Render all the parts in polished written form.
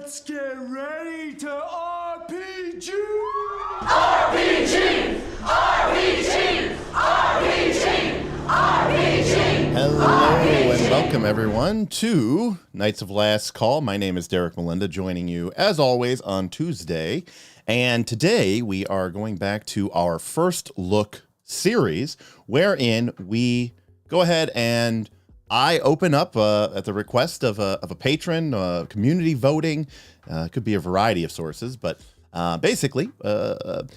Let's get ready to RPG! RPG! RPG! RPG! RPG! Hello and welcome everyone to Knights of Last Call. My name is Derek Melinda, joining you as always on Tuesday. And today we are going back to our first look series, wherein we go ahead and I open up at the request of a patron, community voting. Could be a variety of sources, but basically a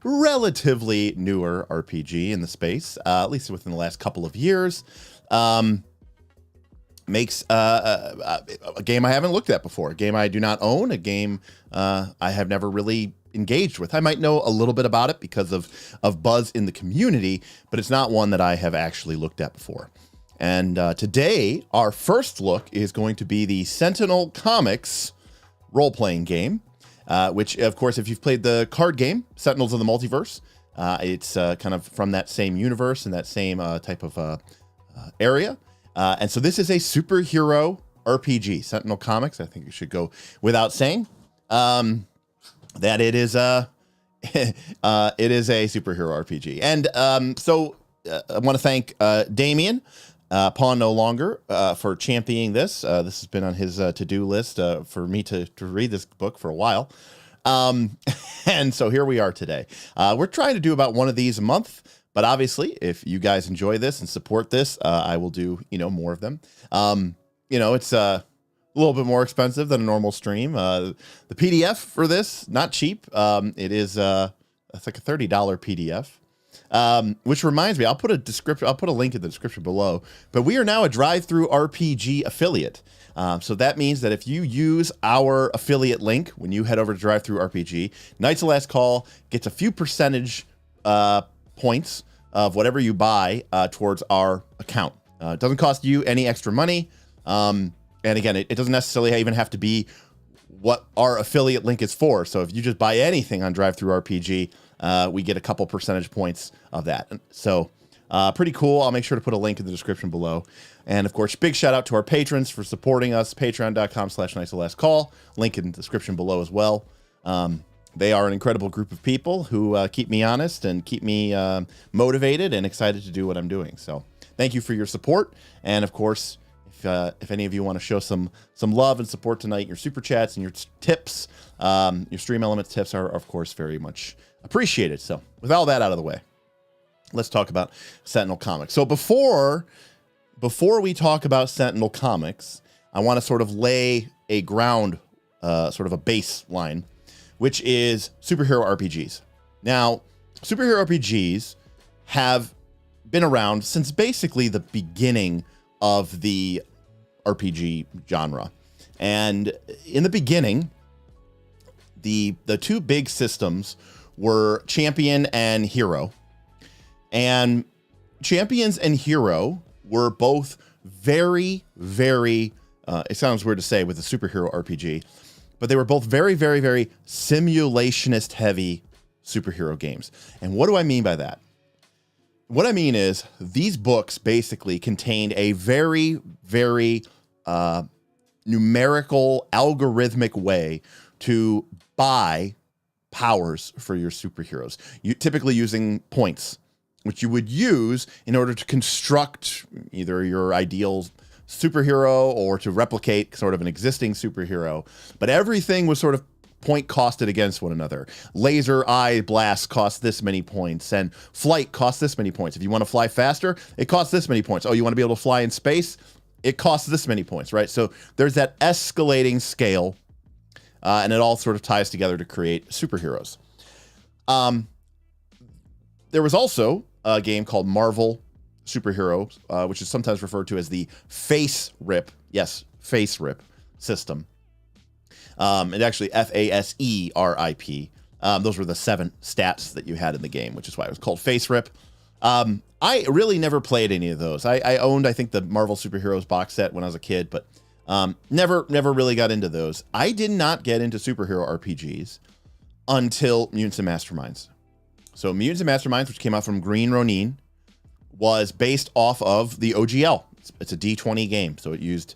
relatively newer RPG in the space, at least within the last couple of years. Makes a game I haven't looked at before, a game I do not own, a game I have never really engaged with. I might know a little bit about it because of buzz in the community, but it's not one that I have actually looked at before. And today, our first look is going to be the Sentinel Comics role-playing game, which, of course, if you've played the card game, Sentinels of the Multiverse, it's kind of from that same universe and that same type of area. And so this is a superhero RPG, Sentinel Comics. I think it should go without saying that it is a superhero RPG. And so I want to thank Damien, Pawn No Longer, for championing this. This has been on his to-do list for me to read this book for a while. And so here we are today. We're trying to do about one of these a month, but obviously if you guys enjoy this and support this, I will do, more of them. It's a little bit more expensive than a normal stream. The PDF for this, not cheap. It is, it's like a $30 PDF. Which reminds me, I'll put a link in the description below, but we are now a drive-through RPG affiliate. So that means that if you use our affiliate link, when you head over to drive-through RPG, Knights of Last Call gets a few percentage points of whatever you buy towards our account. It doesn't cost you any extra money. And again, it doesn't necessarily even have to be what our affiliate link is for. So if you just buy anything on drive-through RPG, we get a couple percentage points of that. So pretty cool. I'll make sure to put a link in the description below. And of course, big shout out to our patrons for supporting us. Patreon.com/KnightsOfLastCall. Link in the description below as well. They are an incredible group of people who keep me honest and keep me motivated and excited to do what I'm doing. So thank you for your support. And of course, if any of you want to show some love and support tonight, your super chats and your tips, your Stream Elements tips are of course very much appreciated. So with all that out of the way, let's talk about Sentinel Comics. So before we talk about Sentinel Comics, I want to sort of lay a ground, sort of a baseline, which is superhero RPGs. Now, superhero RPGs have been around since basically the beginning of the RPG genre. And in the beginning, the two big systems were Champion and Hero. And Champions and Hero were both very, very, it sounds weird to say with a superhero RPG, but they were both very, very, very simulationist heavy superhero games. And what do I mean by that? What I mean is these books basically contained a very, very numerical, algorithmic way to buy powers for your superheroes. You typically using points, which you would use in order to construct either your ideal superhero or to replicate sort of an existing superhero. But everything was sort of point costed against one another. Laser eye blast costs this many points, and flight costs this many points. If you want to fly faster, it costs this many points. Oh, you want to be able to fly in space? It costs this many points, right? So there's that escalating scale, and it all sort of ties together to create superheroes. There was also a game called Marvel Superheroes, which is sometimes referred to as the Face Rip. Yes, Face Rip system. It actually FASERIP. Those were the 7 stats that you had in the game, which is why it was called Face Rip. I really never played any of those. I owned, I think, the Marvel Superheroes box set when I was a kid, but never really got into those. I did not get into superhero RPGs until Mutants and Masterminds. So Mutants and Masterminds, which came out from Green Ronin, was based off of the OGL. It's a D20 game, so it used,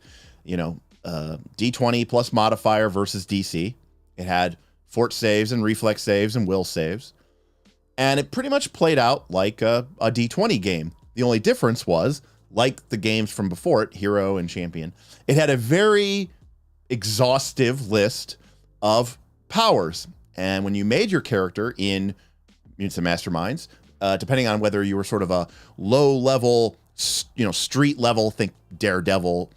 D20 plus modifier versus DC. It had fort saves and reflex saves and will saves. And it pretty much played out like a D20 game. The only difference was, like the games from before it, Hero and Champion, it had a very exhaustive list of powers. And when you made your character in Mutants and Masterminds, depending on whether you were sort of a low level, street level, think Daredevil,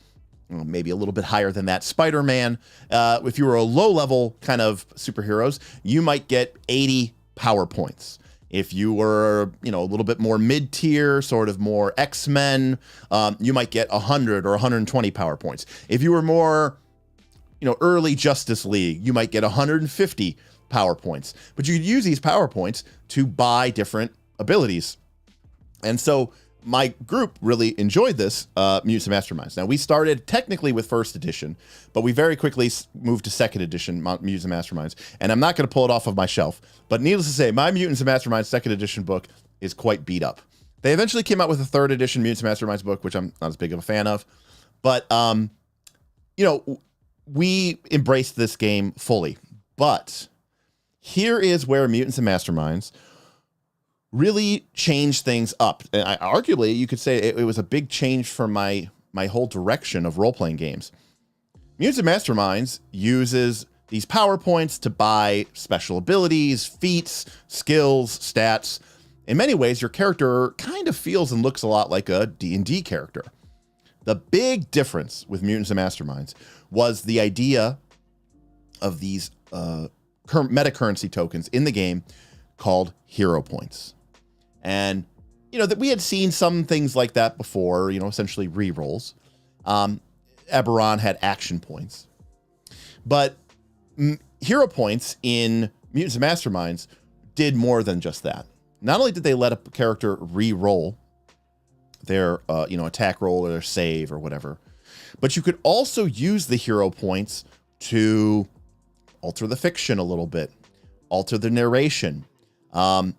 maybe a little bit higher than that, Spider-Man. If you were a low level kind of superheroes, you might get 80 power points. If you were, a little bit more mid-tier, sort of more X-Men, you might get 100 or 120 power points. If you were more, early Justice League, you might get 150 power points. But you could use these power points to buy different abilities. And so my group really enjoyed this Mutants and Masterminds. Now, we started technically with first edition, but we very quickly moved to second edition Mutants and Masterminds. And I'm not going to pull it off of my shelf, but needless to say, my Mutants and Masterminds second edition book is quite beat up. They eventually came out with a third edition Mutants and Masterminds book, which I'm not as big of a fan of. But, we embraced this game fully. But here is where Mutants and Masterminds really changed things up. And arguably, you could say it was a big change for my whole direction of role-playing games. Mutants and Masterminds uses these power points to buy special abilities, feats, skills, stats. In many ways, your character kind of feels and looks a lot like a D&D character. The big difference with Mutants and Masterminds was the idea of these meta-currency tokens in the game called hero points. And, that we had seen some things like that before, essentially rerolls. Eberron had action points. But hero points in Mutants and Masterminds did more than just that. Not only did they let a character re-roll their, attack roll or their save or whatever, but you could also use the hero points to alter the fiction a little bit, alter the narration,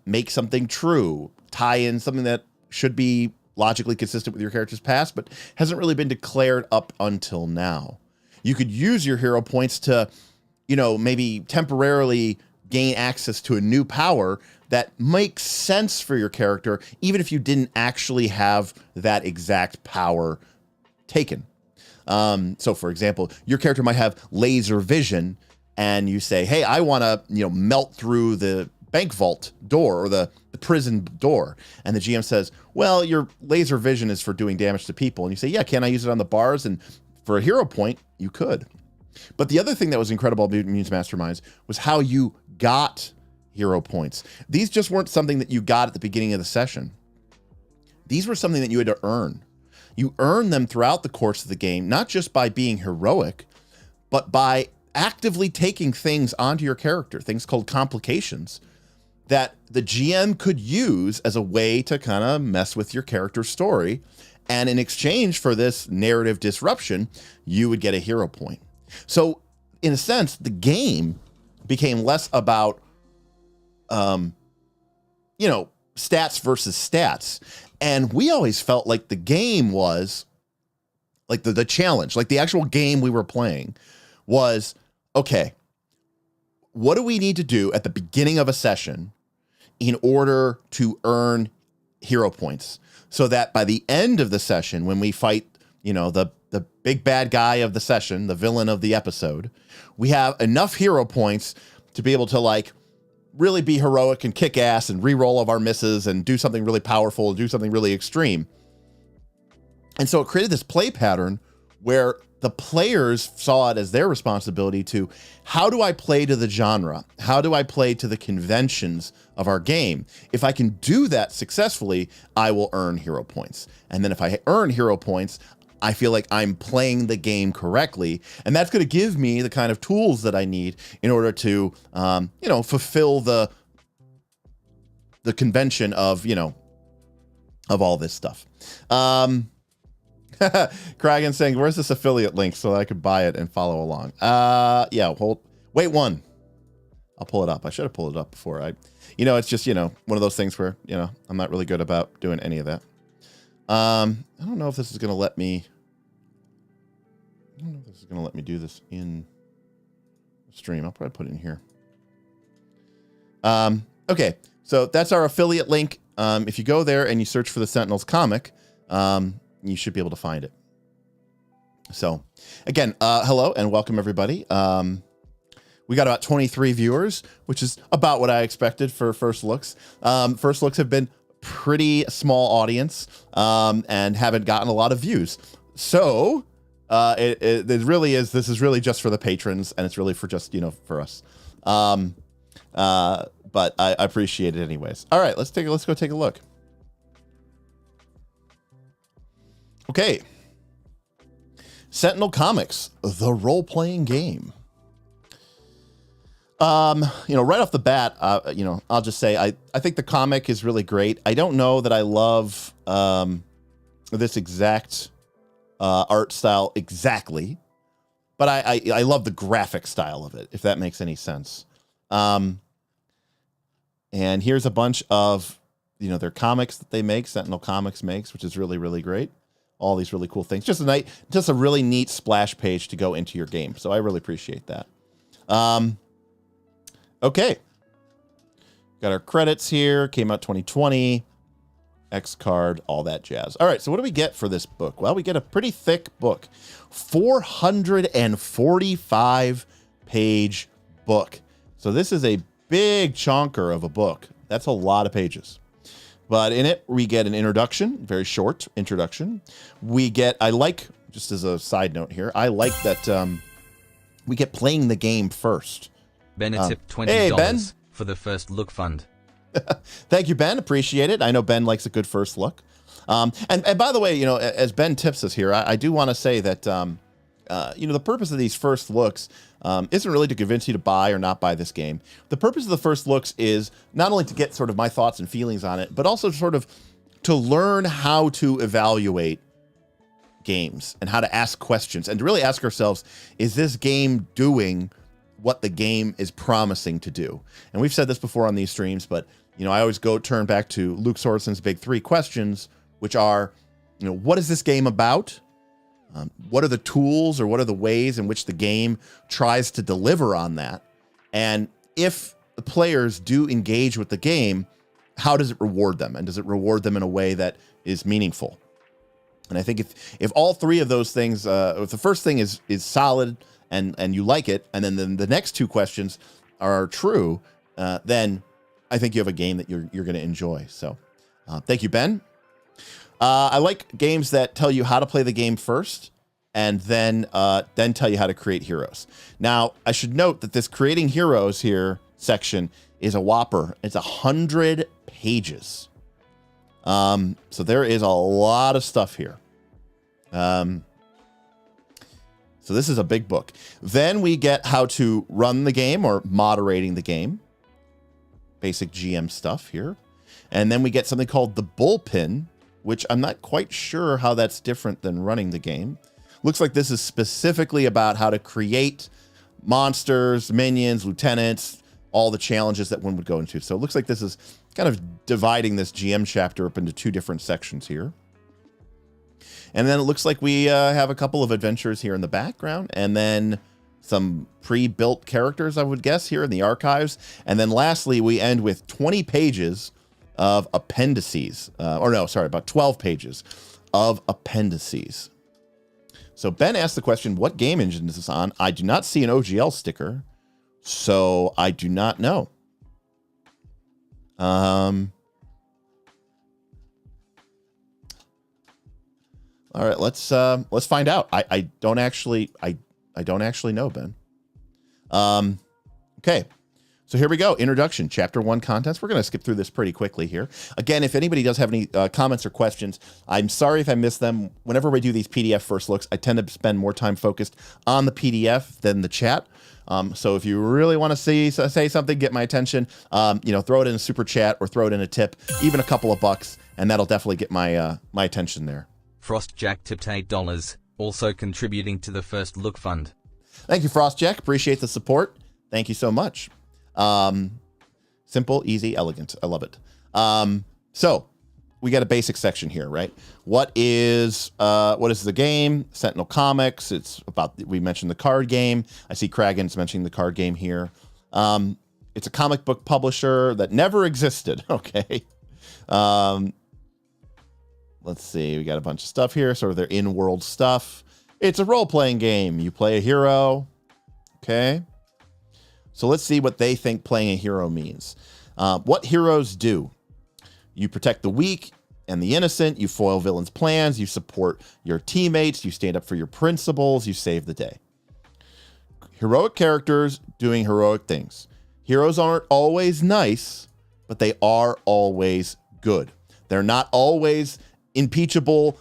make something true, tie in something that should be logically consistent with your character's past, but hasn't really been declared up until now. You could use your hero points to, maybe temporarily gain access to a new power that makes sense for your character, even if you didn't actually have that exact power taken. So for example, your character might have laser vision, and you say, hey, I want to, melt through the bank vault door or the prison door. And the GM says, well, your laser vision is for doing damage to people. And you say, yeah, can I use it on the bars? And for a hero point, you could. But the other thing that was incredible about Mutants Masterminds was how you got hero points. These just weren't something that you got at the beginning of the session. These were something that you had to earn. You earn them throughout the course of the game, not just by being heroic, but by actively taking things onto your character, things called complications, that the GM could use as a way to kind of mess with your character's story. And in exchange for this narrative disruption, you would get a hero point. So in a sense, the game became less about, stats versus stats. And we always felt like the game was like the challenge, like the actual game we were playing was, okay, what do we need to do at the beginning of a session in order to earn hero points so that by the end of the session, when we fight, the big bad guy of the session, the villain of the episode, we have enough hero points to be able to really be heroic and kick ass and re-roll of our misses and do something really powerful and do something really extreme. And so it created this play pattern where the players saw it as their responsibility to, how do I play to the genre? How do I play to the conventions of our game? If I can do that successfully, I will earn hero points. And then if I earn hero points, I feel like I'm playing the game correctly. And that's going to give me the kind of tools that I need in order to, fulfill the convention of, of all this stuff. Kragan saying, where's this affiliate link so that I could buy it and follow along? Wait one. I'll pull it up. I should have pulled it up before it's just, one of those things where, I'm not really good about doing any of that. I don't know if this is going to let me. don't know if this is going to let me do this in the stream. I'll probably put it in here. Okay, so that's our affiliate link. If you go there and you search for the Sentinels comic, you should be able to find it. So, again, hello and welcome, everybody. We got about 23 viewers, which is about what I expected for first looks. First looks have been pretty small audience and haven't gotten a lot of views. So it really is. This is really just for the patrons, and it's really for just for us. But I appreciate it anyways. All right, let's go take a look. Okay, Sentinel Comics, the role-playing game. Right off the bat, I'll just say I think the comic is really great. I don't know that I love this exact art style exactly, but I love the graphic style of it, if that makes any sense. And here's a bunch of their comics that they make. Sentinel Comics makes, which is really, really great. All these really cool things. Just a really neat splash page to go into your game. So I really appreciate that. Okay. Got our credits here. Came out 2020. X card, all that jazz. All right, so what do we get for this book? Well, we get a pretty thick book. 445 page book. So this is a big chonker of a book. That's a lot of pages. But in it, we get an introduction, very short introduction. Just as a side note here, I like that we get playing the game first. Ben tipped $20 hey, Ben. For the first look fund. Thank you, Ben. Appreciate it. I know Ben likes a good first look. And by the way, as Ben tips us here, I do want to say that, the purpose of these first looks isn't really to convince you to buy or not buy this game. The purpose of the first looks is not only to get sort of my thoughts and feelings on it, but also sort of to learn how to evaluate games and how to ask questions and to really ask ourselves, is this game doing what the game is promising to do? And we've said this before on these streams, but I always turn back to Luke Sorensen's big 3 questions, which are, what is this game about? What are the tools or what are the ways in which the game tries to deliver on that? And if the players do engage with the game, how does it reward them? And does it reward them in a way that is meaningful? And I think if all 3 of those things, if the first thing is solid and you like it, and then the next 2 questions are true, then I think you have a game that you're going to enjoy. So thank you, Ben. I like games that tell you how to play the game first and then tell you how to create heroes. Now, I should note that this creating heroes here section is a whopper. It's 100 pages. So there is a lot of stuff here. So this is a big book. Then we get how to run the game or moderating the game. Basic GM stuff here. And then we get something called the bullpen, which I'm not quite sure how that's different than running the game. Looks like this is specifically about how to create monsters, minions, lieutenants, all the challenges that one would go into. So it looks like this is kind of dividing this GM chapter up into 2 different sections here. And then it looks like we have a couple of adventures here in the background, and then some pre-built characters, I would guess, here in the archives. And then lastly, we end with 20 pages of appendices. About 12 pages of appendices. So Ben asked the question, what game engine is this on? I do not see an OGL sticker, so I do not know. All right, let's find out. I don't actually know, Ben. Okay. So here we go. Introduction, Chapter 1 contents. We're going to skip through this pretty quickly here. Again, if anybody does have any comments or questions, I'm sorry if I missed them. Whenever we do these PDF first looks, I tend to spend more time focused on the PDF than the chat. So if you really want to say something, get my attention, throw it in a super chat or throw it in a tip, even a couple of bucks, and that'll definitely get my attention there. Frost Jack tipped $8, also contributing to the first look fund. Thank you, Frost Jack. Appreciate the support. Thank you so much. Simple, easy, elegant. I love it. So we got a basic section here, right? What is the game? Sentinel Comics. It's about, we mentioned the card game. I see Kragan's mentioning the card game here. It's a comic book publisher that never existed. Okay. Let's see. We got a bunch of stuff here. Sort of their in-world stuff. It's a role-playing game. You play a hero. Okay. So let's see what they think playing a hero means. What heroes do. You protect the weak and the innocent. You foil villains' plans. You support your teammates. You stand up for your principles. You save the day. Heroic characters doing heroic things. Heroes aren't always nice, but they are always good. They're not always unimpeachable,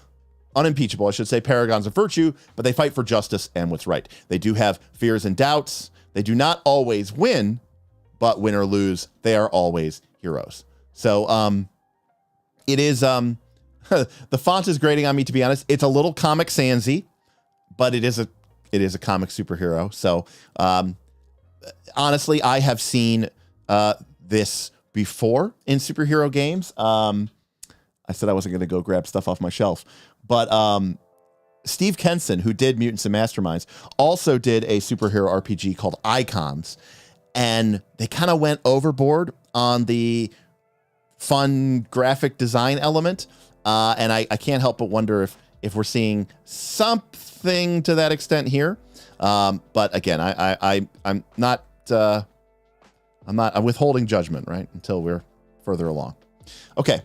I should say, paragons of virtue, but they fight for justice and what's right. They do have fears and doubts. They do not always win, but win or lose, they are always heroes. So, it is, the font is grating on me, to be honest. It's a little Comic Sansy, but it is a comic superhero. So, honestly, I have seen this before in superhero games. I said I wasn't going to go grab stuff off my shelf, but Steve Kenson, who did Mutants and Masterminds, also did a superhero RPG called Icons, and they kind of went overboard on the fun graphic design element, and I can't help but wonder if we're seeing something to that extent here. But again, I'm withholding judgment, right, until we're further along. Okay,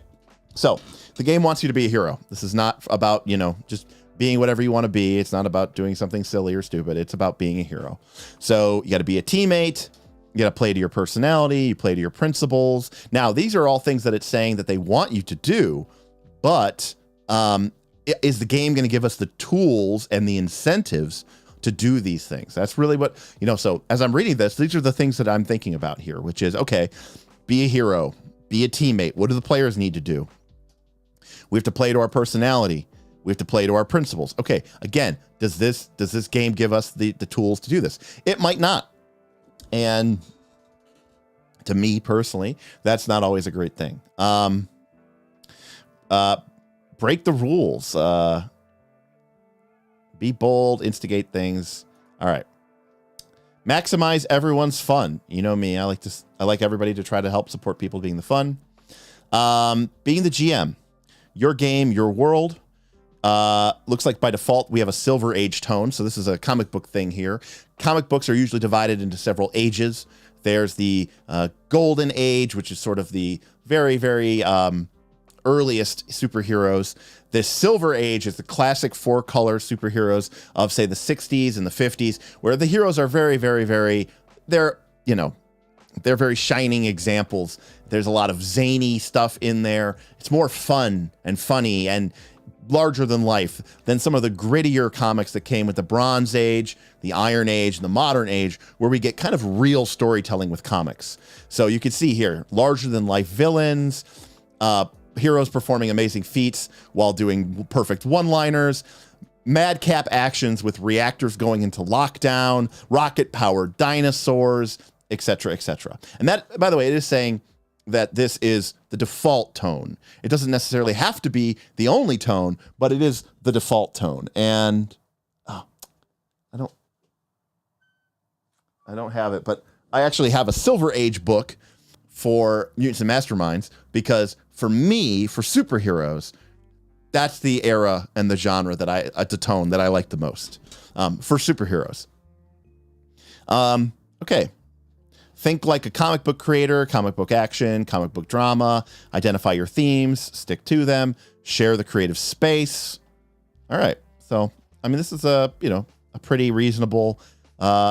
so the game wants you to be a hero. This is not about, just being whatever you want to be. It's not about doing something silly or stupid. It's about being a hero. So you got to be a teammate. You got to play to your personality. You play to your principles. Now, these are all things that it's saying that they want you to do, but is the game going to give us the tools and the incentives to do these things? That's really what, so as I'm reading this, these are the things that I'm thinking about here, which is, okay, be a hero, be a teammate. What do the players need to do? We have to play to our personality. We have to play to our principles. Okay, again, does this game give us the tools to do this? It might not. And to me personally, that's not always a great thing. Break the rules. Be bold, instigate things. All right. Maximize everyone's fun. You know me, I like everybody to try to help support people being the fun. Being the GM. Your game, your world. Looks like by default we have a Silver Age tone, so this is a comic book thing here. Comic books are usually divided into several ages. There's the Golden Age, which is sort of the very, very earliest superheroes. This Silver Age is the classic four-color superheroes of, say, the 60s and the 50s, where the heroes are very, very, very, they're very shining examples. There's a lot of zany stuff in there. It's more fun and funny and larger than life than some of the grittier comics that came with the Bronze Age, the Iron Age, and the Modern Age, where we get kind of real storytelling with comics. So you can see here, larger than life villains, heroes performing amazing feats while doing perfect one-liners, madcap actions with reactors going into lockdown, rocket-powered dinosaurs, etc., etc. And that, by the way, it is saying that this is the default tone. It doesn't necessarily have to be the only tone, but it is the default tone. And I don't have it, but I actually have a Silver Age book for Mutants and Masterminds, because for me, for superheroes, that's the era and the genre that the tone that I like the most for superheroes. Okay. Think like a comic book creator, comic book action, comic book drama, identify your themes, stick to them, share the creative space. All right. So, I mean, this is a pretty reasonable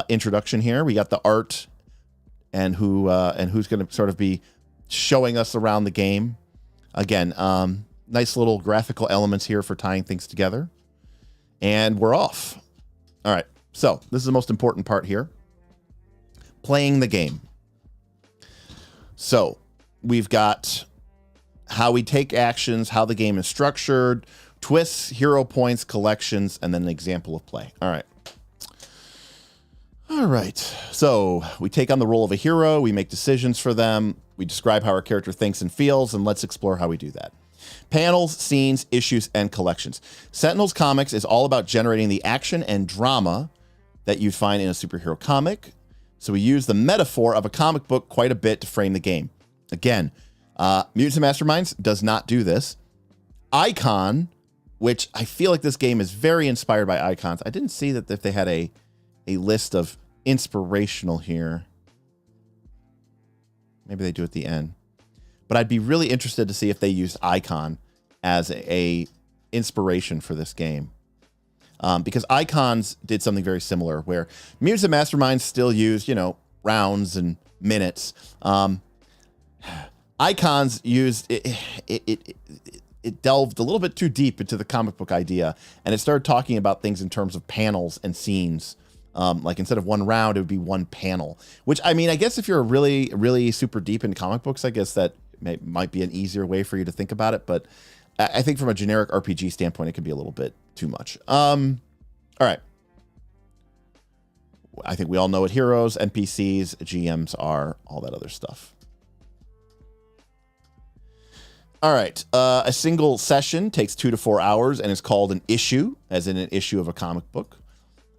introduction here. We got the art and who's going to sort of be showing us around the game. Again, nice little graphical elements here for tying things together. And we're off. All right. So, this is the most important part here. Playing the game. So we've got how we take actions, how the game is structured, twists, hero points, collections, and then an example of play. All right. So we take on the role of a hero. We make decisions for them. We describe how our character thinks and feels, and let's explore how we do that. Panels, scenes, issues, and collections. Sentinel's Comics is all about generating the action and drama that you'd find in a superhero comic. So we use the metaphor of a comic book quite a bit to frame the game. Again, Mutants Masterminds does not do this. Icon, which I feel like this game is very inspired by icons. I didn't see that if they had a list of inspirational here. Maybe they do at the end. But I'd be really interested to see if they used Icon as a inspiration for this game. Because Icons did something very similar, where Mutants and Masterminds still use, rounds and minutes. Icons used it delved a little bit too deep into the comic book idea, and it started talking about things in terms of panels and scenes. Like instead of one round, it would be one panel. Which, I mean, I guess if you're really, really super deep in comic books, I guess that might be an easier way for you to think about it. But I think from a generic RPG standpoint, it could be a little bit too much. All right. I think we all know what heroes, NPCs, GMs are, all that other stuff. All right. A single session takes 2 to 4 hours and is called an issue, as in an issue of a comic book.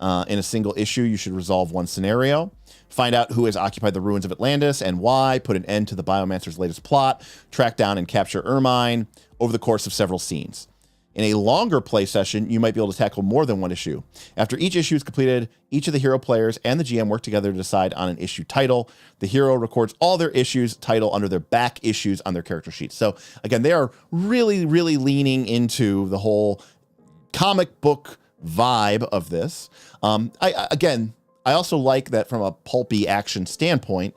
In a single issue, you should resolve one scenario, find out who has occupied the ruins of Atlantis and why, put an end to the Biomancer's latest plot, track down and capture Ermine over the course of several scenes. In a longer play session, you might be able to tackle more than one issue. After each issue is completed, each of the hero players and the GM work together to decide on an issue title. The hero records all their issues title under their back issues on their character sheet. So again, they are really, really leaning into the whole comic book vibe of this. I also like that from a pulpy action standpoint,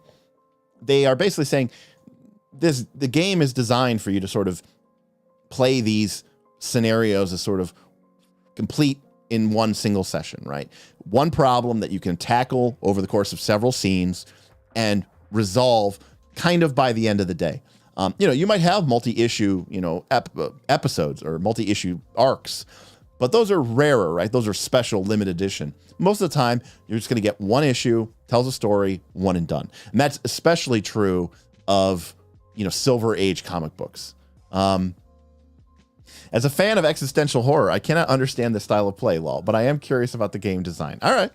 they are basically saying the game is designed for you to sort of play these scenarios as sort of complete in one single session, right? One problem that you can tackle over the course of several scenes and resolve kind of by the end of the day. You might have multi-issue, episodes or multi-issue arcs, but those are rarer, right? Those are special limited edition. Most of the time, you're just going to get one issue, tells a story, one and done. And that's especially true of, Silver Age comic books. As a fan of existential horror, I cannot understand this style of play, lol, but I am curious about the game design. All right.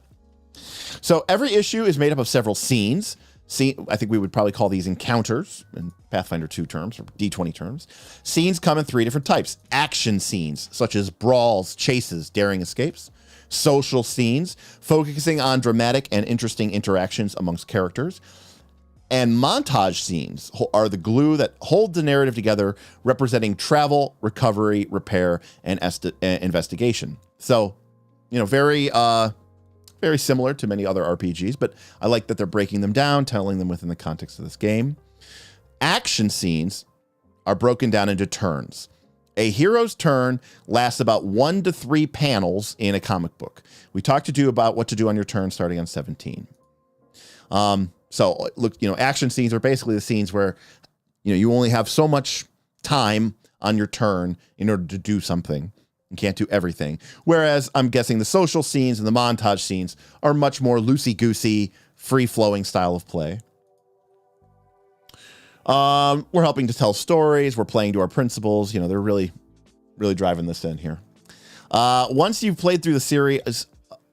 So every issue is made up of several scenes. I think we would probably call these encounters in Pathfinder 2 terms or D20 terms. Scenes come in 3 different types. Action scenes, such as brawls, chases, daring escapes. Social scenes, focusing on dramatic and interesting interactions amongst characters. And montage scenes are the glue that hold the narrative together, representing travel, recovery, repair, and investigation. So, very similar to many other RPGs, but I like that they're breaking them down, telling them within the context of this game. Action scenes are broken down into turns. A hero's turn lasts about 1 to 3 panels in a comic book. We talked to you about what to do on your turn starting on 17. So look, action scenes are basically the scenes where, you only have so much time on your turn in order to do something. You can't do everything. Whereas I'm guessing the social scenes and the montage scenes are much more loosey-goosey, free-flowing style of play. We're helping to tell stories. We're playing to our principles. They're really, really driving this in here. Once you've played through the series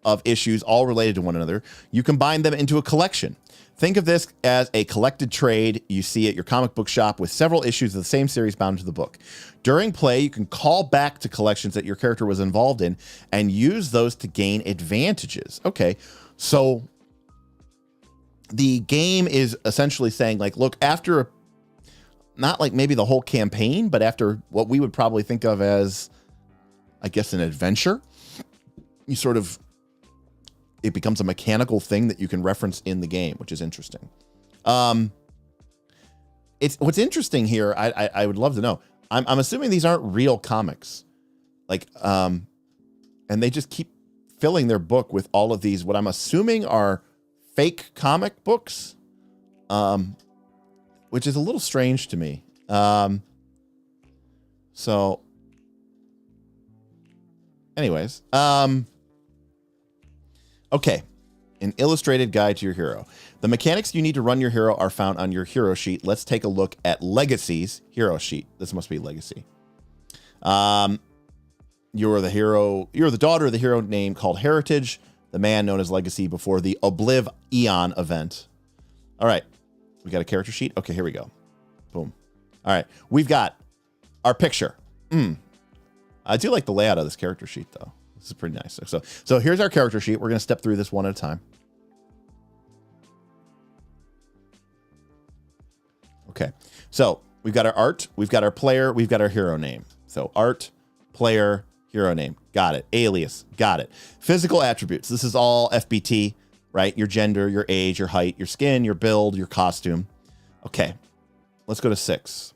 of issues all related to one another, you combine them into a collection. Think of this as a collected trade you see at your comic book shop with several issues of the same series bound to the book. During play, you can call back to collections that your character was involved in and use those to gain advantages. Okay, so the game is essentially saying, look, after not maybe the whole campaign, but after what we would probably think of as, I guess, an adventure, you sort of, it becomes a mechanical thing that you can reference in the game, which is interesting. It's what's interesting here. I would love to know. I'm assuming these aren't real comics, and they just keep filling their book with all of these, what I'm assuming are fake comic books, which is a little strange to me. So anyways, okay. An illustrated guide to your hero. The mechanics you need to run your hero are found on your hero sheet. Let's take a look at Legacy's hero sheet. This must be Legacy. You're the hero. You're the daughter of the hero name called Heritage, the man known as Legacy before the Obliv Eon event. All right. We got a character sheet. Okay, here we go. Boom. All right. We've got our picture. I do like the layout of this character sheet, though. This is pretty nice. So here's our character sheet. We're going to step through this one at a time. Okay. So we've got our art. We've got our player. We've got our hero name. So art, player, hero name. Got it. Alias. Got it. Physical attributes. This is all FBT, right? Your gender, your age, your height, your skin, your build, your costume. Okay. Let's go to 6.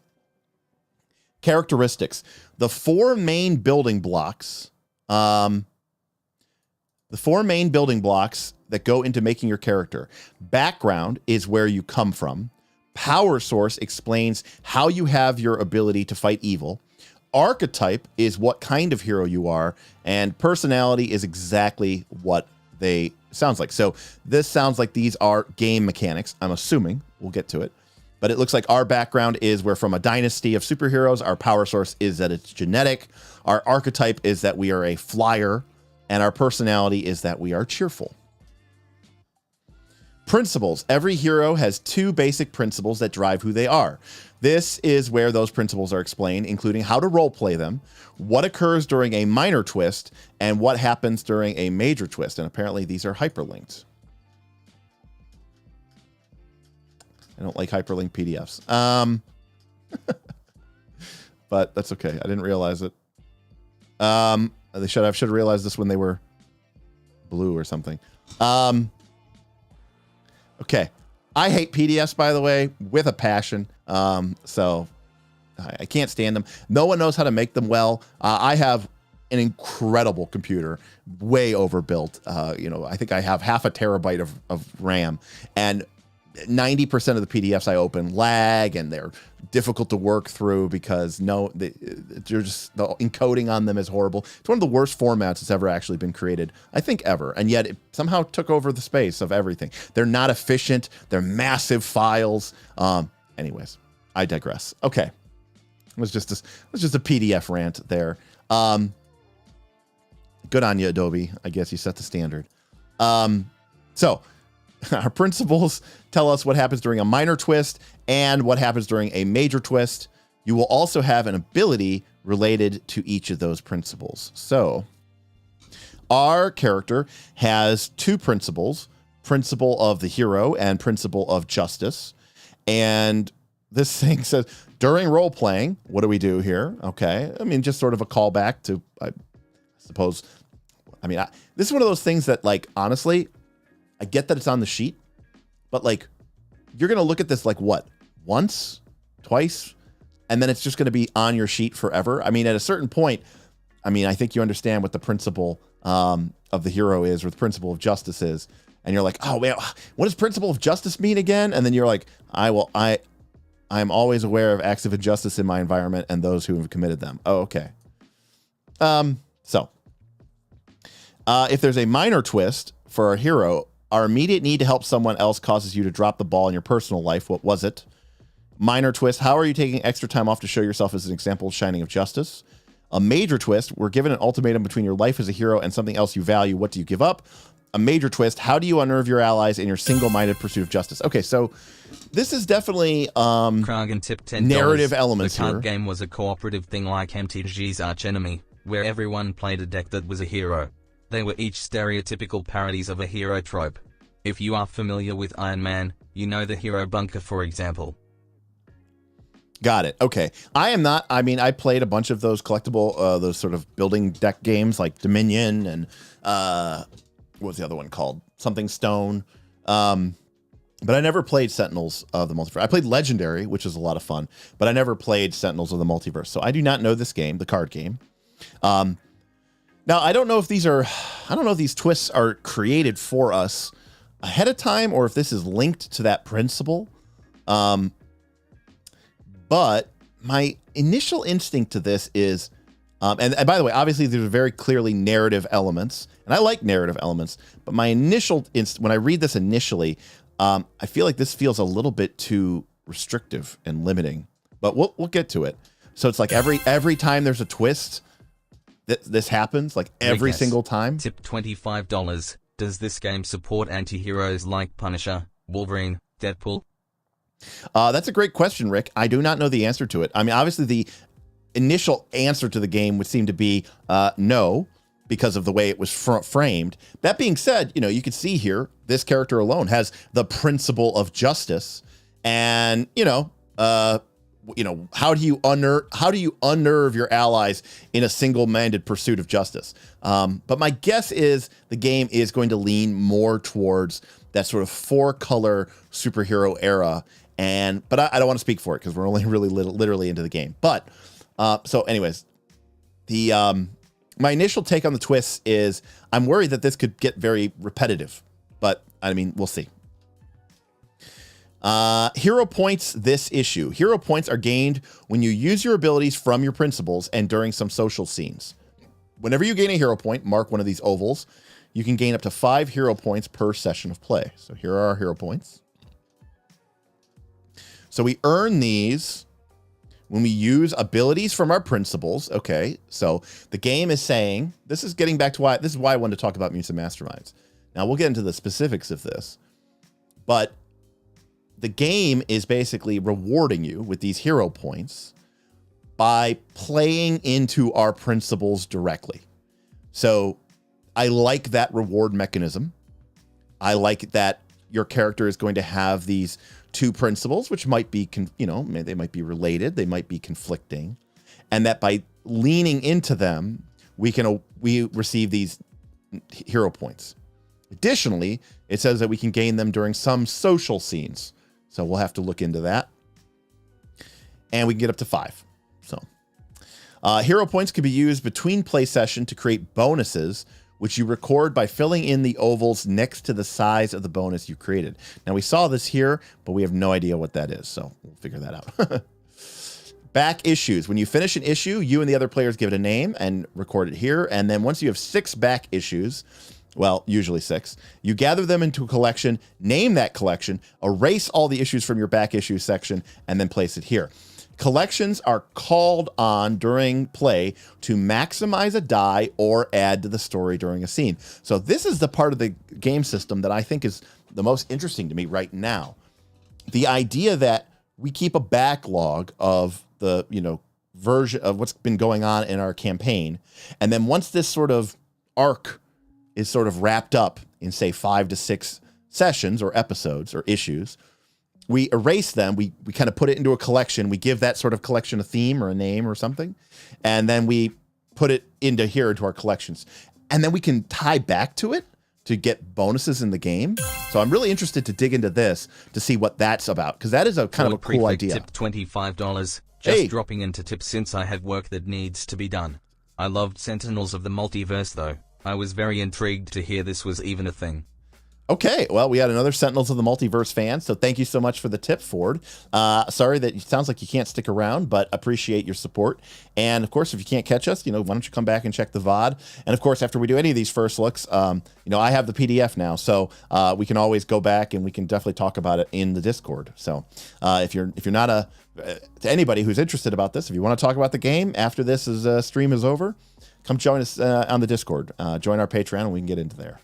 Characteristics. The 4 main building blocks. The 4 main building blocks that go into making your character. Background is where you come from. Power source explains how you have your ability to fight evil. Archetype is what kind of hero you are, and personality is exactly what they sounds like. So this sounds like these are game mechanics. I'm assuming we'll get to it, but it looks like our background is we're from a dynasty of superheroes. Our power source is that it's genetic. Our archetype is that we are a flyer, and our personality is that we are cheerful. Principles. Every hero has 2 basic principles that drive who they are. This is where those principles are explained, including how to roleplay them, what occurs during a minor twist, and what happens during a major twist. And apparently these are hyperlinked. I don't like hyperlinked PDFs. But that's okay. I didn't realize it. I should have realized this when they were blue or something. Okay. I hate PDFs, by the way, with a passion. So I can't stand them. No one knows how to make them well. I have an incredible computer, way overbuilt. I think I have half a terabyte of RAM, and 90% of the PDFs I open lag, and they're difficult to work through because the encoding on them is horrible. It's one of the worst formats that's ever actually been created, I think, ever. And yet it somehow took over the space of everything. They're not efficient. They're massive files. Anyways, I digress. Okay. It was just a PDF rant there. Good on you, Adobe. I guess you set the standard. So our principles tell us what happens during a minor twist and what happens during a major twist. You will also have an ability related to each of those principles. So our character has 2 principles, principle of the hero and principle of justice. And this thing says, during role playing, what do we do here? Okay. I mean, just sort of a callback to, I suppose, this is one of those things that, like, honestly, I get that it's on the sheet, but like, you're going to look at this like what? Once, twice, and then it's just going to be on your sheet forever. I mean, at a certain point, I think you understand what the principle of the hero is, or the principle of justice is. And you're like, oh, man, what does principle of justice mean again? And then you're like, I'm always aware of acts of injustice in my environment and those who have committed them. Oh, okay. So if there's a minor twist for our hero, our immediate need to help someone else causes you to drop the ball in your personal life. What was it? Minor twist. How are you taking extra time off to show yourself as an example of shining of justice? A major twist. We're given an ultimatum between your life as a hero and something else you value. What do you give up? A major twist. How do you unnerve your allies in your single-minded pursuit of justice? Okay, so this is definitely Kragen tip $10. narrative elements here. The card here. game was a cooperative thing like MTG's Archenemy, where everyone played a deck that was a hero. They were each stereotypical parodies of a hero trope. If you are familiar with Iron Man, you know the hero bunker, for example. Got it. Okay. I am not, I played a bunch of those collectible, those sort of building deck games like Dominion and, what was the other one called? Something Stone. But I never played Sentinels of the Multiverse. I played Legendary, which was a lot of fun, but I never played Sentinels of the Multiverse. So I do not know this game, the card game. Now, I don't know if these twists are created for us ahead of time or if this is linked to that principle. But my initial instinct to this is, and by the way, obviously there's very clearly narrative elements, and I like narrative elements, but my initial when I read this initially, I feel like this feels a little bit too restrictive and limiting, but we'll get to it. So it's like every time there's a twist, this happens, like every single time. Tip $25. Does this game support anti-heroes like Punisher, Wolverine, Deadpool? That's a great question, Rick. I do not know the answer to it. I mean, obviously the initial answer to the game would seem to be no, because of the way it was framed. That being said, you know, you can see here, this character alone has the principle of justice, and how do you unnerve your allies in a single-minded pursuit of justice? But my guess is the game is going to lean more towards that sort of 4-color superhero era. But I don't want to speak for it because we're only really literally into the game. But so anyways, my initial take on the twists is I'm worried that this could get very repetitive, but I mean, we'll see. Hero points this issue. Hero points are gained when you use your abilities from your principles and during some social scenes. Whenever you gain a hero point, mark one of these ovals. You can gain up to 5 hero points per session of play. So here are our hero points. So we earn these when we use abilities from our principles. Okay, so the game is saying, this is why I wanted to talk about Mutants Masterminds. Now we'll get into the specifics of this, but the game is basically rewarding you with these hero points by playing into our principles directly. So I like that reward mechanism. I like that your character is going to have these 2 principles, which might be, they might be related, they might be conflicting, and that by leaning into them, we receive these hero points. Additionally, it says that we can gain them during some social scenes. So we'll have to look into that. And we can get up to 5. So hero points can be used between play session to create bonuses, which you record by filling in the ovals next to the size of the bonus you created. Now we saw this here, but we have no idea what that is. So we'll figure that out. Back issues. When you finish an issue, you and the other players give it a name and record it here. And then once you have 6 back issues, well, usually 6, you gather them into a collection, name that collection, erase all the issues from your back issue section, and then place it here. Collections are called on during play to maximize a die or add to the story during a scene. So this is the part of the game system that I think is the most interesting to me right now. The idea that we keep a backlog of the, version of what's been going on in our campaign. And then once this sort of arc is sort of wrapped up in, say, 5 to 6 sessions or episodes or issues, we erase them. We kind of put it into a collection. We give that sort of collection a theme or a name or something. And then we put it into our collections. And then we can tie back to it to get bonuses in the game. So I'm really interested to dig into this to see what that's about, because that is a kind of a cool idea. Tip $25. Just dropping into tips since I have work that needs to be done. I loved Sentinels of the Multiverse though. I was very intrigued to hear this was even a thing. Okay, well, we had another Sentinels of the Multiverse fan, so thank you so much for the tip, Ford. Sorry that it sounds like you can't stick around, but appreciate your support. And, of course, if you can't catch us, why don't you come back and check the VOD? And, of course, after we do any of these first looks, I have the PDF now, so we can always go back and we can definitely talk about it in the Discord. So if you're not to anybody who's interested about this, if you want to talk about the game after this stream is over, come join us on the Discord. Join our Patreon and we can get into there.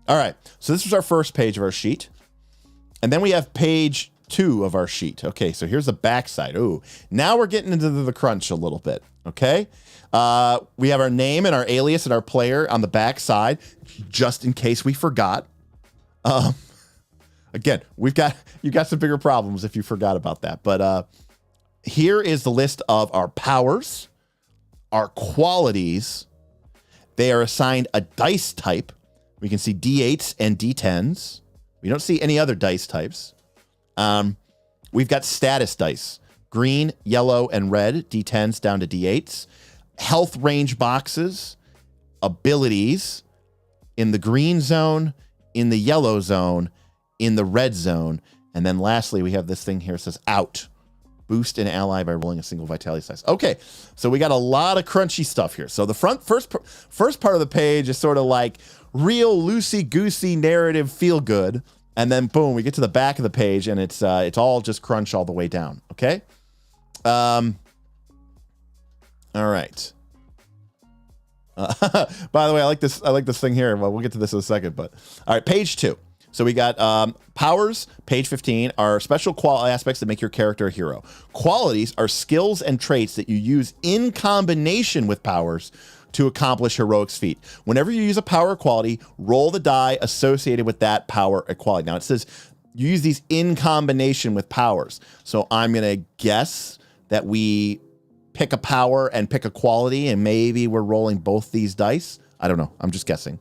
All right, so this was our first page of our sheet. And then we have page 2 of our sheet. Okay, so here's the back side. Ooh, now we're getting into the crunch a little bit, okay? We have our name and our alias and our player on the back side, just in case we forgot. Again, you got some bigger problems if you forgot about that. But here is the list of our powers, our qualities. They are assigned a dice type. We can see D8s and D10s. We don't see any other dice types. We've got status dice. Green, yellow, and red. D10s down to D8s. Health range boxes. Abilities. In the green zone. In the yellow zone. In the red zone. And then lastly, we have this thing here that says out. Boost an ally by rolling a single vitality dice. Okay, so we got a lot of crunchy stuff here. So the first part of the page is sort of like real loosey-goosey narrative feel good, and then boom, we get to the back of the page and it's all just crunch all the way down. Okay, All right. By the way, I like this thing here. Well, we'll get to this in a second, but all right, page 2. So we got powers, page 15, are special aspects that make your character a hero. Qualities are skills and traits that you use in combination with powers to accomplish heroic feat. Whenever you use a power quality, roll the die associated with that power quality. Now it says you use these in combination with powers. So I'm going to guess that we pick a power and pick a quality, and maybe we're rolling both these dice. I don't know. I'm just guessing.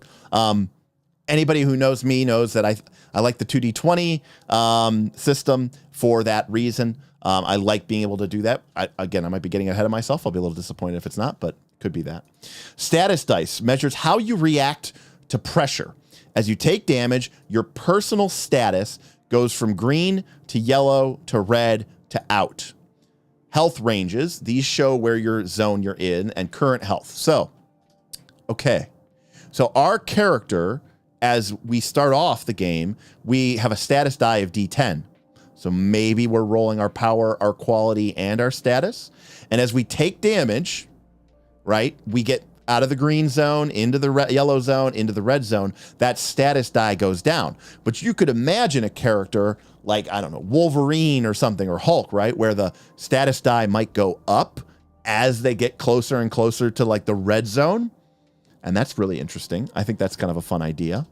Anybody who knows me knows that I like the 2d20 system for that reason. I like being able to do that. I might be getting ahead of myself. I'll be a little disappointed if it's not, but could be that. Status dice measures how you react to pressure. As you take damage, your personal status goes from green to yellow to red to out. Health ranges, these show where your zone you're in and current health. So, okay. So our character, as we start off the game, we have a status die of D10. So maybe we're rolling our power, our quality, and our status. And as we take damage, right, we get out of the green zone, into the yellow zone, into the red zone, that status die goes down. But you could imagine a character like, I don't know, Wolverine or something, or Hulk, right, where the status die might go up as they get closer and closer to like the red zone. And that's really interesting. I think that's kind of a fun idea.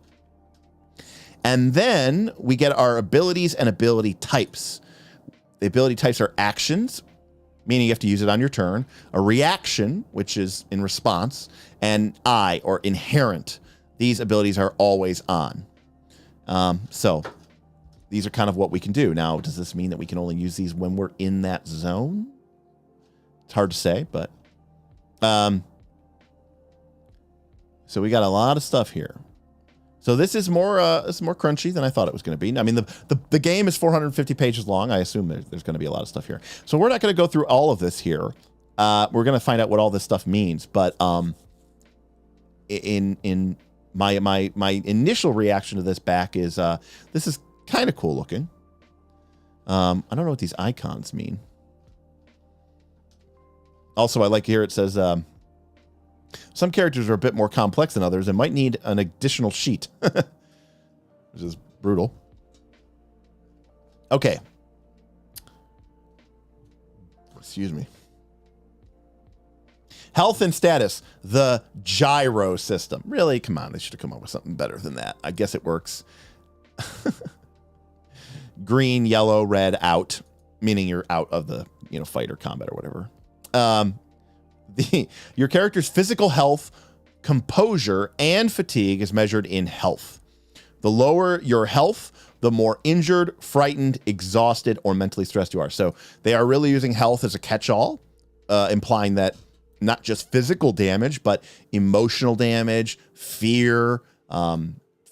And then we get our abilities and ability types. The ability types are actions, meaning you have to use it on your turn, a reaction, which is in response, and or inherent. These abilities are always on. So these are kind of what we can do. Now, does this mean that we can only use these when we're in that zone? It's hard to say, but so we got a lot of stuff here. So this is more crunchy than I thought it was going to be. I mean, the game is 450 pages long. I assume there's going to be a lot of stuff here. So we're not going to go through all of this here. We're going to find out what all this stuff means. But in my initial reaction to this back is this is kind of cool looking. I don't know what these icons mean. Also, I like here it says some characters are a bit more complex than others and might need an additional sheet, which is brutal. Okay. Excuse me. Health and status, the gyro system. Really? Come on, they should have come up with something better than that. I guess it works. Green, yellow, red, out, meaning you're out of the fight or combat or whatever. Your character's physical health, composure, and fatigue is measured in health. The lower your health, the more injured, frightened, exhausted, or mentally stressed you are. So they are really using health as a catch-all, implying that not just physical damage, but emotional damage, fear,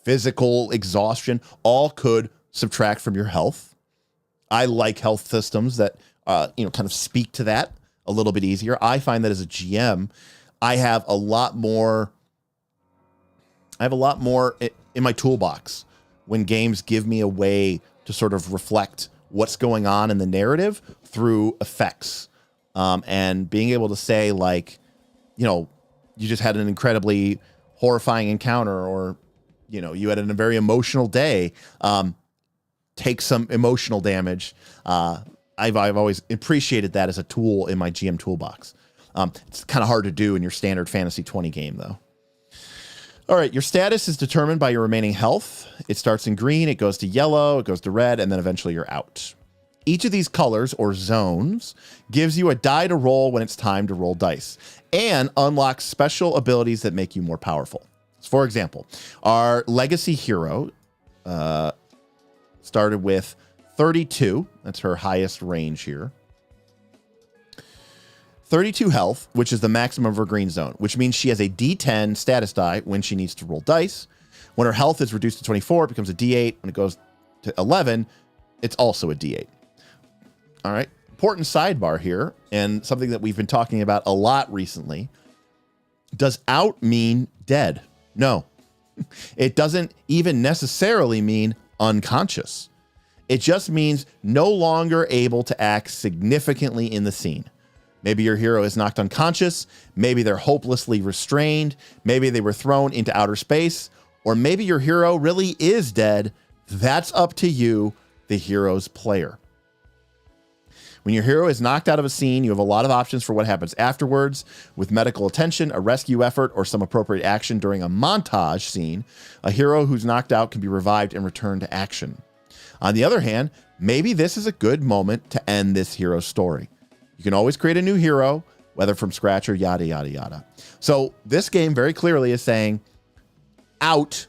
physical exhaustion, all could subtract from your health. I like health systems that kind of speak to that a little bit easier. I find that as a GM, I have a lot more in my toolbox when games give me a way to sort of reflect what's going on in the narrative through effects. And being able to say, like, you just had an incredibly horrifying encounter, or, you had a very emotional day, take some emotional damage. I've always appreciated that as a tool in my GM toolbox. It's kind of hard to do in your standard Fantasy 20 game, though. All right, your status is determined by your remaining health. It starts in green, it goes to yellow, it goes to red, and then eventually you're out. Each of these colors, or zones, gives you a die to roll when it's time to roll dice, and unlocks special abilities that make you more powerful. So for example, our legacy hero started with 32. That's her highest range here. 32 health, which is the maximum of her green zone, which means she has a D10 status die when she needs to roll dice. When her health is reduced to 24, it becomes a D8. When it goes to 11, it's also a D8. All right. Important sidebar here, and something that we've been talking about a lot recently. Does out mean dead? No. It doesn't even necessarily mean unconscious. It just means no longer able to act significantly in the scene. Maybe your hero is knocked unconscious. Maybe they're hopelessly restrained. Maybe they were thrown into outer space. Or maybe your hero really is dead. That's up to you, the hero's player. When your hero is knocked out of a scene, you have a lot of options for what happens afterwards. With medical attention, a rescue effort, or some appropriate action during a montage scene, a hero who's knocked out can be revived and returned to action. On the other hand, maybe this is a good moment to end this hero's story. You can always create a new hero, whether from scratch or yada, yada, yada. So this game very clearly is saying out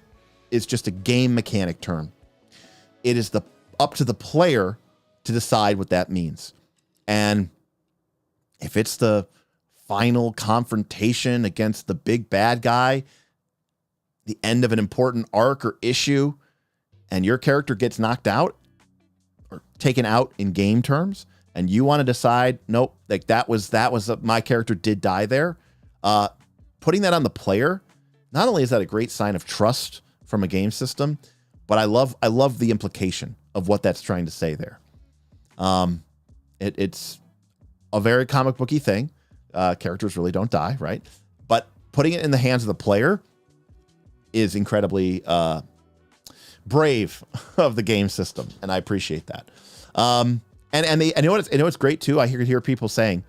is just a game mechanic term. It is up to the player to decide what that means. And if it's the final confrontation against the big bad guy, the end of an important arc or issue, and your character gets knocked out or taken out in game terms, and you want to decide, nope, like that was my character did die there. Putting that on the player, not only is that a great sign of trust from a game system, but I love the implication of what that's trying to say there. It's a very comic booky thing. Characters really don't die, right? But putting it in the hands of the player is incredibly brave of the game system, and I appreciate that. And you know what's great too? I hear people saying,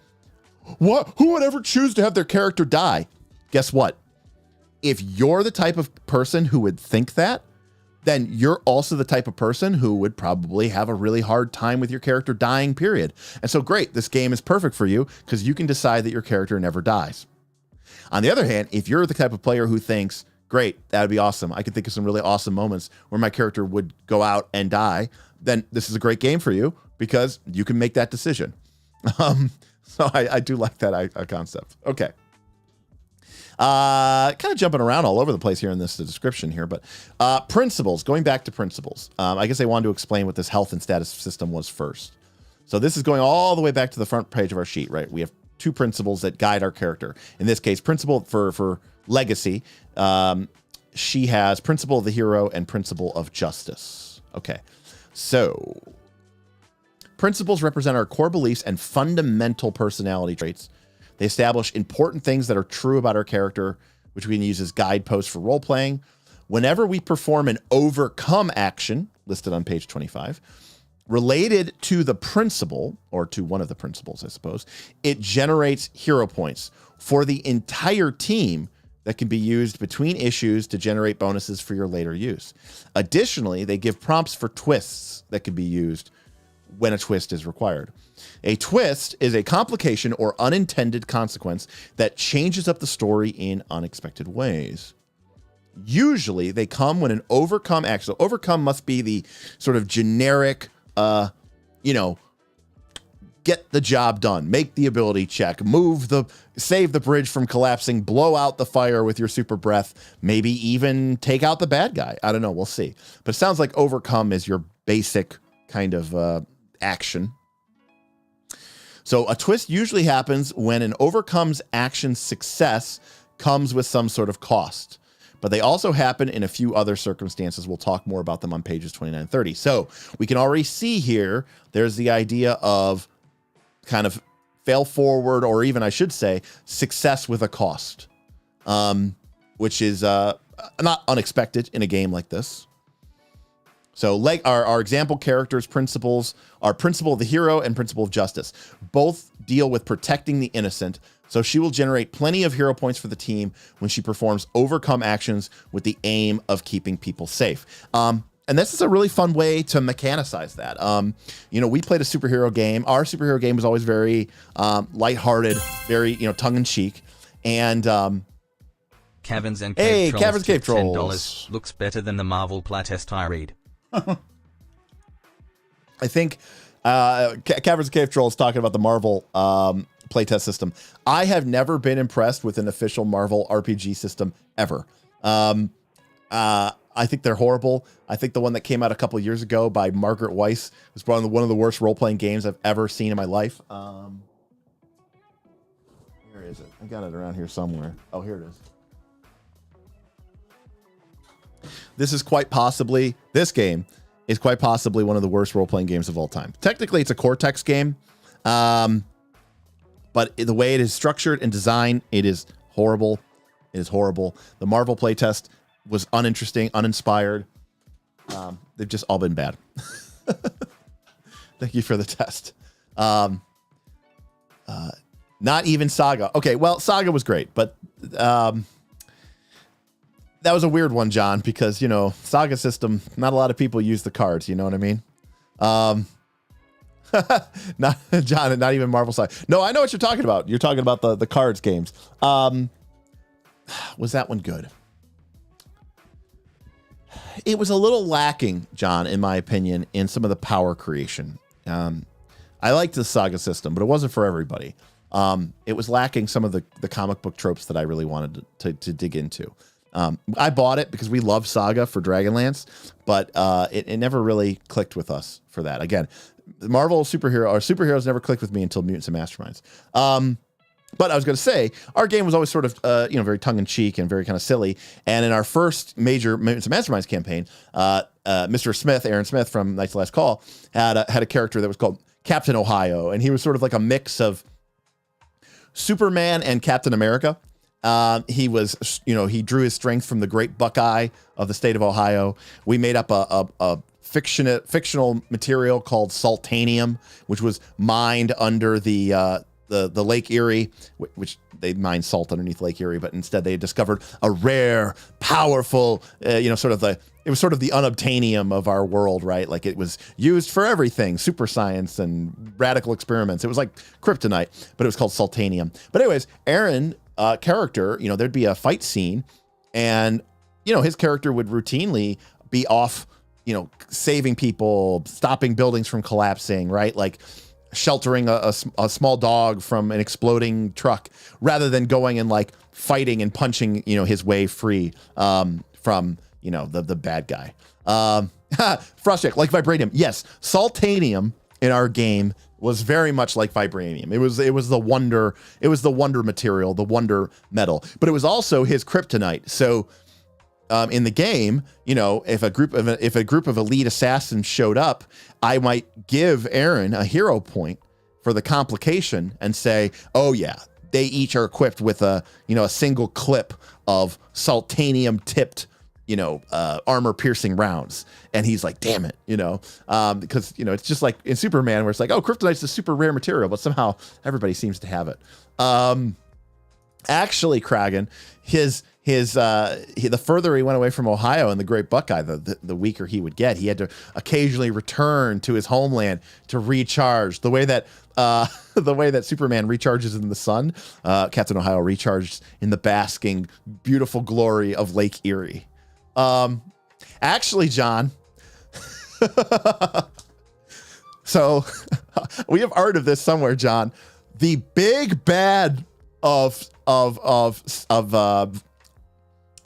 "What? Who would ever choose to have their character die?" Guess what? If you're the type of person who would think that, then you're also the type of person who would probably have a really hard time with your character dying, period. And so great, this game is perfect for you because you can decide that your character never dies. On the other hand, if you're the type of player who thinks, great, that would be awesome, I could think of some really awesome moments where my character would go out and die, then this is a great game for you because you can make that decision. So I do like that concept. Okay. Kind of jumping around all over the place here in this description here, but principles, going back to principles. I guess I wanted to explain what this health and status system was first. So this is going all the way back to the front page of our sheet, right? We have two principles that guide our character. In this case, principle for legacy. She has principle of the hero and principle of justice. Okay. So principles represent our core beliefs and fundamental personality traits. They establish important things that are true about our character, which we can use as guideposts for role playing. Whenever we perform an overcome action, listed on page 25, related to the principle, or to one of the principles, I suppose, it generates hero points for the entire team that can be used between issues to generate bonuses for your later use. Additionally, they give prompts for twists that can be used when a twist is required. A twist is a complication or unintended consequence that changes up the story in unexpected ways. Usually they come when an overcome action. So overcome must be the sort of generic, get the job done, make the ability check, save the bridge from collapsing, blow out the fire with your super breath, maybe even take out the bad guy. I don't know. We'll see. But it sounds like overcome is your basic kind of action. So a twist usually happens when an overcomes action success comes with some sort of cost, but they also happen in a few other circumstances. We'll talk more about them on pages 29 and 30. So we can already see here, there's the idea of kind of fail forward, or even I should say success with a cost, which is not unexpected in a game like this. So like our example characters' principles are principle of the hero and principle of justice. Both deal with protecting the innocent. So she will generate plenty of hero points for the team when she performs overcome actions with the aim of keeping people safe. And this is a really fun way to mechanicize that. We played a superhero game. Our superhero game was always very lighthearted, very, tongue-in-cheek. And Caverns and Cave Trolls. Caverns Cave Trolls. $10 looks better than the Marvel playtest I read. I think Caverns and Cave Trolls talking about the Marvel playtest system. I have never been impressed with an official Marvel RPG system ever. I think they're horrible. I think the one that came out a couple years ago by Margaret Weiss was probably one of the worst role-playing games I've ever seen in my life. Where is it? I got it around here somewhere. Oh, here it is. This game is quite possibly one of the worst role-playing games of all time. Technically, it's a Cortex game, but the way it is structured and designed, it is horrible. It is horrible. The Marvel playtest was uninteresting, uninspired. They've just all been bad. Thank you for the test. Not even Saga. Okay, well, Saga was great, but that was a weird one, John, because, you know, Saga system, not a lot of people use the cards, you know what I mean? Not John, not even Marvel Saga. No, I know what you're talking about. You're talking about the cards games. Was that one good? It was a little lacking, John, in my opinion, in some of the power creation. I liked the Saga system, but it wasn't for everybody. It was lacking some of the comic book tropes that I really wanted to dig into. I bought it because we love Saga for Dragonlance, but it never really clicked with us for that. Again, Marvel superheroes never clicked with me until Mutants and Masterminds. But I was going to say, our game was always sort of, very tongue-in-cheek and very kind of silly. And in our first major Mutants and Masterminds campaign, Mr. Smith, Aaron Smith from Knights of the Last Call, had a character that was called Captain Ohio. And he was sort of like a mix of Superman and Captain America. He was, he drew his strength from the great Buckeye of the state of Ohio. We made up a fictional material called Saltanium, which was mined under the Lake Erie, which they mined salt underneath Lake Erie, but instead they discovered a rare, powerful, it was sort of the unobtainium of our world, right? Like it was used for everything, super science and radical experiments. It was like kryptonite, but it was called Saltanium. But anyways, Aaron character, there'd be a fight scene and, his character would routinely be off, saving people, stopping buildings from collapsing, right? Like sheltering a small dog from an exploding truck rather than going and like fighting and punching, his way free from, the bad guy. Frostcheck, like Vibranium. Yes, Saltanium in our game was very much like Vibranium. It was the wonder material, the wonder metal, but it was also his kryptonite. So in the game, if a group of elite assassins showed up, I might give Aaron a hero point for the complication and say, oh yeah, they each are equipped with a single clip of Saltanium tipped, armor piercing rounds. And he's like, damn it, because, it's just like in Superman where it's like, oh, kryptonite's a super rare material, but somehow everybody seems to have it. Actually, Kragan, the further he went away from Ohio and the Great Buckeye, the weaker he would get. He had to occasionally return to his homeland to recharge. The way that Superman recharges in the sun, Captain Ohio recharged in the basking, beautiful glory of Lake Erie. Actually, John, so we have art of this somewhere, John. The big bad of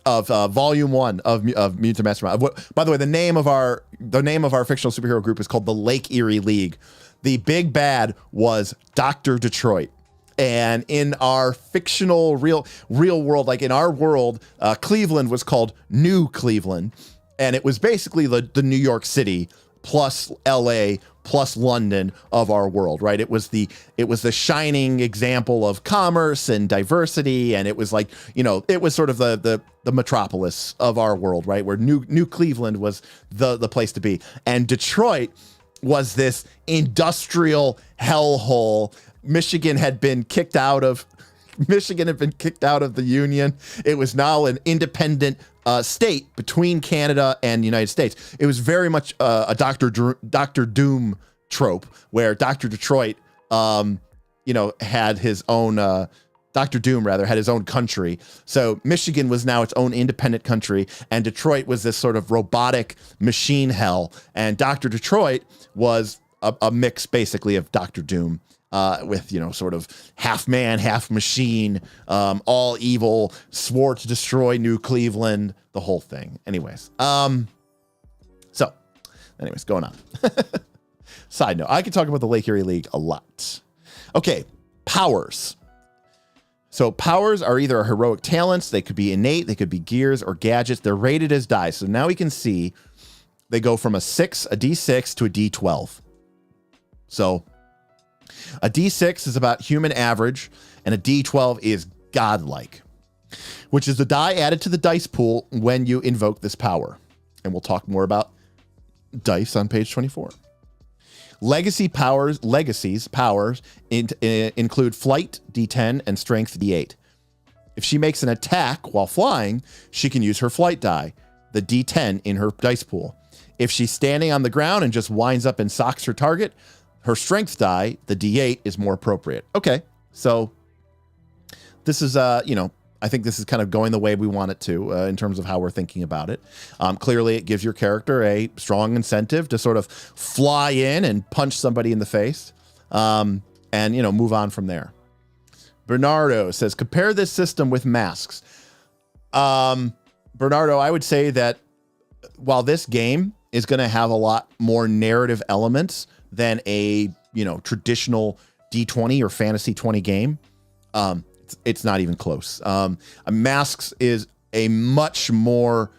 volume 1 of Mutants Mastermind. By the way, the name of our fictional superhero group is called the Lake Erie League. The big bad was Dr. Detroit. And in our fictional real world, like in our world, Cleveland was called New Cleveland. And it was basically the New York City plus LA plus London of our world, right? It was the shining example of commerce and diversity, and it was like, it was sort of the metropolis of our world, right? Where New Cleveland was the place to be. And Detroit was this industrial hellhole. Michigan had been kicked out of the Union. It was now an independent state between Canada and the United States. It was very much a Dr. Doom trope where Dr. Detroit, had his own, Dr. Doom rather had his own country. So Michigan was now its own independent country, and Detroit was this sort of robotic machine hell. And Dr. Detroit was a mix basically of Dr. Doom. With, sort of half man, half machine, all evil, swore to destroy New Cleveland, the whole thing. Anyways, going on. Side note, I could talk about the Lake Erie League a lot. Okay, powers. So powers are either heroic talents, they could be innate, they could be gears or gadgets. They're rated as dice. So now we can see they go from a D6 to a D12. So A D6 is about human average, and a D12 is godlike, which is the die added to the dice pool when you invoke this power. And we'll talk more about dice on page 24. Legacies powers include flight, D10, and strength, D8. If she makes an attack while flying, she can use her flight die, the D10 in her dice pool. If she's standing on the ground and just winds up and socks her target, her strength die, the D8, is more appropriate. Okay, so this is, I think this is kind of going the way we want it to in terms of how we're thinking about it. Clearly, it gives your character a strong incentive to sort of fly in and punch somebody in the face and, move on from there. Bernardo says, compare this system with masks. Bernardo, I would say that while this game is going to have a lot more narrative elements than a, traditional D20 or Fantasy 20 game, it's not even close. Masks is a much more,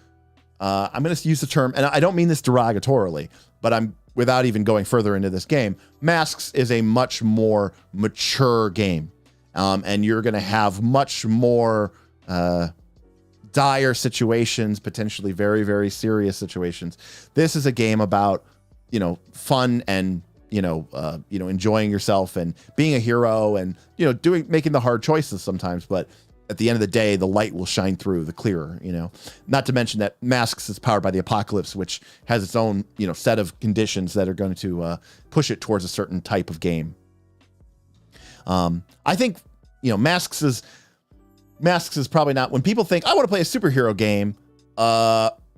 I'm going to use the term, and I don't mean this derogatorily, but without even going further into this game, Masks is a much more mature game. And you're going to have much more dire situations, potentially very, very serious situations. This is a game about, fun and, enjoying yourself and being a hero and, making the hard choices sometimes. But at the end of the day, the light will shine through, the clearer, Not to mention that Masks is powered by the Apocalypse, which has its own, set of conditions that are going to push it towards a certain type of game. I think, Masks is probably not, when people think I want to play a superhero game,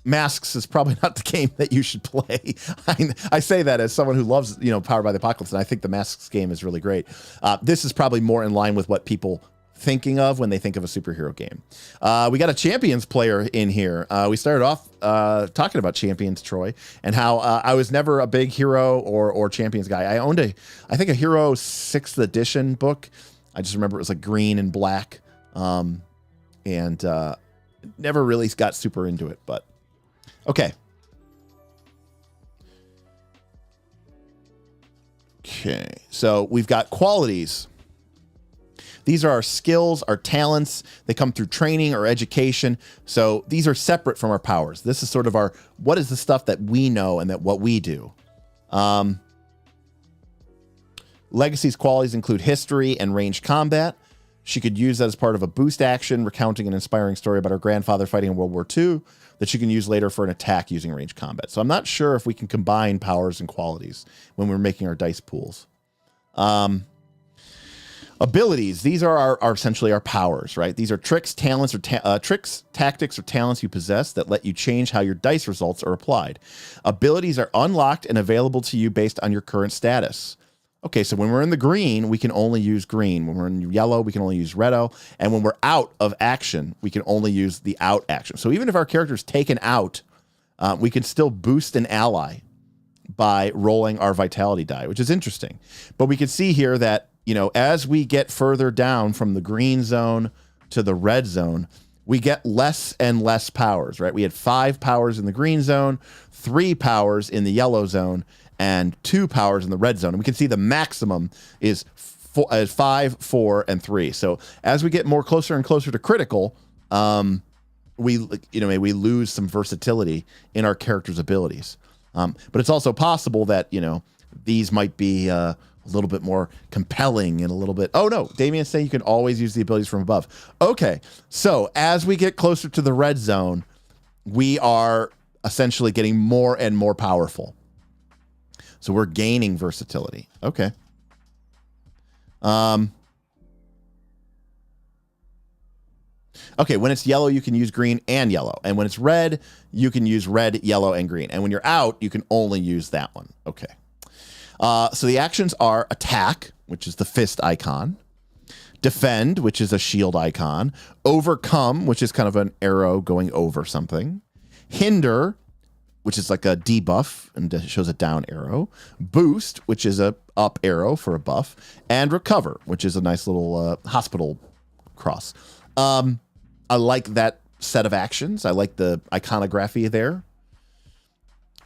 Masks is probably not the game that you should play. I say that as someone who loves, Powered by the Apocalypse, and I think the Masks game is really great. This is probably more in line with what people thinking of when they think of a superhero game. We got a Champions player in here. We started off talking about Champions, Troy, and how I was never a big Hero or Champions guy. I owned a Hero 6th edition book. I just remember it was like green and black, and never really got super into it, but okay. Okay, so we've got qualities. These are our skills, our talents. They come through training or education. So these are separate from our powers. This is sort of what is the stuff that we know and that what we do. Legacy's qualities include history and ranged combat. She could use that as part of a boost action, recounting an inspiring story about her grandfather fighting in World War II that she can use later for an attack using ranged combat. So I'm not sure if we can combine powers and qualities when we're making our dice pools. Abilities. These are essentially our powers, right? These are tricks, talents, tactics, or talents you possess that let you change how your dice results are applied. Abilities are unlocked and available to you based on your current status. Okay, so when we're in the green, we can only use green. When we're in yellow, we can only use redo. And when we're out of action, we can only use the out action. So even if our character is taken out, we can still boost an ally by rolling our vitality die, which is interesting. But we can see here that, as we get further down from the green zone to the red zone, we get less and less powers, right? We had 5 powers in the green zone, 3 powers in the yellow zone, and 2 powers in the red zone. And we can see the maximum is 5, 4, and 3. So as we get more closer and closer to critical, we lose some versatility in our character's abilities. But it's also possible that, these might be a little bit more compelling and a little bit... Oh, no. Damien's saying you can always use the abilities from above. Okay. So as we get closer to the red zone, we are essentially getting more and more powerful. So we're gaining versatility. Okay. Okay, when it's yellow, you can use green and yellow. And when it's red, you can use red, yellow, and green. And when you're out, you can only use that one. Okay. So the actions are attack, which is the fist icon. Defend, which is a shield icon. Overcome, which is kind of an arrow going over something. Hinder, which is like a debuff and shows a down arrow. Boost, which is a up arrow for a buff. And recover, which is a nice little hospital cross. I like that set of actions. I like the iconography there.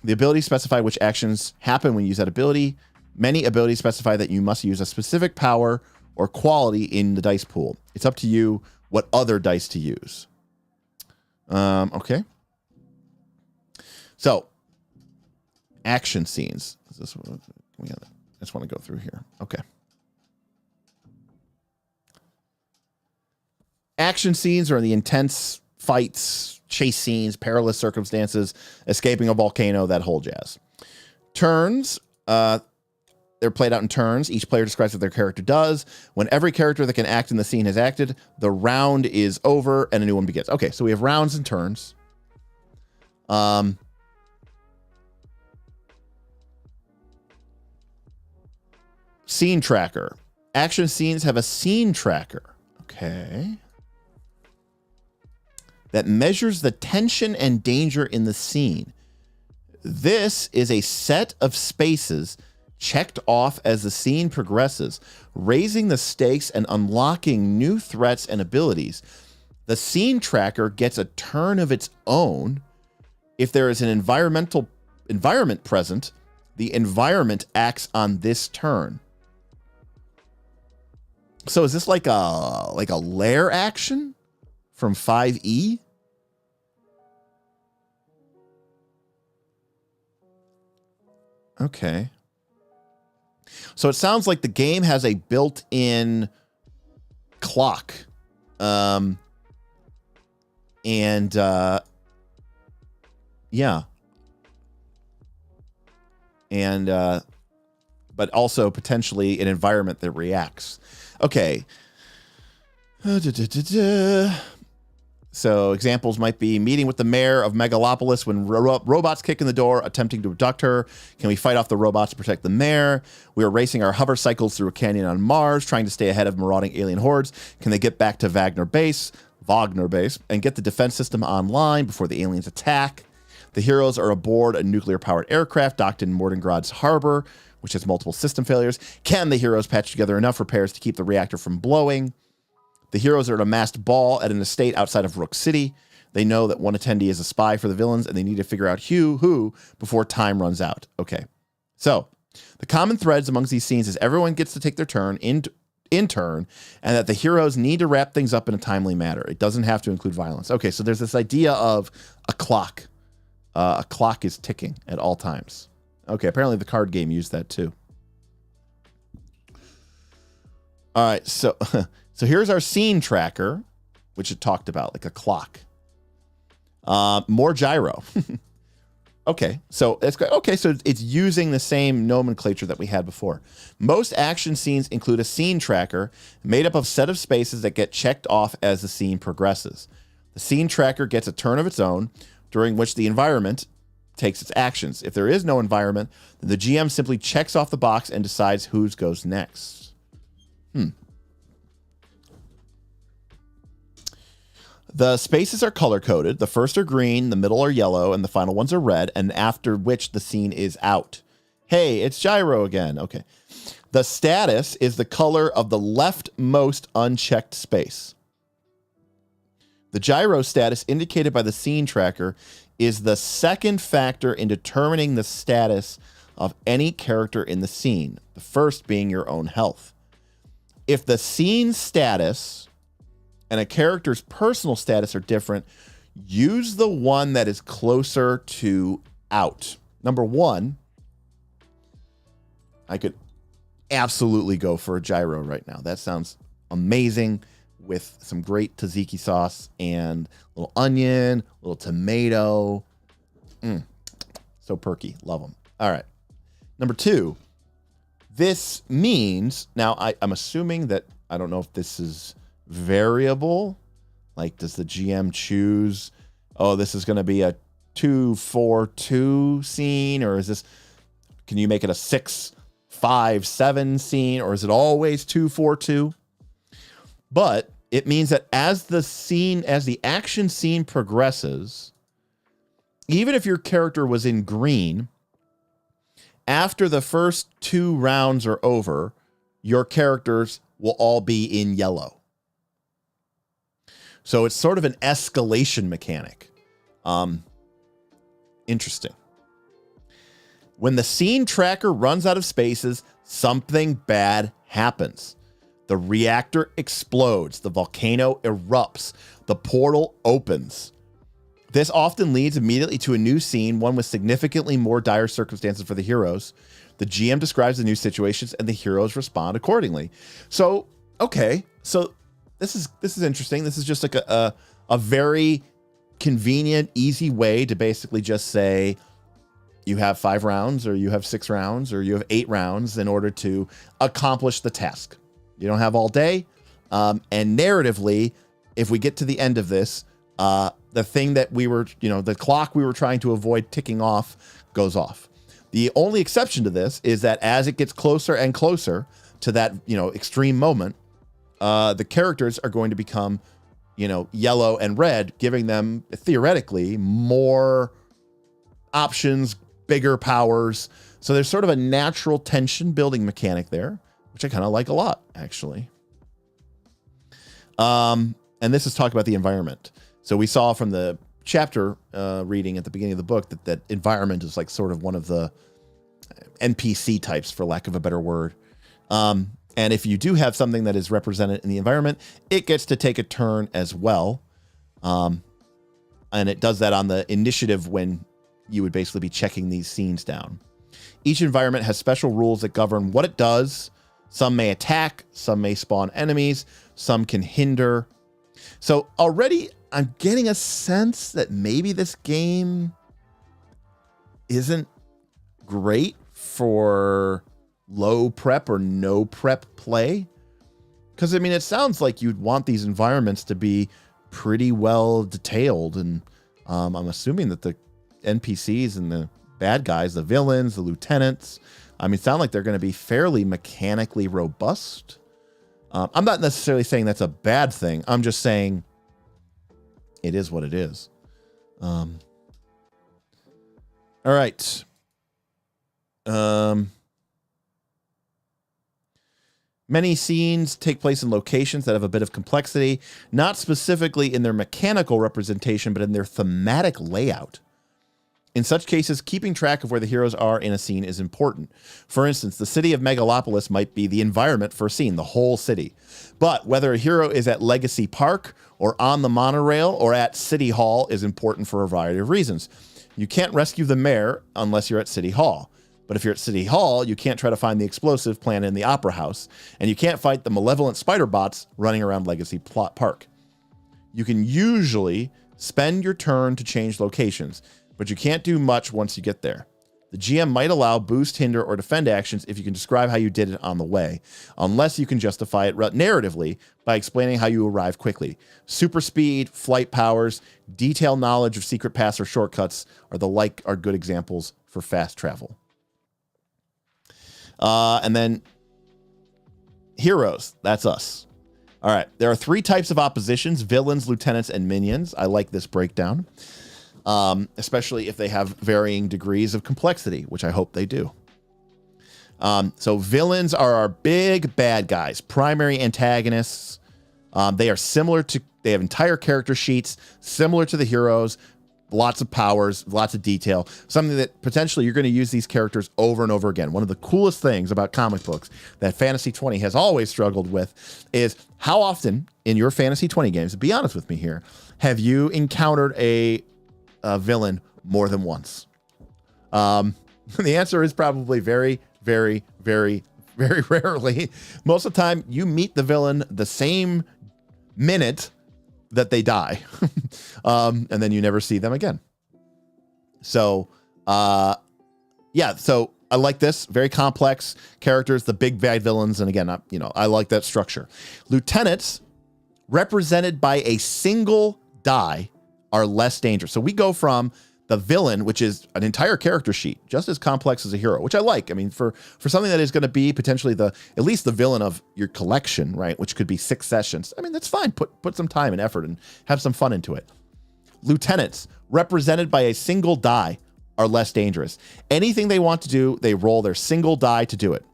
The abilities specify which actions happen when you use that ability. Many abilities specify that you must use a specific power or quality in the dice pool. It's up to you what other dice to use. Okay. So, action scenes. Is this what I just want to go through here. Okay. Action scenes are the intense fights, chase scenes, perilous circumstances, escaping a volcano, that whole jazz. Turns, they're played out in turns. Each player describes what their character does. When every character that can act in the scene has acted, the round is over and a new one begins. Okay, so we have rounds and turns. Scene tracker. Action scenes have a scene tracker. Okay. That measures the tension and danger in the scene. This is a set of spaces checked off as the scene progresses, raising the stakes and unlocking new threats and abilities. The scene tracker gets a turn of its own. If there is an environment present, the environment acts on this turn. So is this like a lair action from 5e? Okay. So it sounds like the game has a built-in clock. Yeah. But also potentially an environment that reacts. Okay. So examples might be meeting with the mayor of Megalopolis when robots kick in the door, attempting to abduct her. Can we fight off the robots to protect the mayor? We are racing our hover cycles through a canyon on Mars, trying to stay ahead of marauding alien hordes. Can they get back to Wagner Base, and get the defense system online before the aliens attack? The heroes are aboard a nuclear-powered aircraft docked in Mordengrad's harbor, which has multiple system failures. Can the heroes patch together enough repairs to keep the reactor from blowing? The heroes are at a masked ball at an estate outside of Rook City. They know that one attendee is a spy for the villains, and they need to figure out who before time runs out. Okay. So, the common threads amongst these scenes is everyone gets to take their turn in turn, and that the heroes need to wrap things up in a timely manner. It doesn't have to include violence. Okay, so there's this idea of a clock. A clock is ticking at all times. Okay, apparently the card game used that too. All right, so here's our scene tracker, which it talked about, like a clock. More gyro. Okay, so it's using the same nomenclature that we had before. Most action scenes include a scene tracker made up of a set of spaces that get checked off as the scene progresses. The scene tracker gets a turn of its own, during which the environment takes its actions. If there is no environment, then the GM simply checks off the box and decides whose goes next. The spaces are color-coded. The first are green, the middle are yellow, and the final ones are red, and after which the scene is out. Hey, it's gyro again. Okay. The status is the color of the leftmost unchecked space. The gyro status indicated by the scene tracker is the second factor in determining the status of any character in the scene, the first being your own health. If the scene status and a character's personal status are different, use the one that is closer to out. Number one, I could absolutely go for a gyro right now. That sounds amazing, with some great tzatziki sauce and a little onion, a little tomato. So perky. Love them. All right. Number two, this means, now I'm assuming that, I don't know if this is variable. Like, does the GM choose, oh, this is going to be a 2-4-2 scene, or is this, can you make it a 6-5-7 scene, or is it always 2-4-2? But it means that as the action scene progresses, even if your character was in green, after the first 2 rounds are over, your characters will all be in yellow. So it's sort of an escalation mechanic. Interesting. When the scene tracker runs out of spaces, something bad happens. The reactor explodes, the volcano erupts, the portal opens. This often leads immediately to a new scene, one with significantly more dire circumstances for the heroes. The GM describes the new situations and the heroes respond accordingly. So, okay, so this is interesting. This is just like a very convenient, easy way to basically just say you have 5 rounds, or you have 6 rounds, or you have 8 rounds in order to accomplish the task. You don't have all day. And narratively, if we get to the end of this, the thing that we were, the clock we were trying to avoid ticking off goes off. The only exception to this is that as it gets closer and closer to that, extreme moment, the characters are going to become, yellow and red, giving them theoretically more options, bigger powers. So there's sort of a natural tension building mechanic there, which I kind of like a lot, actually. And this is talk about the environment. So we saw from the chapter reading at the beginning of the book that environment is like sort of one of the NPC types, for lack of a better word. And if you do have something that is represented in the environment, it gets to take a turn as well. And it does that on the initiative when you would basically be checking these scenes down. Each environment has special rules that govern what it does. Some may attack, some may spawn enemies, some can hinder. So already I'm getting a sense that maybe this game isn't great for low prep or no prep play. Because, it sounds like you'd want these environments to be pretty well detailed. And I'm assuming that the NPCs and the bad guys, the villains, the lieutenants, sound like they're going to be fairly mechanically robust. I'm not necessarily saying that's a bad thing. I'm just saying it is what it is. All right. Many scenes take place in locations that have a bit of complexity, not specifically in their mechanical representation, but in their thematic layout. In such cases, keeping track of where the heroes are in a scene is important. For instance, the city of Megalopolis might be the environment for a scene, the whole city. But whether a hero is at Legacy Park or on the monorail or at City Hall is important for a variety of reasons. You can't rescue the mayor unless you're at City Hall. But if you're at City Hall, you can't try to find the explosive planted in the Opera House, and you can't fight the malevolent spider bots running around Legacy Park. You can usually spend your turn to change locations, but you can't do much once you get there. The GM might allow boost, hinder, or defend actions if you can describe how you did it on the way, unless you can justify it narratively by explaining how you arrive quickly. Super speed, flight powers, detailed knowledge of secret paths or shortcuts are good examples for fast travel. And then heroes, that's us. All right, there are 3 types of oppositions: villains, lieutenants, and minions. I like this breakdown. Especially if they have varying degrees of complexity, which I hope they do. So villains are our big bad guys, primary antagonists. They have entire character sheets, similar to the heroes, lots of powers, lots of detail, something that potentially you're going to use these characters over and over again. One of the coolest things about comic books that Fantasy 20 has always struggled with is how often in your Fantasy 20 games, be honest with me here, have you encountered a villain more than once? The answer is probably very, very, very, very rarely. Most of the time, you meet the villain the same minute that they die, and then you never see them again. So, so I like this. Very complex characters, the big bad villains, and again, I like that structure. Lieutenants, represented by a single die, are less dangerous. So we go from the villain, which is an entire character sheet, just as complex as a hero, which I like. For something that is going to be potentially at least the villain of your collection, right? Which could be 6 sessions. That's fine. Put some time and effort and have some fun into it. Lieutenants, represented by a single die, are less dangerous. Anything they want to do, they roll their single die to do it.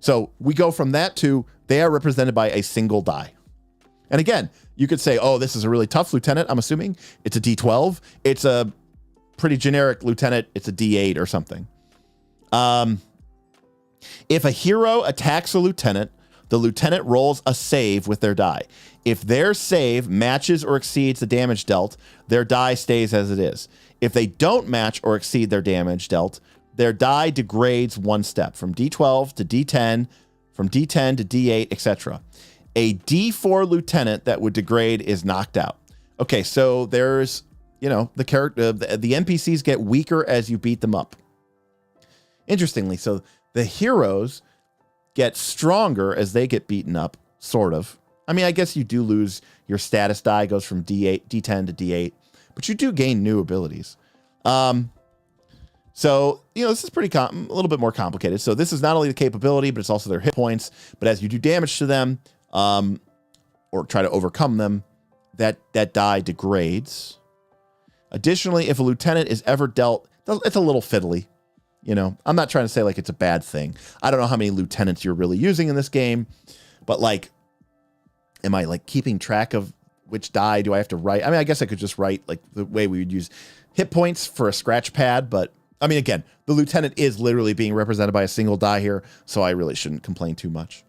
So we go from that to they are represented by a single die. And again, you could say, oh, this is a really tough lieutenant. I'm assuming it's a D12. It's a pretty generic lieutenant. It's a D8 or something. If a hero attacks a lieutenant, the lieutenant rolls a save with their die. If their save matches or exceeds the damage dealt, their die stays as it is. If they don't match or exceed their damage dealt, their die degrades one step from D12 to D10, from D10 to D8, etc. A D4 lieutenant that would degrade is knocked out. Okay, so there's, the character, the NPCs get weaker as you beat them up. Interestingly, so the heroes get stronger as they get beaten up, sort of. I mean, I guess you do lose your status die, goes from D10 to D8, but you do gain new abilities. So, this is a little bit more complicated. So this is not only the capability, but it's also their hit points. But as you do damage to them, or try to overcome them, that die degrades. Additionally, if a lieutenant is ever dealt, it's a little fiddly. I'm not trying to say like it's a bad thing. I don't know how many lieutenants you're really using in this game, but like, am I like keeping track of which die do I have to write? I mean, I guess I could just write like the way we would use hit points for a scratch pad, but I mean, again, the lieutenant is literally being represented by a single die here, so I really shouldn't complain too much.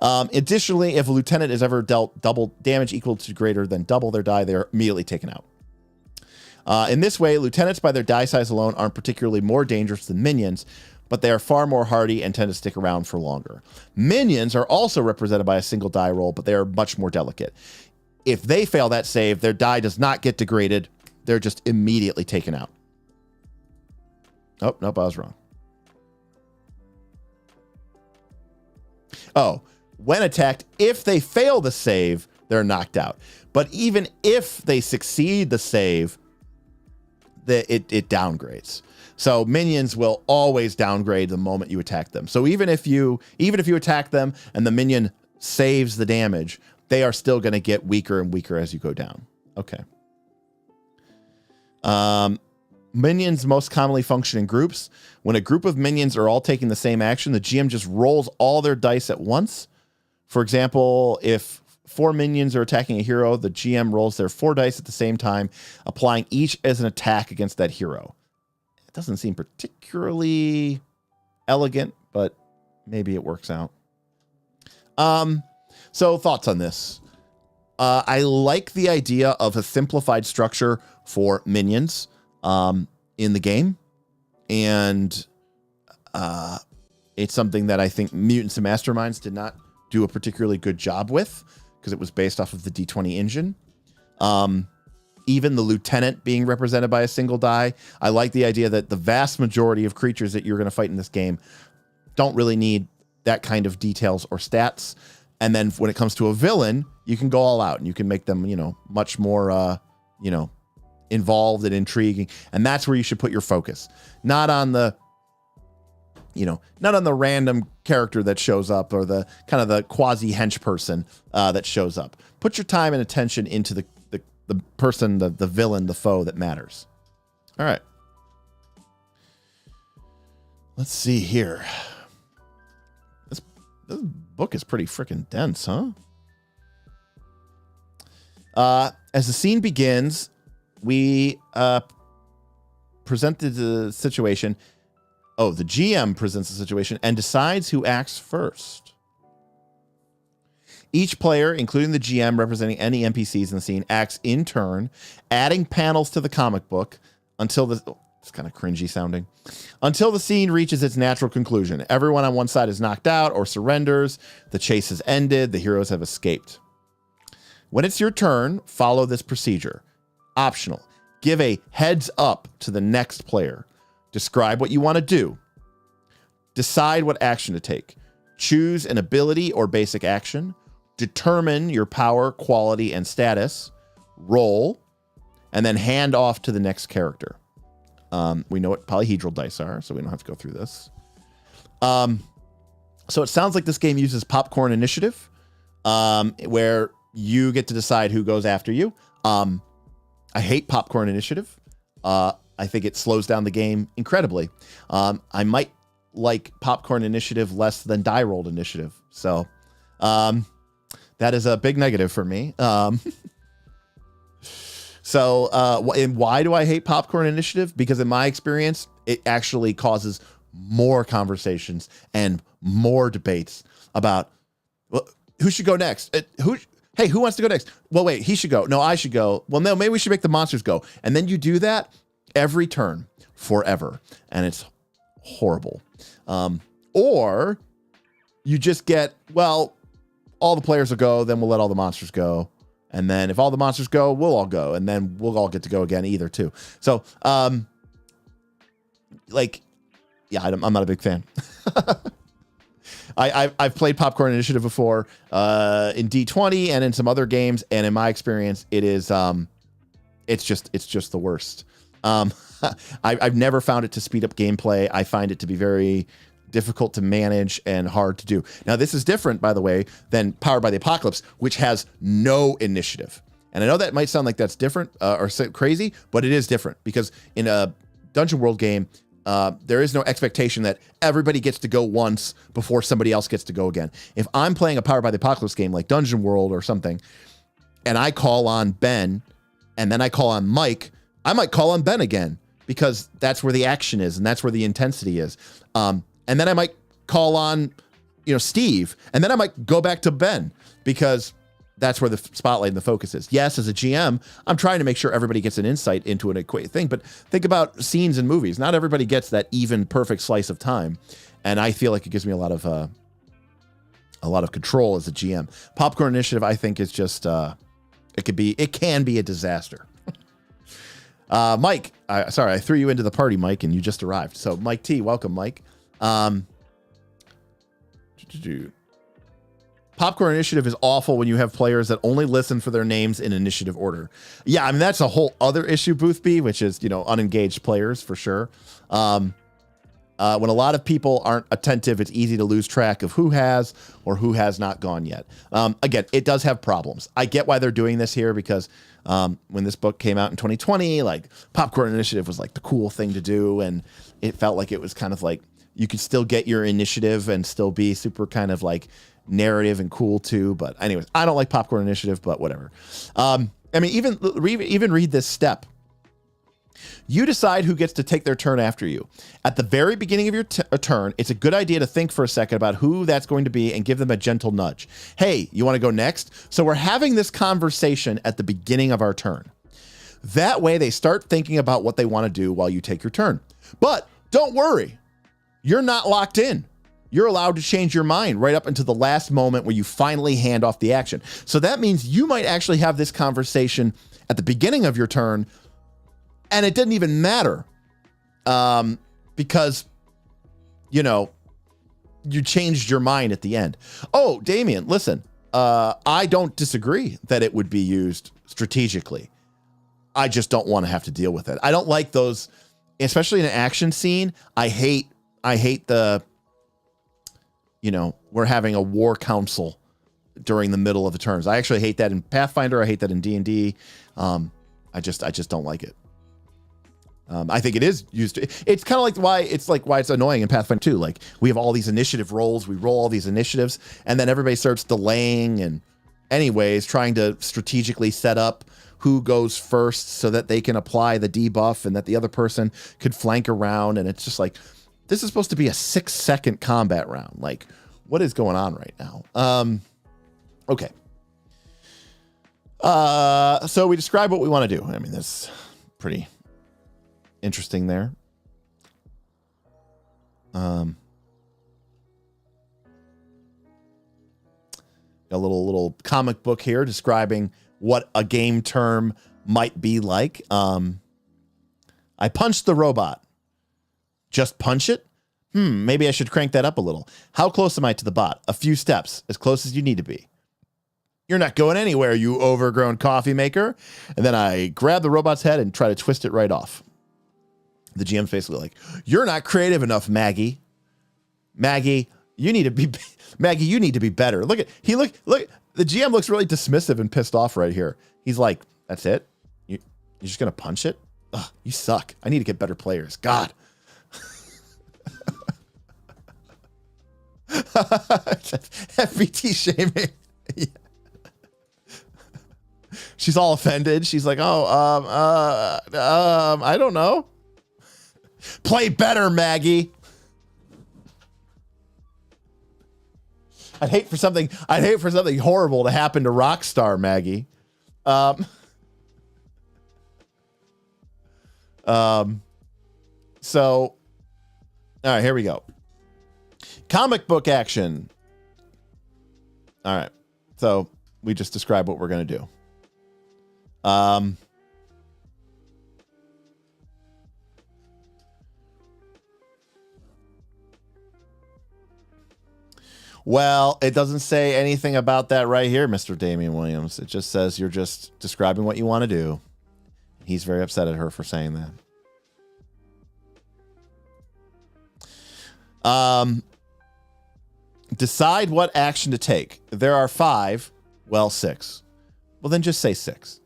Additionally, if a lieutenant is ever dealt double damage equal to greater than double their die, they're immediately taken out. In this way, lieutenants by their die size alone aren't particularly more dangerous than minions, but they are far more hardy and tend to stick around for longer. Minions are also represented by a single die roll, but they are much more delicate. If they fail that save, their die does not get degraded. They're just immediately taken out. Oh, nope, I was wrong. Oh, when attacked, if they fail the save, they're knocked out. But even if they succeed the save, it downgrades. So minions will always downgrade the moment you attack them. So even if you attack them and the minion saves the damage, they are still going to get weaker and weaker as you go down. Okay. Minions most commonly function in groups. When a group of minions are all taking the same action, the GM just rolls all their dice at once. For example, if 4 minions are attacking a hero, the GM rolls their 4 dice at the same time, applying each as an attack against that hero. It doesn't seem particularly elegant, but maybe it works out. So thoughts on this? I like the idea of a simplified structure for minions in the game. And it's something that I think Mutants and Masterminds did not do a particularly good job with, because it was based off of the D20 engine. Even the lieutenant being represented by a single die. I like the idea that the vast majority of creatures that you're going to fight in this game don't really need that kind of details or stats. And then when it comes to a villain, you can go all out and you can make them, much more, involved and intriguing. And that's where you should put your focus. Not on the random character that shows up or the kind of the quasi hench person that shows up. Put your time and attention into the person, the villain, the foe that matters. All right. Let's see here. This book is pretty freaking dense, huh? As the scene begins, we presented the situation. Oh, the GM presents the situation and decides who acts first. Each player, including the GM representing any NPCs in the scene, acts in turn, adding panels to the comic book until it's kind of cringy sounding, until the scene reaches its natural conclusion. Everyone on one side is knocked out or surrenders. The chase has ended. The heroes have escaped. When it's your turn, follow this procedure. Optional. Give a heads up to the next player. Describe what you want to do. Decide what action to take. Choose an ability or basic action. Determine your power, quality, and status. Roll. And then hand off to the next character. We know what polyhedral dice are, so we don't have to go through this. So it sounds like this game uses popcorn initiative, where you get to decide who goes after you. I hate popcorn initiative. I think it slows down the game incredibly. I might like popcorn initiative less than die rolled initiative. So that is a big negative for me. So and why do I hate popcorn initiative? Because in my experience, it actually causes more conversations and more debates about, well, who should go next? Hey, who wants to go next? Well, wait, he should go. No, I should go. Well, no, maybe we should make the monsters go. And then you do that every turn forever. And it's horrible. Or you just get, well, all the players will go, then we'll let all the monsters go. And then if all the monsters go, we'll all go. And then we'll all get to go again either too. So, yeah, I'm not a big fan. I've played Popcorn Initiative before in D20 and in some other games, and in my experience, it's just the worst. I've never found it to speed up gameplay. I find it to be very difficult to manage and hard to do. Now, this is different, by the way, than Powered by the Apocalypse, which has no initiative. And I know that might sound like that's different or crazy, but it is different because in a Dungeon World game, there is no expectation that everybody gets to go once before somebody else gets to go again. If I'm playing a Powered by the Apocalypse game like Dungeon World or something, and I call on Ben, and then I call on Mike, I might call on Ben again because that's where the action is and that's where the intensity is. And then I might call on, Steve, and then I might go back to Ben because that's where the spotlight and the focus is. Yes, as a GM, I'm trying to make sure everybody gets an insight into an equate thing, but think about scenes in movies. Not everybody gets that even perfect slice of time. And I feel like it gives me a lot of control as a GM. Popcorn Initiative, I think, is just, it can be a disaster. Mike, sorry, I threw you into the party, Mike, and you just arrived. So Mike T, welcome, Mike. Popcorn Initiative is awful when you have players that only listen for their names in initiative order. Yeah, I mean, that's a whole other issue, Boothby, which is, unengaged players for sure. When a lot of people aren't attentive, it's easy to lose track of who has or who has not gone yet. Again, it does have problems. I get why they're doing this here because when this book came out in 2020, like Popcorn Initiative was like the cool thing to do. And it felt like it was kind of like you could still get your initiative and still be super kind of like narrative and cool too. But anyways, I don't like Popcorn Initiative, but whatever. I mean, even read this step. You decide who gets to take their turn after you. At the very beginning of your turn, it's a good idea to think for a second about who that's going to be and give them a gentle nudge. Hey, you want to go next? So we're having this conversation at the beginning of our turn. That way they start thinking about what they want to do while you take your turn. But don't worry. You're not locked in. You're allowed to change your mind right up until the last moment where you finally hand off the action. So that means you might actually have this conversation at the beginning of your turn, and it didn't even matter because, you changed your mind at the end. Oh, Damien, listen, I don't disagree that it would be used strategically. I just don't want to have to deal with it. I don't like those, especially in an action scene. I hate the, we're having a war council during the middle of the turns. I actually hate that in Pathfinder. I hate that in D&D. I just don't like it. I think it is used. It's kind of like why it's annoying in Pathfinder 2. Like we have all these initiative rolls. We roll all these initiatives and then everybody starts delaying and anyways, trying to strategically set up who goes first so that they can apply the debuff and that the other person could flank around. And it's just like, this is supposed to be a 6-second combat round. Like, what is going on right now? Okay. So we describe what we want to do. I mean, that's pretty interesting there. Got a little comic book here describing what a game term might be like. I punched the robot. Just punch it? Maybe I should crank that up a little. How close am I to the bot? A few steps, as close as you need to be. You're not going anywhere, you overgrown coffee maker. And then I grab the robot's head and try to twist it right off. The GM's basically like, you're not creative enough, Maggie. Maggie, you need to be better. Look, the GM looks really dismissive and pissed off right here. He's like, that's it? You're just going to punch it? Ugh, you suck. I need to get better players. God. FBT shaming. Yeah. She's all offended. She's like, I don't know. Play better, Maggie. I'd hate for something horrible to happen to Rockstar, Maggie. So, all right, here we go. Comic book action. All right. So we just described what we're going to do. Well, it doesn't say anything about that right here, Mr. Damian Williams. It just says you're just describing what you want to do. He's very upset at her for saying that. Decide what action to take. There are 5, well, 6. Well, then just say 6.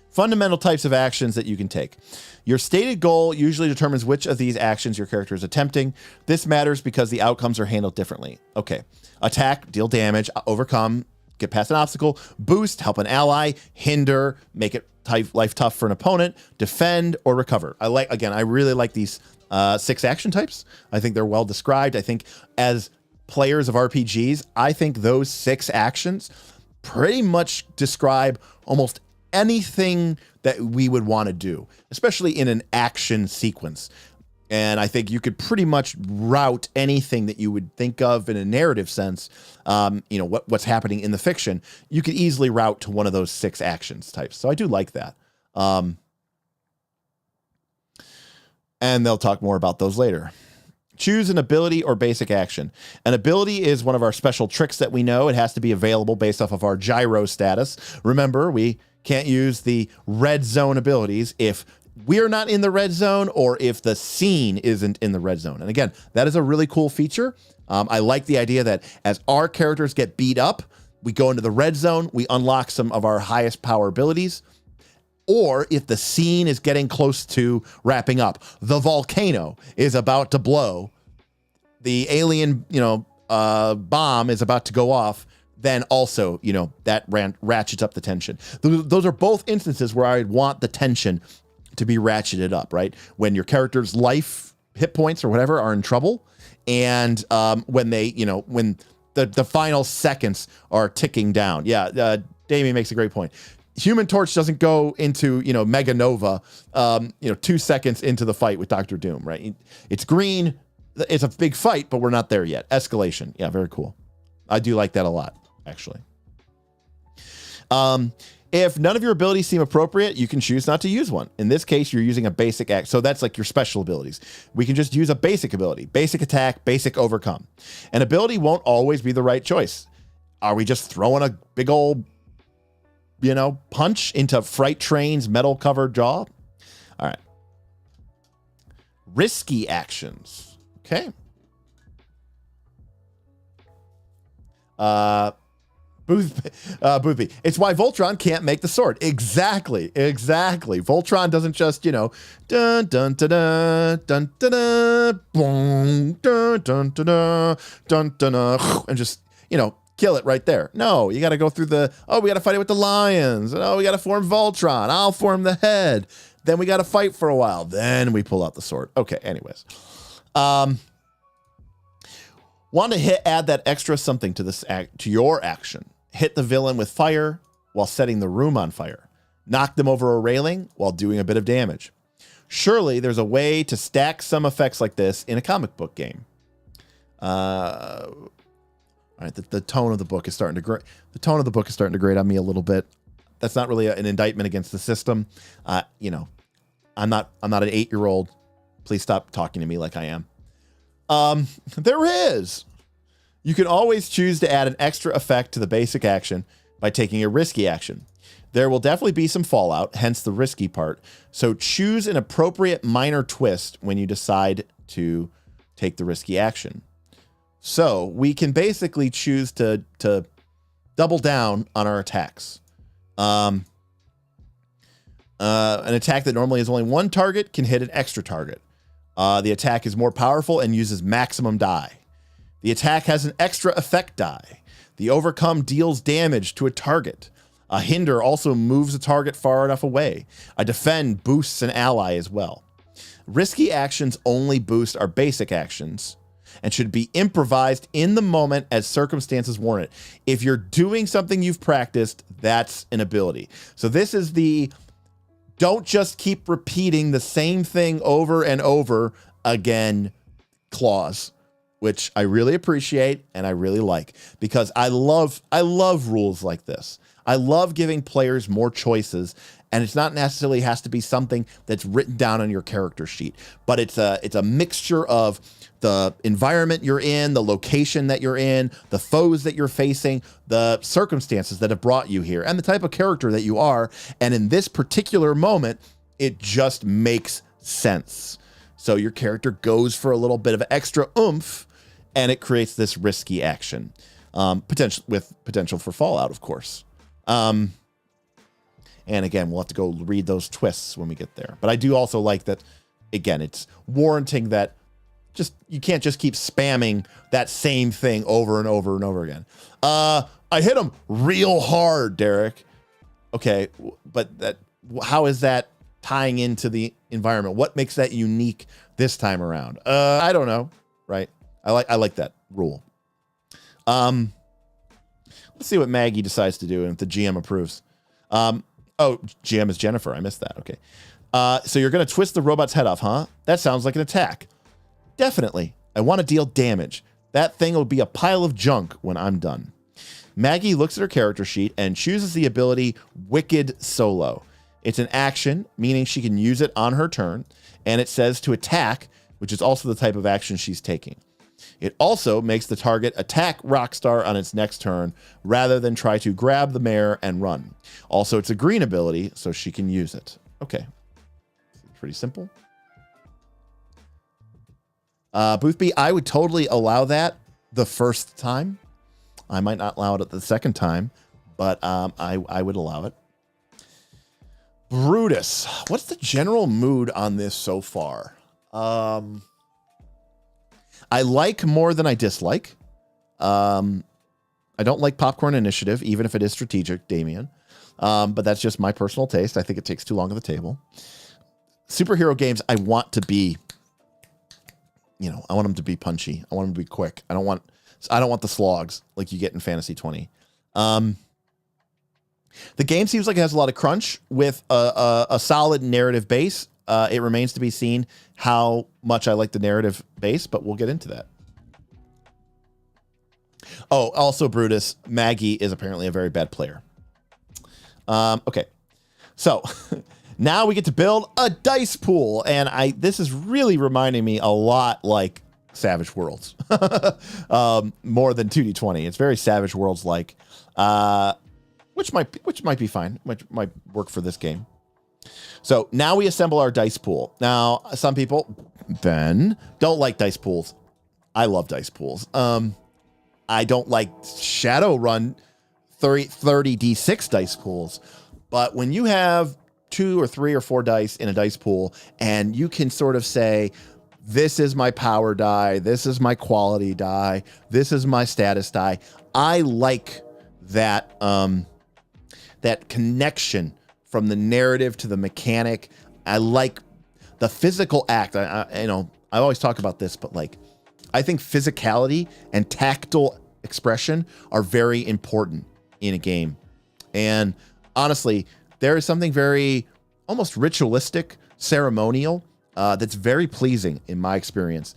Fundamental types of actions that you can take. Your stated goal usually determines which of these actions your character is attempting. This matters because the outcomes are handled differently. Okay. Attack, deal damage, overcome, get past an obstacle, boost, help an ally, hinder, make it life tough for an opponent, defend, or recover. I really like these 6 action types. I think they're well described. I think as players of RPGs, I think those 6 actions pretty much describe almost anything that we would want to do, especially in an action sequence. And I think you could pretty much route anything that you would think of in a narrative sense, what's happening in the fiction, you could easily route to one of those 6 actions types. So I do like that. And they'll talk more about those later. Choose an ability or basic action. An ability is one of our special tricks that we know. It has to be available based off of our gyro status. Remember, we can't use the red zone abilities if we're not in the red zone or if the scene isn't in the red zone. And again, that is a really cool feature. I like the idea that as our characters get beat up, we go into the red zone, we unlock some of our highest power abilities. Or if the scene is getting close to wrapping up, the volcano is about to blow, the alien, bomb is about to go off, then also, that ratchets up the tension. Those are both instances where I'd want the tension to be ratcheted up, right? When your character's life, hit points or whatever are in trouble, and when they, when the final seconds are ticking down. Yeah, Damien makes a great point. Human Torch doesn't go into, Mega Nova, 2 seconds into the fight with Doctor Doom, right? It's green. It's a big fight, but we're not there yet. Escalation. Yeah, very cool. I do like that a lot, actually. If none of your abilities seem appropriate, you can choose not to use one. In this case, you're using a basic act. So that's like your special abilities. We can just use a basic ability, basic attack, basic overcome. An ability won't always be the right choice. Are we just throwing a big old punch into Fright Train's metal covered jaw? All right. Risky actions. Okay. Boothby. It's why Voltron can't make the sword. Exactly. Voltron doesn't just, dun dun dun dun dun dun boom dun dun dun dun dun and just, kill it right there. No, you got to go through we got to fight it with the lions. We got to form Voltron. I'll form the head. Then we got to fight for a while. Then we pull out the sword. Okay, anyways. Want to add that extra something to to your action. Hit the villain with fire while setting the room on fire. Knock them over a railing while doing a bit of damage. Surely there's a way to stack some effects like this in a comic book game. All right, the tone of the book is starting to grate. The tone of the book is starting to grate on me a little bit. That's not really an indictment against the system. I'm not an 8-year-old. Please stop talking to me like I am. There is. You can always choose to add an extra effect to the basic action by taking a risky action. There will definitely be some fallout, hence the risky part. So choose an appropriate minor twist when you decide to take the risky action. So we can basically choose to double down on our attacks. An attack that normally has only one target can hit an extra target. The attack is more powerful and uses maximum die. The attack has an extra effect die. The overcome deals damage to a target. A hinder also moves a target far enough away. A defend boosts an ally as well. Risky actions only boost our basic actions. and should be improvised in the moment as circumstances warrant. If you're doing something you've practiced, that's an ability. So this is the don't just keep repeating the same thing over and over again clause, which I really appreciate and I really like, because I love rules like this. I love giving players more choices, and it's not necessarily has to be something that's written down on your character sheet, but it's a mixture of the environment you're in, the location that you're in, the foes that you're facing, the circumstances that have brought you here, and the type of character that you are. And in this particular moment, it just makes sense. So your character goes for a little bit of extra oomph, and it creates this risky action, potential for fallout, of course. And again, we'll have to go read those twists when we get there. But I do also like that, again, it's warranting that you can't just keep spamming that same thing over and over and over again. I hit him real hard, Derek. Okay, but how is that tying into the environment? What makes that unique this time around? I don't know, right? I like that rule. Let's see what Maggie decides to do and if the GM approves. Oh, GM is Jennifer. I missed that. Okay. So you're going to twist the robot's head off, huh? That sounds like an attack. Definitely. I want to deal damage. That thing will be a pile of junk when I'm done. Maggie looks at her character sheet and chooses the ability Wicked Solo. It's an action, meaning she can use it on her turn, and it says to attack, which is also the type of action she's taking. It also makes the target attack Rockstar on its next turn rather than try to grab the mare and run. Also, it's a green ability, so she can use it. Okay. Pretty simple. Boothby, I would totally allow that the first time. I might not allow it the second time, but I would allow it. Brutus, what's the general mood on this so far? I like more than I dislike. I don't like Popcorn Initiative, even if it is strategic, Damien. But that's just my personal taste. I think it takes too long at the table. Superhero games, I want to be, I want them to be punchy. I want them to be quick. I don't want the slogs like you get in Fantasy 20. The game seems like it has a lot of crunch with a solid narrative base. It remains to be seen how much I like the narrative base, but we'll get into that. Oh, also Brutus, Maggie is apparently a very bad player. Okay. So now we get to build a dice pool, and this is really reminding me a lot like Savage Worlds. More than 2D20. It's very Savage Worlds like, which might be fine, which might work for this game. So now we assemble our dice pool. Now, some people, Ben, don't like dice pools. I love dice pools. I don't like Shadowrun 30d6 dice pools. But when you have 2 or 3 or 4 dice in a dice pool, and you can sort of say, this is my power die, this is my quality die, this is my status die. I like that that connection from the narrative to the mechanic. I like the physical act. I always talk about this, but I think physicality and tactile expression are very important in a game. And honestly, there is something very almost ritualistic, ceremonial, that's very pleasing in my experience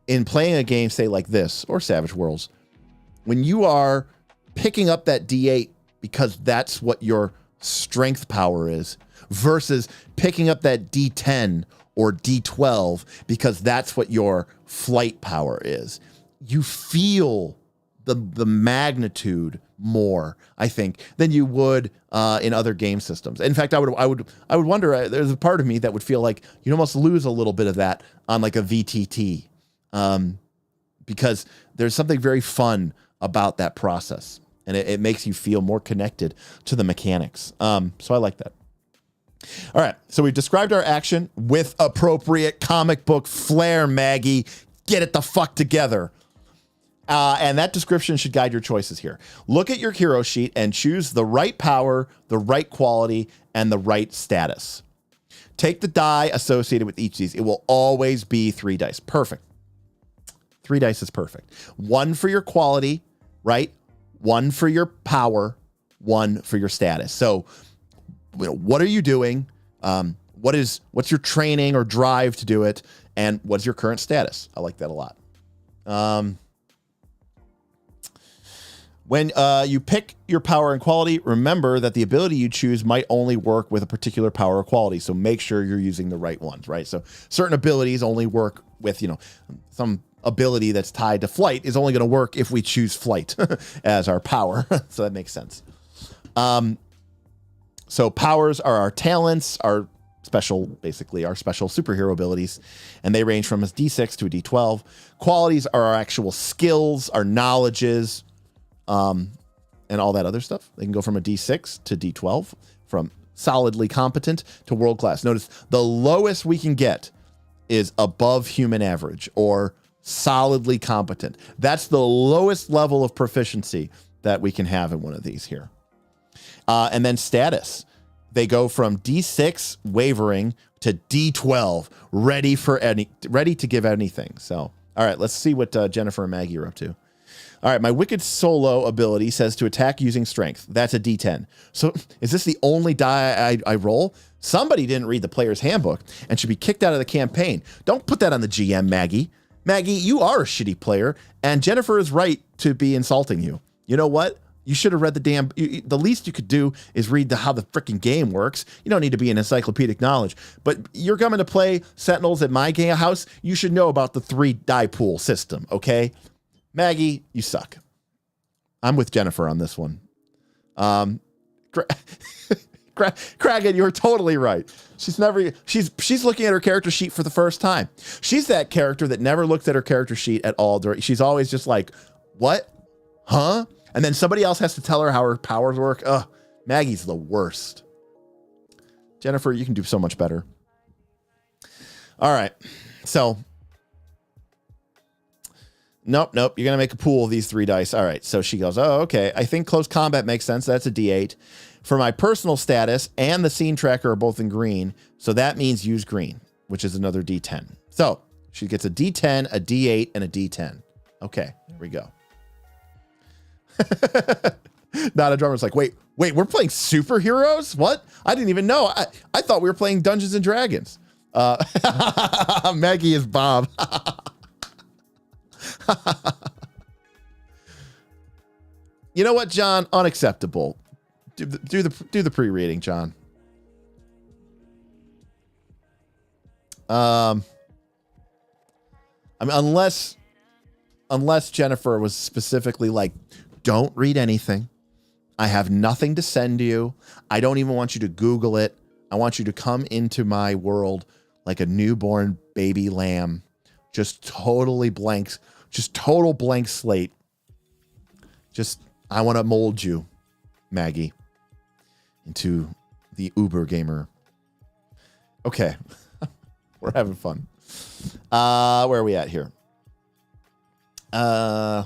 in playing a game, say like this or Savage Worlds, when you are picking up that D8 because that's what your strength power is, versus picking up that D10 or D12 because that's what your flight power is. You feel the magnitude more, I think, than you would in other game systems. In fact, I would wonder. There's a part of me that would feel like you almost lose a little bit of that on like a VTT, because there's something very fun about that process, and it makes you feel more connected to the mechanics. So I like that. All right, so we've described our action with appropriate comic book flair, Maggie. Get it the fuck together. And that description should guide your choices here. Look at your hero sheet and choose the right power, the right quality, and the right status. Take the die associated with each of these. It will always be 3 dice. Perfect. 3 dice is perfect. 1 for your quality, right? 1 for your power, 1 for your status. So, what are you doing? What's your training or drive to do it? And what's your current status? I like that a lot. When you pick your power and quality, remember that the ability you choose might only work with a particular power or quality. So make sure you're using the right ones, right? So certain abilities only work with, some ability that's tied to flight is only going to work if we choose flight as our power. So that makes sense. So powers are our talents, our special superhero abilities, and they range from a D6 to a D12. Qualities are our actual skills, our knowledges, and all that other stuff. They can go from a D6 to D12, from solidly competent to world-class. Notice the lowest we can get is above human average or solidly competent. That's the lowest level of proficiency that we can have in one of these here. And then status. They go from D6 wavering to D12, ready to give anything. So, all right, let's see what Jennifer and Maggie are up to. All right, my Wicked Solo ability says to attack using strength. That's a D10. So is this the only die I roll? Somebody didn't read the player's handbook and should be kicked out of the campaign. Don't put that on the GM, Maggie. Maggie, you are a shitty player, and Jennifer is right to be insulting you. You know what? You should have read the least you could do is read how the freaking game works. You don't need to be an encyclopedic knowledge, but you're coming to play Sentinels at my game house. You should know about the 3 die pool system. Okay. Maggie, you suck. I'm with Jennifer on this one. Kragan, you're totally right. She's looking at her character sheet for the first time. She's that character that never looks at her character sheet at all. She's always just like, what? Huh? And then somebody else has to tell her how her powers work. Ugh, Maggie's the worst. Jennifer, you can do so much better. All right. So, nope. You're going to make a pool of these 3 dice. All right. So she goes, oh, okay. I think close combat makes sense. That's a D8. For my personal status and the scene tracker are both in green. So that means use green, which is another D10. So she gets a D10, a D8, and a D10. Okay. Here we go. Not a drummer's like, wait, we're playing superheroes? What? I didn't even know. I thought we were playing Dungeons and Dragons. Maggie is Bob. You know what, John? Unacceptable. Do the pre-reading, John. I mean, unless Jennifer was specifically like, don't read anything. I have nothing to send you. I don't even want you to Google it. I want you to come into my world like a newborn baby lamb. Just totally blank. Just total blank slate. I want to mold you, Maggie, into the Uber gamer. Okay. We're having fun. Where are we at here? Right.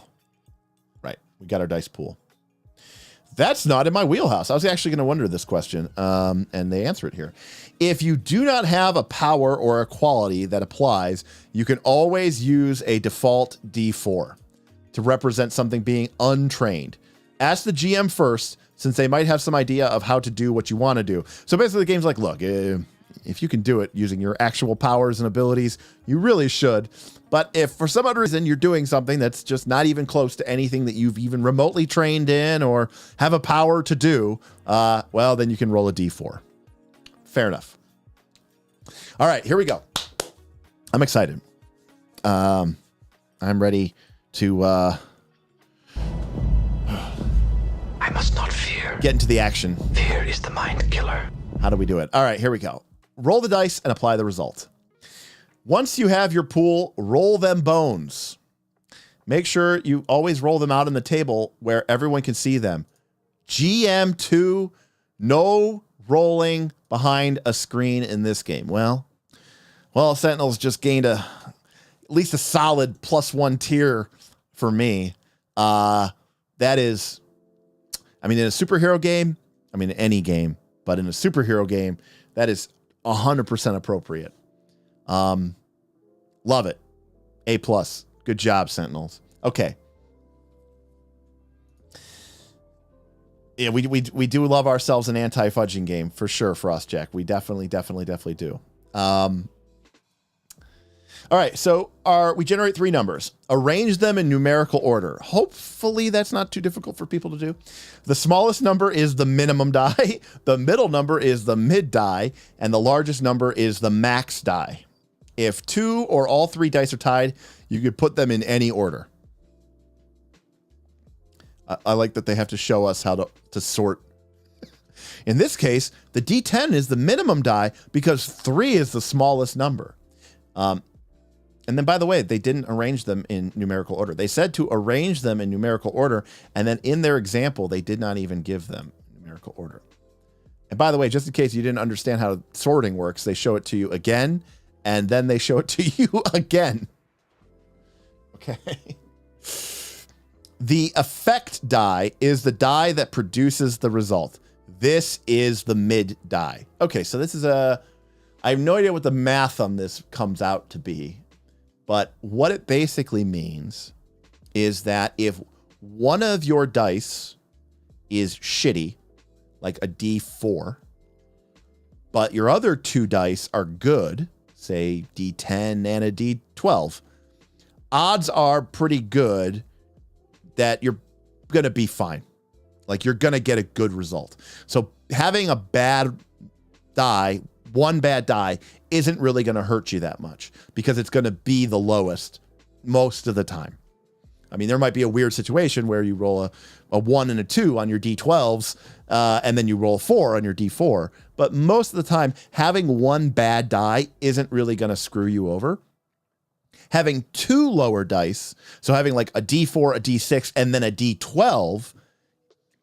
We got our dice pool. That's not in my wheelhouse. I was actually going to wonder this question, and they answer it here. If you do not have a power or a quality that applies, you can always use a default D4 to represent something being untrained. Ask the GM first, since they might have some idea of how to do what you want to do. So basically the game's like, look, if you can do it using your actual powers and abilities, you really should. But if for some other reason you're doing something that's just not even close to anything that you've even remotely trained in or have a power to do, well, then you can roll a D4. Fair enough. All right, here we go. I'm excited. I'm ready to I must not fear. Get into the action. Fear is the mind killer. How do we do it? All right, here we go. Roll the dice and apply the result. Once you have your pool, roll them bones. Make sure you always roll them out on the table where everyone can see them. GM2, no rolling behind a screen in this game. Well, Sentinels just gained at least a solid +1 tier for me. That is, I mean, in a superhero game, I mean, any game, but in a superhero game, that is 100% appropriate. Love it. A+. Good job, Sentinels. Okay. Yeah, we do love ourselves an anti-fudging game for sure for us, Jack. We definitely do. All right, so we generate 3 numbers. Arrange them in numerical order. Hopefully that's not too difficult for people to do. The smallest number is the minimum die, the middle number is the mid die, and the largest number is the max die. If 2 or all 3 dice are tied, you could put them in any order. I like that they have to show us how to sort. In this case, the D10 is the minimum die because 3 is the smallest number. And then, by the way, they didn't arrange them in numerical order. They said to arrange them in numerical order, and then in their example, they did not even give them numerical order. And by the way, just in case you didn't understand how sorting works, they show it to you again, and then they show it to you again. Okay. The effect die is the die that produces the result. This is the mid die. Okay, so this is I have no idea what the math on this comes out to be. But what it basically means is that if one of your dice is shitty, like a D4, but your other 2 dice are good, say D10 and a D12, odds are pretty good that you're going to be fine. Like you're going to get a good result. So having a bad die, one bad die, isn't really going to hurt you that much because it's going to be the lowest most of the time. I mean, there might be a weird situation where you roll a 1 and a 2 on your D12s, and then you roll a 4 on your D4. But most of the time, having one bad die isn't really going to screw you over. Having 2 lower dice, so having like a D4, a D6, and then a D12,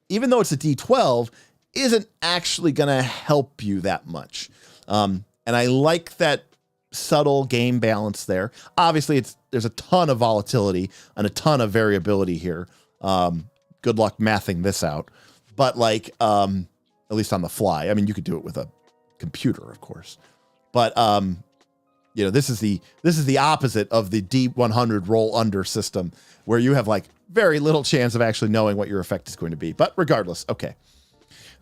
even though it's a D12, isn't actually going to help you that much. And I like that subtle game balance there. Obviously, there's a ton of volatility and a ton of variability here. Good luck mathing this out. But like, at least on the fly. I mean, you could do it with a computer, of course. But you know, this is the opposite of the D100 roll under system, where you have like very little chance of actually knowing what your effect is going to be. But regardless, okay.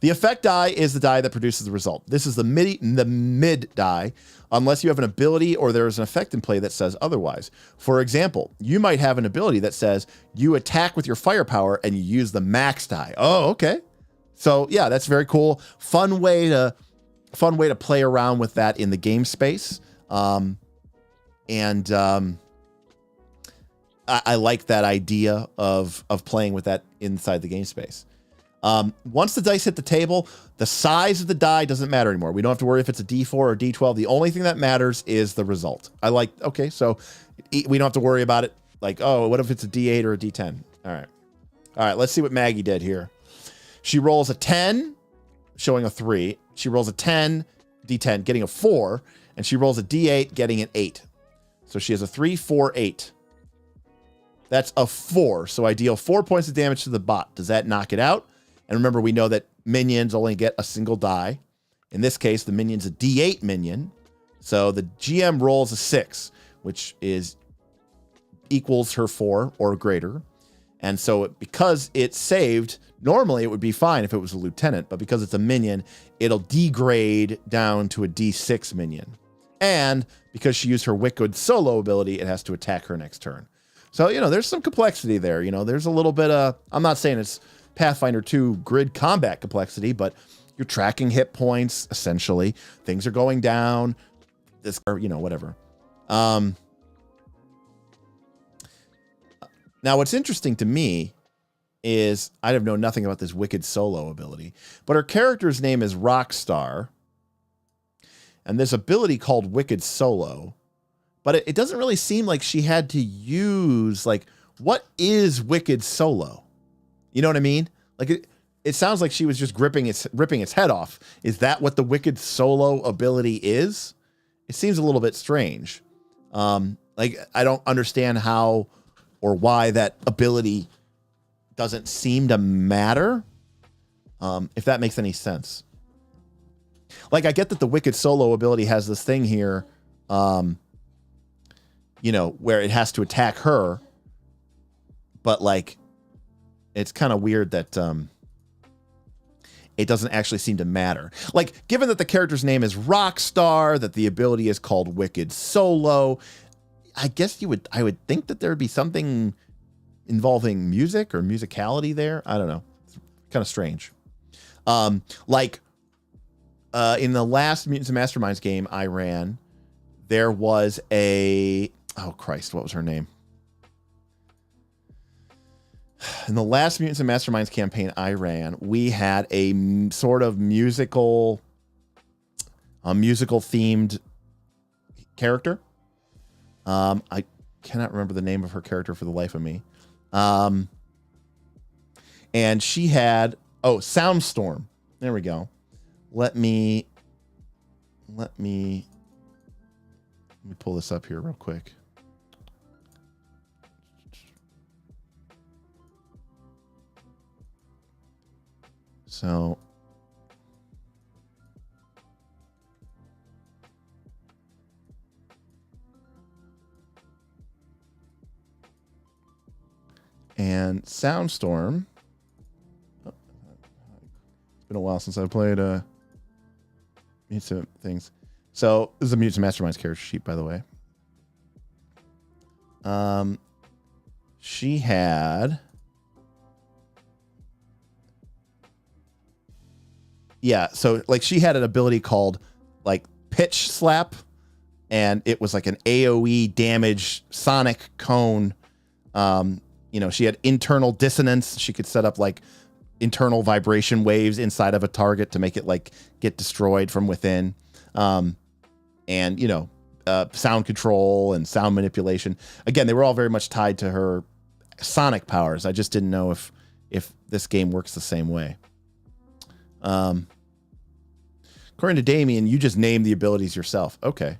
The effect die is the die that produces the result. This is the mid die, unless you have an ability or there is an effect in play that says otherwise. For example, you might have an ability that says you attack with your firepower and you use the max die. Oh, okay. So yeah, that's very cool. Fun way to play around with that in the game space. I like that idea of playing with that inside the game space. Once the dice hit the table, the size of the die doesn't matter anymore. We don't have to worry if it's a D4 or D12. The only thing that matters is the result. Okay, so we don't have to worry about it. Like, oh, what if it's a D8 or a D10? All right, let's see what Maggie did here. She rolls a 10, showing a 3. She rolls a 10, D10, getting a 4, and she rolls a D8, getting an 8. So she has a 3, 4, 8. That's a 4, so I deal 4 points of damage to the bot. Does that knock it out? And remember, we know that minions only get a single die. In this case, the minion's a D8 minion. So the GM rolls a 6, which equals her 4 or greater. And so because it's saved, normally it would be fine if it was a lieutenant, but because it's a minion, it'll degrade down to a D6 minion. And because she used her Wicked solo ability, it has to attack her next turn. So, you know, there's some complexity there. You know, there's a little bit of, I'm not saying it's Pathfinder 2 grid combat complexity, but you're tracking hit points, essentially. Things are going down. This, you know, whatever. Now, what's interesting to me is I have known nothing about this Wicked solo ability, but her character's name is Rockstar, and this ability called Wicked Solo, but it doesn't really seem like she had to use, like, what is Wicked Solo? You know what I mean? Like, it sounds like she was just ripping its head off. Is that what the Wicked Solo ability is? It seems a little bit strange. Like, I don't understand how or why that ability doesn't seem to matter. If that makes any sense. Like, I get that the Wicked Solo ability has this thing here. you know, where it has to attack her, but like it's kind of weird that it doesn't actually seem to matter. Like, given that the character's name is Rockstar, that the ability is called Wicked Solo, I guess I would think that there would be something involving music or musicality there. I don't know. It's kind of strange. Like in the last Mutants Masterminds game I ran, there was oh Christ, what was her name? In the last Mutants and Masterminds campaign I ran, we had a sort of musical themed character. I cannot remember the name of her character for the life of me. And she had, Soundstorm. There we go. Let me pull this up here real quick. So and Soundstorm. Oh, it's been a while since I played Mutant things. So this is a Mutants Masterminds character sheet, by the way. She had. Yeah, so like she had an ability called like Pitch Slap, and it was like an AoE damage sonic cone. You know, she had internal dissonance. She could set up like internal vibration waves inside of a target to make it like get destroyed from within. And you know, sound control and sound manipulation. Again, they were all very much tied to her sonic powers. I just didn't know if this game works the same way. According to Damien, you just name the abilities yourself. Okay.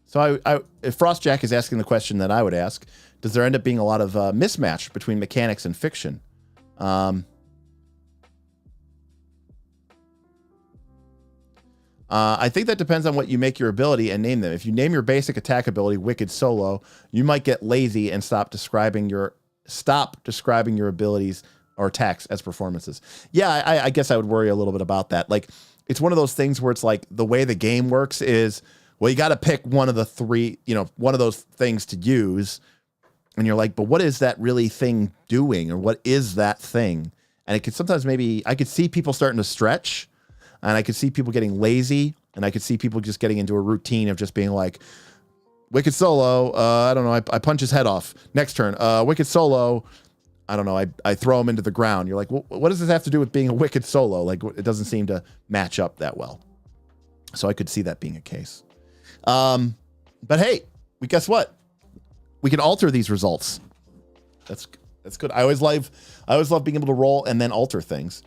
So if Frostjack is asking the question that I would ask, does there end up being a lot of mismatch between mechanics and fiction? I think that depends on what you make your ability and name them. If you name your basic attack ability Wicked Solo, you might get lazy and stop describing your abilities or attacks as performances. Yeah, I guess I would worry a little bit about that. Like, it's one of those things where it's like the way the game works is, well, you got to pick one of the three, you know, one of those things to use. And you're like, but what is that really thing doing? Or what is that thing? And it could sometimes I could see people starting to stretch, and I could see people getting lazy, and I could see people just getting into a routine of just being like, Wicked Solo, I don't know, I punch his head off. Next turn, Wicked Solo, I don't know, I throw him into the ground. You're like, well, what does this have to do with being a Wicked Solo? Like, it doesn't seem to match up that well. So I could see that being a case. But hey, guess what? We can alter these results. That's good. I always love being able to roll and then alter things.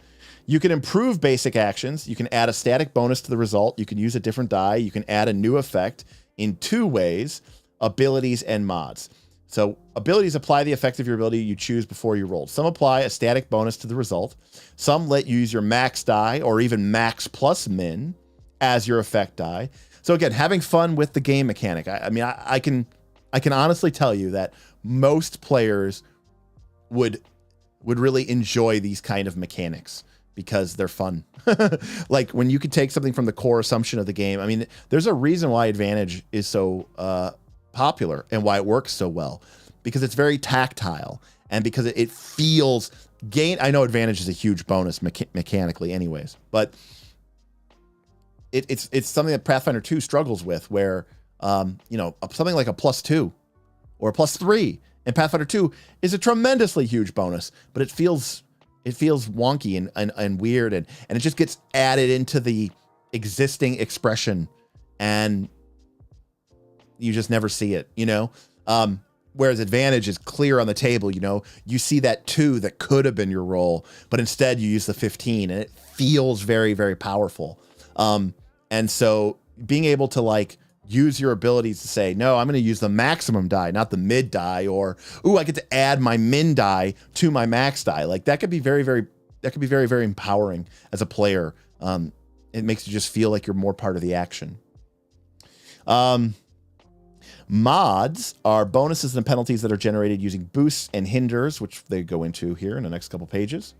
You can improve basic actions. You can add a static bonus to the result. You can use a different die. You can add a new effect in two ways: abilities and mods. So abilities apply the effect of your ability you choose before you roll. Some apply a static bonus to the result. Some let you use your max die or even max plus min as your effect die. So again, having fun with the game mechanic. I mean, I can honestly tell you that most players would really enjoy these kind of mechanics because they're fun. Like when you could take something from the core assumption of the game. I mean, there's a reason why Advantage is so popular and why it works so well, because it's very tactile and because it feels I know Advantage is a huge bonus mechanically anyways, but it's something that Pathfinder 2 struggles with, where you know, something like a +2 or a +3 in Pathfinder 2 is a tremendously huge bonus, but it feels wonky and weird, and it just gets added into the existing expression, and you just never see it, you know? Whereas Advantage is clear on the table, you know? You see that 2 that could have been your roll, but instead you use the 15, and it feels very, very powerful. And so being able to like use your abilities to say, no, I'm going to use the maximum die, not the mid die, or, ooh, I get to add my min die to my max die. Like that could be very, very empowering as a player. It makes you just feel like you're more part of the action. Mods are bonuses and penalties that are generated using boosts and hinders, which they go into here in the next couple pages.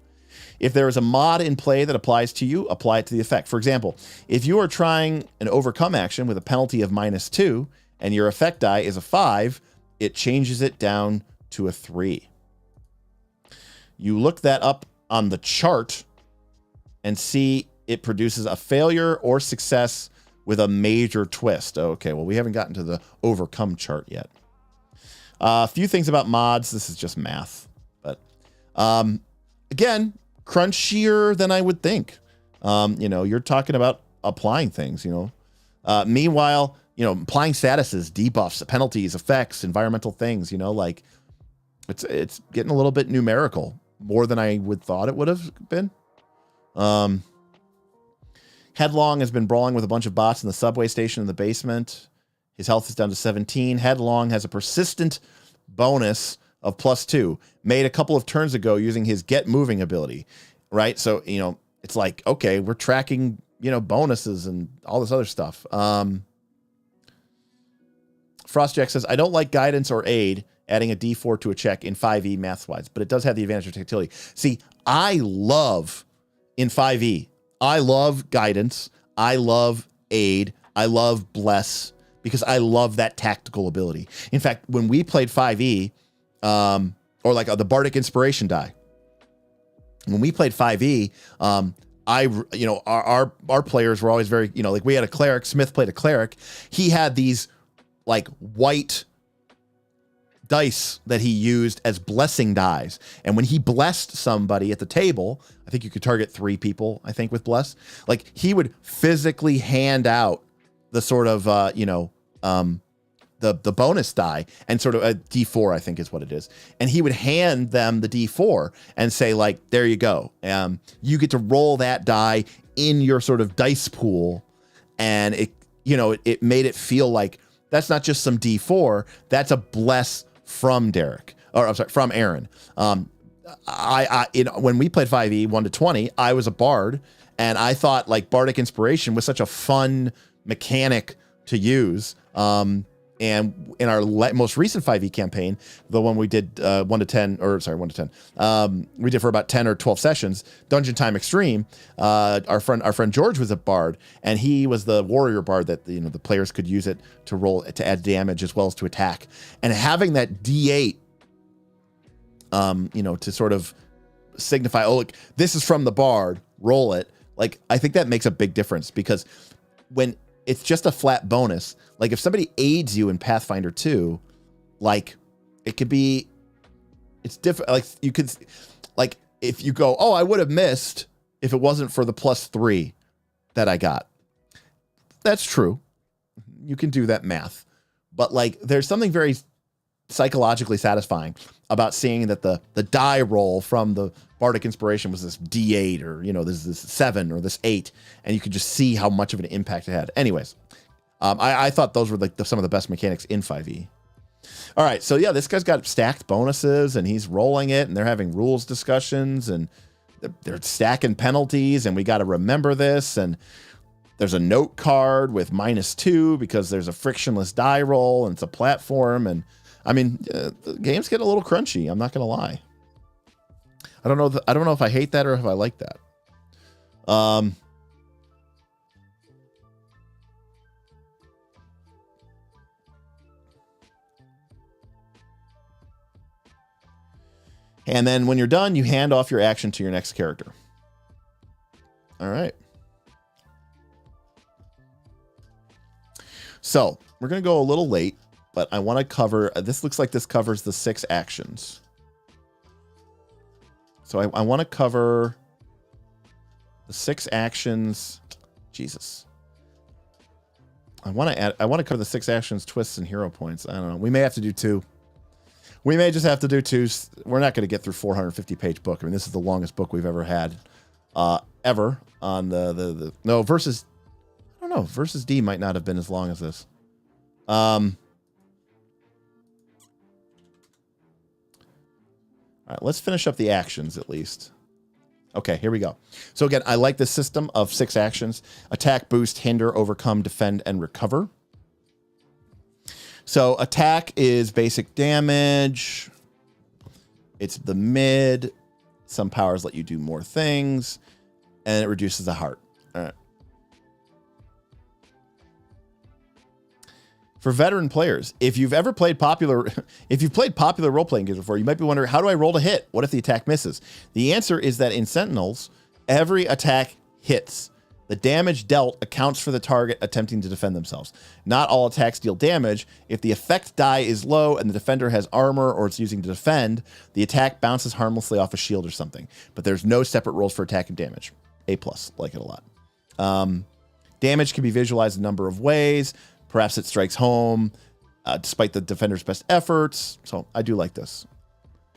If there is a mod in play that applies to you, apply it to the effect. For example, if you are trying an overcome action with a penalty of -2 and your effect die is a 5, it changes it down to a 3. You look that up on the chart and see it produces a failure or success with a major twist. Okay, well, we haven't gotten to the overcome chart yet. A few things about mods. This is just math. But again, crunchier than I would think. You're talking about applying things, Meanwhile, applying statuses, debuffs, penalties, effects, environmental things, like it's getting a little bit numerical, more than I would thought it would have been. Headlong has been brawling with a bunch of bots in the subway station in the basement. His health is down to 17. Headlong has a persistent bonus of +2, made a couple of turns ago using his get moving ability, right? So, it's like, okay, we're tracking, bonuses and all this other stuff. Frostjack says, I don't like guidance or aid adding a D4 to a check in 5e math-wise, but it does have the advantage of tactility. See, I love in 5e, I love guidance, I love aid, I love bless, because I love that tactical ability. In fact, when we played 5e, or like the Bardic Inspiration die, when we played 5e, our players were always very, like we had a cleric, Smith played a cleric. He had these like white dice that he used as blessing dies. And when he blessed somebody at the table, I think you could target 3 people, I think, with bless. Like he would physically hand out the sort of, the bonus die and sort of a D4, I think is what it is. And he would hand them the D4 and say like, there you go. You get to roll that die in your sort of dice pool. And it made it feel like that's not just some D4, that's a bless from Derek, or I'm sorry, from Aaron. When we played 5e 1 to 20, I was a bard, and I thought like Bardic Inspiration was such a fun mechanic to use. And in our most recent 5e campaign, the one we did 1 to 10, we did for about 10 or 12 sessions, Dungeon Time Extreme. Our friend George was a bard, and he was the warrior bard that the players could use it to roll to add damage as well as to attack. And having that D8, to sort of signify, oh look, this is from the bard, roll it. Like I think that makes a big difference, because when it's just a flat bonus, like if somebody aids you in Pathfinder 2, like it could be, it's different. Like you could, like if you go, oh, I would have missed if it wasn't for the +3 that I got. That's true. You can do that math, but like there's something very psychologically satisfying about seeing that the die roll from the Bardic Inspiration was this D8 or, this 7 or this 8, and you could just see how much of an impact it had. Anyways, I thought those were like some of the best mechanics in 5e. All right, so yeah, this guy's got stacked bonuses, and he's rolling it, and they're having rules discussions, and they're stacking penalties, and we got to remember this, and there's a note card with -2 because there's a frictionless die roll, and it's a platform, and I mean, the game's getting a little crunchy. I'm not gonna lie. I don't know if I hate that or if I like that. And then when you're done, you hand off your action to your next character. All right. So we're gonna go a little late, but I want to cover, this looks like this covers the 6 actions. So I want to cover the 6 actions. Jesus. I want to cover the 6 actions, twists, and hero points. I don't know. We may have to do 2. We may just have to do 2. We're not going to get through 450-page book. I mean, this is the longest book we've ever had, ever on no, versus, I don't know, versus D might not have been as long as this. All right, let's finish up the actions at least. Okay, here we go. So again, I like this system of 6 actions: attack, boost, hinder, overcome, defend, and recover. So attack is basic damage. It's the mid. Some powers let you do more things, and it reduces the heart. All right. For veteran players, if you've played popular role-playing games before, you might be wondering, how do I roll to hit? What if the attack misses? The answer is that in Sentinels, every attack hits. The damage dealt accounts for the target attempting to defend themselves. Not all attacks deal damage. If the effect die is low and the defender has armor or it's using to defend, the attack bounces harmlessly off a shield or something. But there's no separate rolls for attack and damage. A+, like it a lot. Damage can be visualized a number of ways. Perhaps it strikes home, despite the defender's best efforts. So I do like this.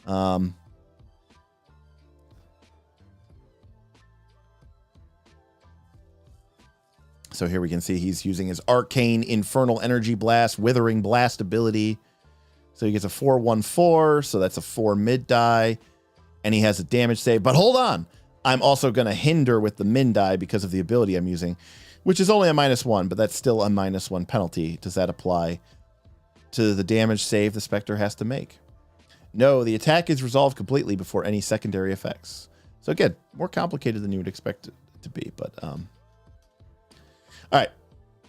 So here we can see he's using his Arcane Infernal Energy Blast, Withering Blast ability. So he gets a 4/1/4, so that's a 4 mid die. And he has a damage save. But hold on. I'm also going to hinder with the min die because of the ability I'm using, which is only a -1, but that's still a -1 penalty. Does that apply to the damage save the Spectre has to make? No, the attack is resolved completely before any secondary effects. So again, more complicated than you would expect it to be, but all right.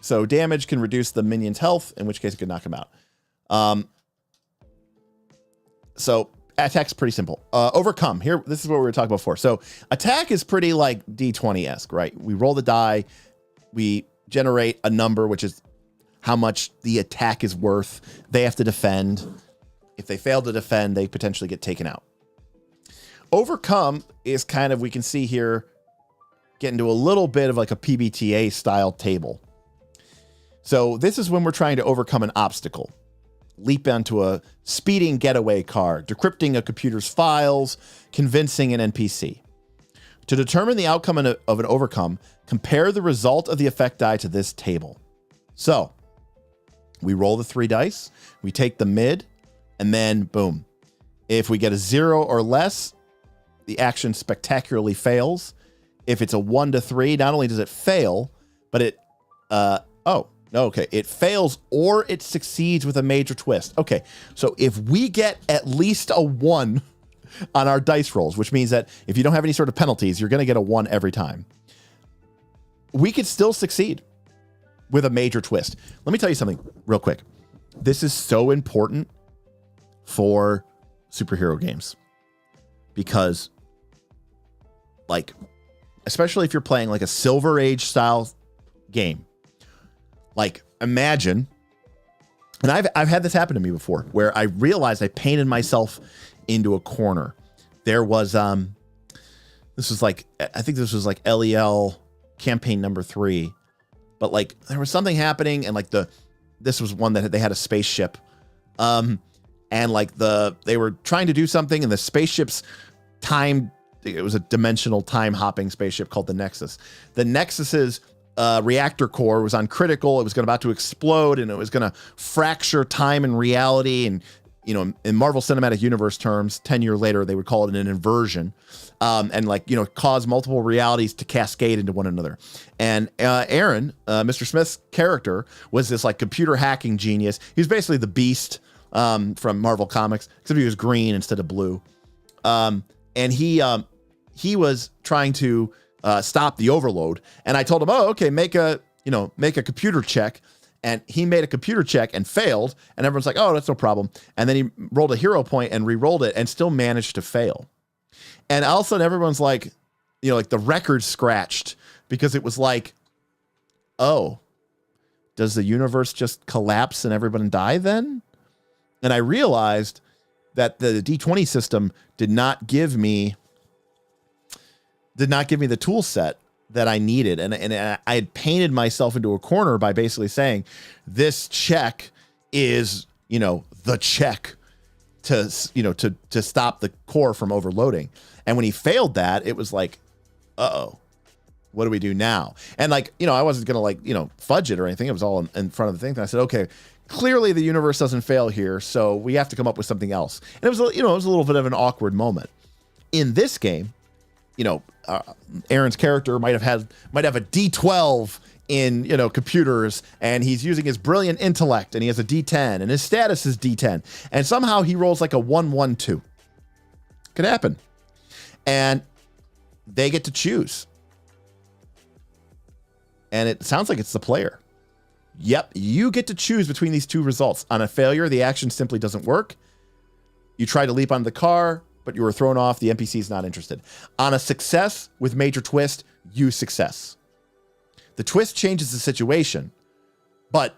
So damage can reduce the minion's health, in which case it could knock him out. So attack's pretty simple. Overcome. Here, this is what we were talking about before. So attack is pretty like D20-esque, right? We roll the die. We generate a number, which is how much the attack is worth. They have to defend. If they fail to defend, they potentially get taken out. Overcome is kind of, we can see here, get into a little bit of like a PBTA style table. So this is when we're trying to overcome an obstacle. Leap onto a speeding getaway car, decrypting a computer's files, convincing an NPC. To determine the outcome of an overcome, compare the result of the effect die to this table. So we roll the 3 dice, we take the mid, and then boom. If we get a 0 or less, the action spectacularly fails. If it's a 1 to 3, not only does it fail, but it, it fails or it succeeds with a major twist. Okay, so if we get at least a 1 on our dice rolls, which means that if you don't have any sort of penalties, you're going to get a 1 every time. We could still succeed with a major twist. Let me tell you something real quick. This is so important for superhero games because, like, especially if you're playing like a Silver Age style game, like imagine, and I've had this happen to me before where I realized I painted myself into a corner. There was, this was like, I think this was like LEL campaign number 3, but like there was something happening and like this was one that they had a spaceship, and like they were trying to do something and the spaceship's time, it was a dimensional time hopping spaceship called the Nexus. The Nexus's reactor core was on critical. It was about to explode and it was going to fracture time and reality. And, you know, in Marvel Cinematic Universe terms, 10 years later, they would call it an inversion, and like, you know, cause multiple realities to cascade into one another. And Aaron, Mr. Smith's character, was this like computer hacking genius. He was basically the Beast from Marvel Comics, except he was green instead of blue. And he was trying to stop the overload. And I told him, oh, okay, make a computer check. And he made a computer check and failed. And everyone's like, oh, that's no problem. And then he rolled a hero point and re-rolled it and still managed to fail. And all of a sudden everyone's like, you know, like the record scratched because it was like, oh, does the universe just collapse and everyone die then? And I realized that the D20 system did not give me the tool set that I needed. And I had painted myself into a corner by basically saying this check is, you know, the check to stop the core from overloading. And when he failed that, it was like, uh-oh, what do we do now? And like, you know, I wasn't going to like, you know, fudge it or anything. It was all in front of the thing. And I said, okay, clearly the universe doesn't fail here. So we have to come up with something else. And it was, you know, it was a little bit of an awkward moment in this game. You know, Aaron's character might have a D12 in, computers, and he's using his brilliant intellect, and he has a D10, and his status is D10, and somehow he rolls like a 1-1-2. Could happen. And they get to choose. And it sounds like it's the player. Yep, you get to choose between these two results. On a failure, the action simply doesn't work. You try to leap onto the car, but you were thrown off. The NPC is not interested. On a success with major twist, you success. The twist changes the situation, but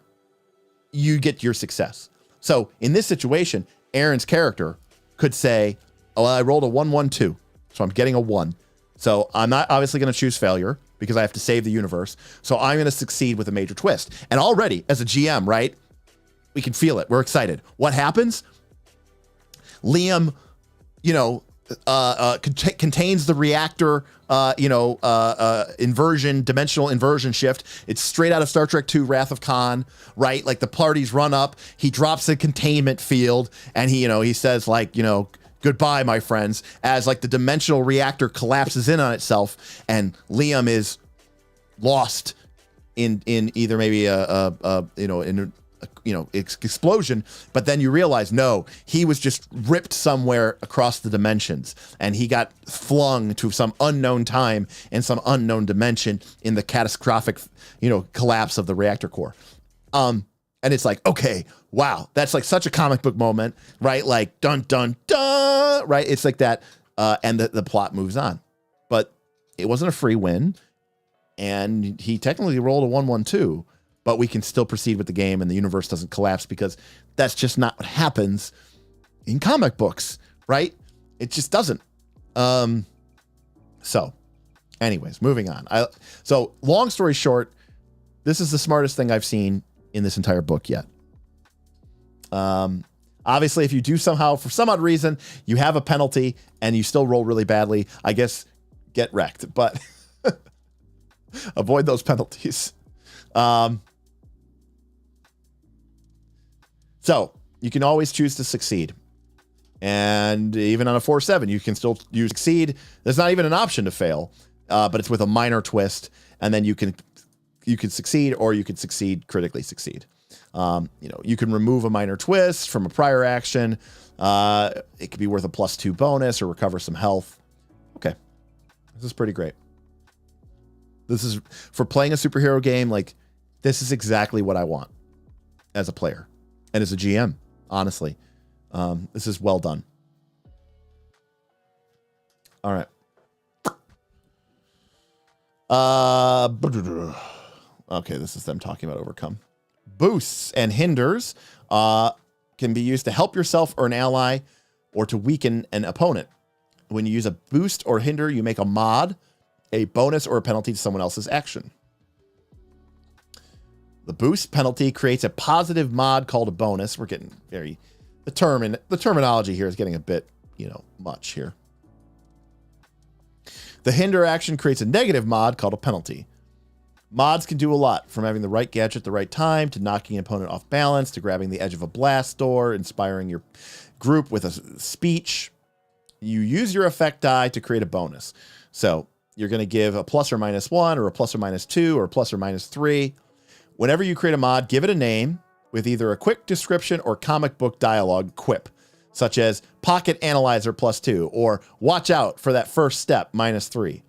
you get your success. So in this situation, Aaron's character could say, oh, I rolled a 1-1-2, so I'm getting a 1. So I'm not obviously going to choose failure because I have to save the universe. So I'm going to succeed with a major twist. And already, as a GM, right, we can feel it. We're excited. What happens? Liam, contains the reactor, inversion, dimensional inversion shift. It's straight out of Star Trek II, Wrath of Khan, right? Like the parties run up, he drops a containment field, and he says like, goodbye, my friends, as like the dimensional reactor collapses in on itself, and Liam is lost in either maybe explosion, but then you realize, no, he was just ripped somewhere across the dimensions, and he got flung to some unknown time in some unknown dimension in the catastrophic, collapse of the reactor core. And it's like, okay, wow, that's like such a comic book moment, right? Like dun, dun, dun, right? It's like that. And the plot moves on, but it wasn't a free win. And he technically rolled a 1-1-2, but we can still proceed with the game and the universe doesn't collapse because that's just not what happens in comic books, right? It just doesn't. So anyways, moving on. So long story short, this is the smartest thing I've seen in this entire book yet. Obviously, if you do somehow, for some odd reason, you have a penalty and you still roll really badly, I guess get wrecked, but avoid those penalties. So you can always choose to succeed. And even on a 4-7, you can still succeed. There's not even an option to fail, but it's with a minor twist. And then you can succeed, or you could critically succeed. You can remove a minor twist from a prior action. It could be worth a +2 bonus or recover some health. Okay. This is pretty great. This is for playing a superhero game. Like, this is exactly what I want as a player and as a GM, honestly. This is well done. All right. Okay, this is them talking about overcome. Boosts and hinders can be used to help yourself or an ally or to weaken an opponent. When you use a boost or hinder, you make a mod, a bonus, or a penalty to someone else's action. The boost penalty creates a positive mod called a bonus. We're getting the terminology here is getting a bit, much here. The hinder action creates a negative mod called a penalty. Mods can do a lot, from having the right gadget at the right time, to knocking an opponent off balance, to grabbing the edge of a blast door, inspiring your group with a speech. You use your effect die to create a bonus. So you're going to give a ±1 or a ±2 or a ±3. Whenever you create a mod, give it a name with either a quick description or comic book dialogue quip, such as Pocket Analyzer +2 or Watch out for that first step -3.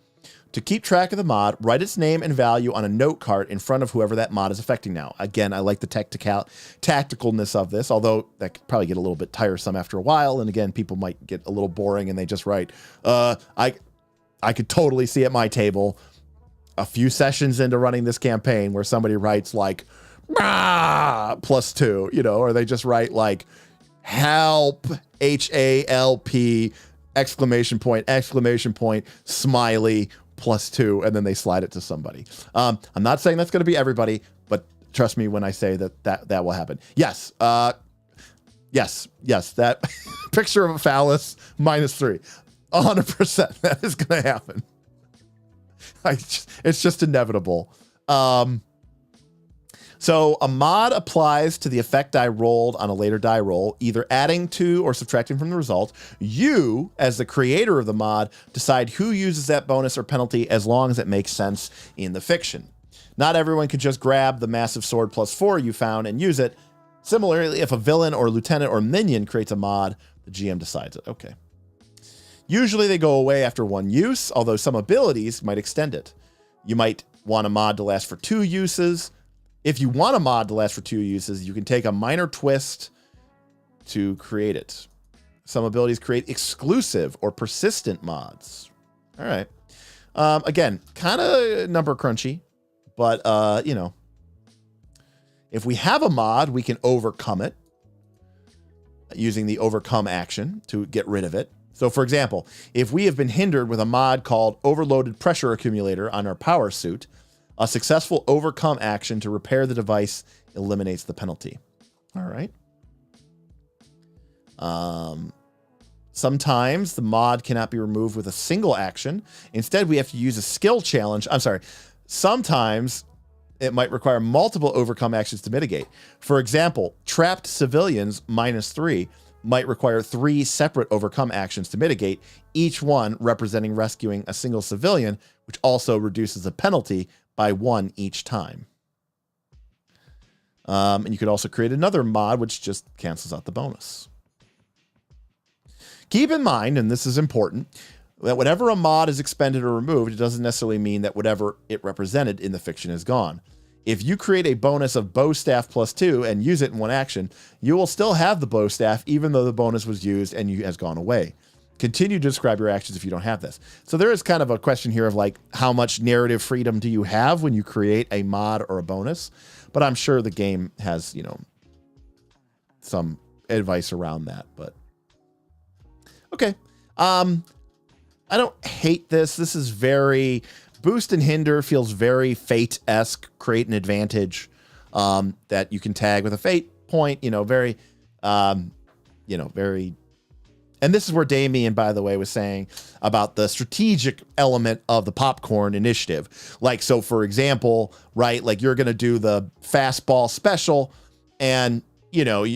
To keep track of the mod, write its name and value on a note card in front of whoever that mod is affecting now. Again, I like the tacticalness of this, although that could probably get a little bit tiresome after a while. And again, people might get a little boring and they just write, I could totally see at my table a few sessions into running this campaign where somebody writes like, +2, or they just write like, help, HALP, exclamation point, smiley, +2, and then they slide it to somebody. I'm not saying that's going to be everybody, but trust me when I say that will happen. Yes. Yes. That picture of a phallus -3, 100%. That is going to happen. It's just inevitable. So a mod applies to the effect die rolled on a later die roll, either adding to or subtracting from the result. You, as the creator of the mod, decide who uses that bonus or penalty as long as it makes sense in the fiction. Not everyone can just grab the massive sword +4 you found and use it. Similarly, if a villain or lieutenant or minion creates a mod, the GM decides it. Okay. Usually they go away after one use, although some abilities might extend it. You might want a mod to last for 2 uses. If you want a mod to last for 2 uses, you can take a minor twist to create it. Some abilities create exclusive or persistent mods. All right. Again, kind of number crunchy, but, you know, if we have a mod, we can overcome it using the overcome action to get rid of it. So, for example, if we have been hindered with a mod called Overloaded Pressure Accumulator on our power suit, a successful overcome action to repair the device eliminates the penalty. All right. Sometimes the mod cannot be removed with a single action. Instead, we have to use a skill challenge. I'm sorry. Sometimes it might require multiple overcome actions to mitigate. For example, trapped civilians -3 might require 3 separate overcome actions to mitigate, each one representing rescuing a single civilian, which also reduces the penalty by 1 each time. And you could also create another mod, which just cancels out the bonus. Keep in mind, and this is important, that whenever a mod is expended or removed, it doesn't necessarily mean that whatever it represented in the fiction is gone. If you create a bonus of bow staff +2 and use it in one action, you will still have the bow staff even though the bonus was used and has gone away. Continue to describe your actions if you don't have this. So there is kind of a question here of like, how much narrative freedom do you have when you create a mod or a bonus? But I'm sure the game has, you know, some advice around that, but okay. I don't hate this. This is very boost and hinder, feels very fate-esque, create an advantage that you can tag with a fate point, you know, very, very, and this is where Damien, by the way, was saying about the strategic element of the popcorn initiative. Like, so for example, right, like you're going to do the fastball special and, you know,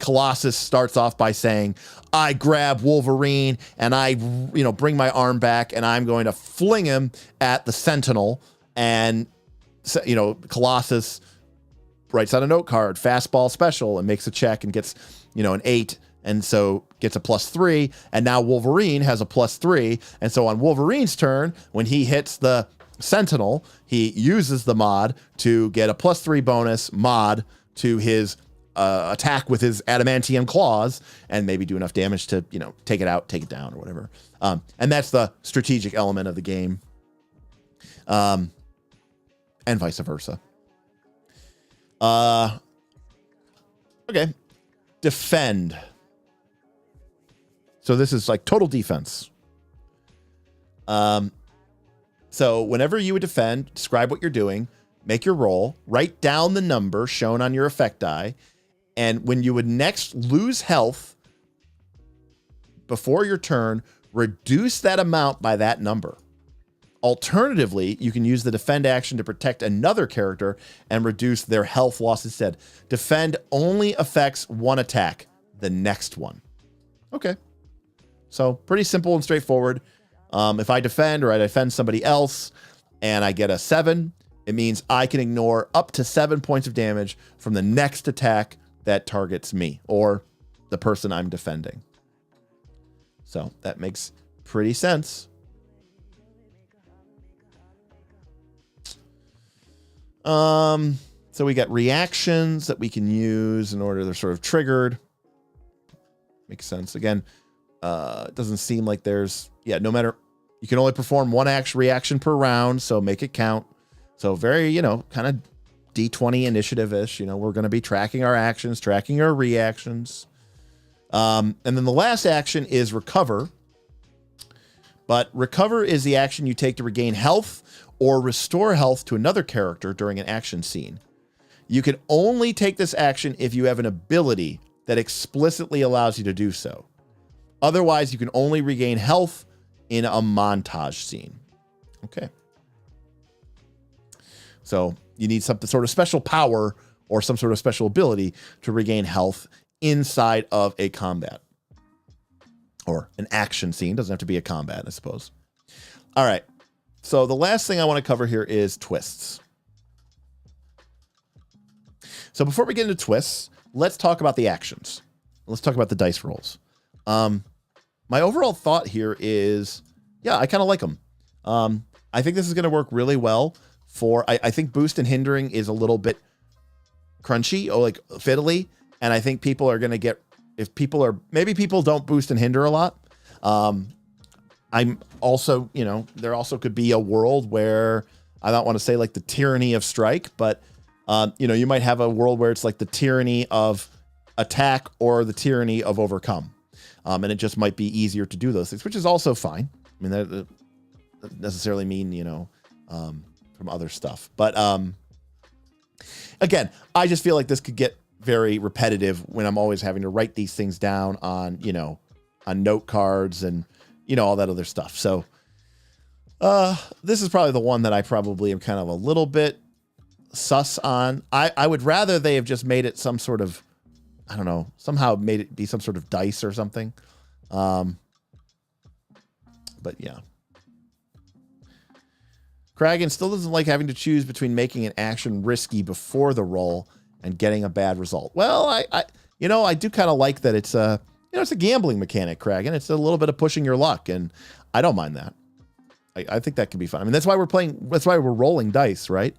Colossus starts off by saying, I grab Wolverine and I, you know, bring my arm back and I'm going to fling him at the Sentinel. And, you know, Colossus writes on a note card, fastball special, and makes a check and gets, you know, an 8. And so gets a +3. And now Wolverine has a +3. And so on Wolverine's turn, when he hits the Sentinel, he uses the mod to get a +3 bonus mod to his attack with his adamantium claws and maybe do enough damage to, you know, take it out, take it down or whatever. And that's the strategic element of the game. And vice versa. Okay. Defend. So this is like total defense. So whenever you would defend, describe what you're doing, make your roll, write down the number shown on your effect die. And when you would next lose health before your turn, reduce that amount by that number. Alternatively, you can use the defend action to protect another character and reduce their health loss instead. Defend only affects one attack, the next one. Okay. So pretty simple and straightforward. If I defend or I defend somebody else and I get a 7, it means I can ignore up to 7 points of damage from the next attack that targets me or the person I'm defending. So that makes pretty sense. So we got reactions that we can use in order they're sort of triggered. Makes sense. Again, it doesn't seem like there's, no matter, you can only perform one reaction per round, so make it count. So very, you know, kind of D20 initiative-ish, you know, we're going to be tracking our actions, tracking our reactions. And then the last action is recover. But recover is the action you take to regain health or restore health to another character during an action scene. You can only take this action if you have an ability that explicitly allows you to do so. Otherwise, you can only regain health in a montage scene. Okay. So you need some sort of special power or some sort of special ability to regain health inside of a combat or an action scene. Doesn't have to be a combat, I suppose. All right. So the last thing I want to cover here is twists. So before we get into twists, let's talk about the actions. Let's talk about the dice rolls. My overall thought here is, yeah, I kind of like them. I think this is going to work really well for, I think boost and hindering is a little bit crunchy or like fiddly. And I think people are going to get, maybe people don't boost and hinder a lot. I'm also, there also could be a world where I don't want to say like the tyranny of strike, but you might have a world where it's like the tyranny of attack or the tyranny of overcome. And it just might be easier to do those things, which is also fine. I mean, that doesn't necessarily mean, from other stuff. But again, I just feel like this could get very repetitive when I'm always having to write these things down on, on note cards and, all that other stuff. So this is probably the one that I probably am kind of a little bit sus on. I would rather they have just made it some sort of, I don't know, somehow made it be some sort of dice or something. But yeah. Kragan still doesn't like having to choose between making an action risky before the roll and getting a bad result. Well, I do kind of like that it's it's a gambling mechanic, Kragan. It's a little bit of pushing your luck, and I don't mind that. I think that can be fun. I mean, that's why we're rolling dice, right?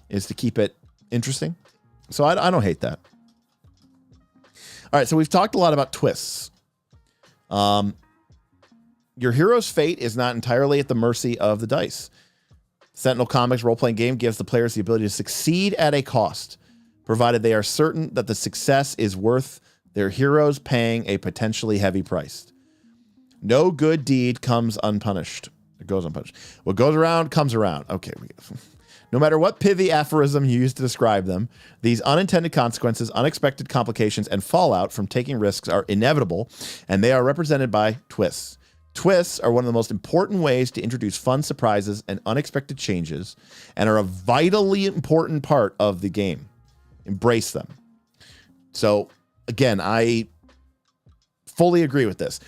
Is to keep it interesting. So I don't hate that. All right, so we've talked a lot about twists. Your hero's fate is not entirely at the mercy of the dice. Sentinel Comics role-playing game gives the players the ability to succeed at a cost, provided they are certain that the success is worth their heroes paying a potentially heavy price. No good deed comes unpunished. It goes unpunished. What goes around comes around. Okay. No matter what pithy aphorism you use to describe them, these unintended consequences, unexpected complications, and fallout from taking risks are inevitable, and they are represented by twists. Twists are one of the most important ways to introduce fun surprises and unexpected changes, and are a vitally important part of the game. Embrace them. So, again, I fully agree with this.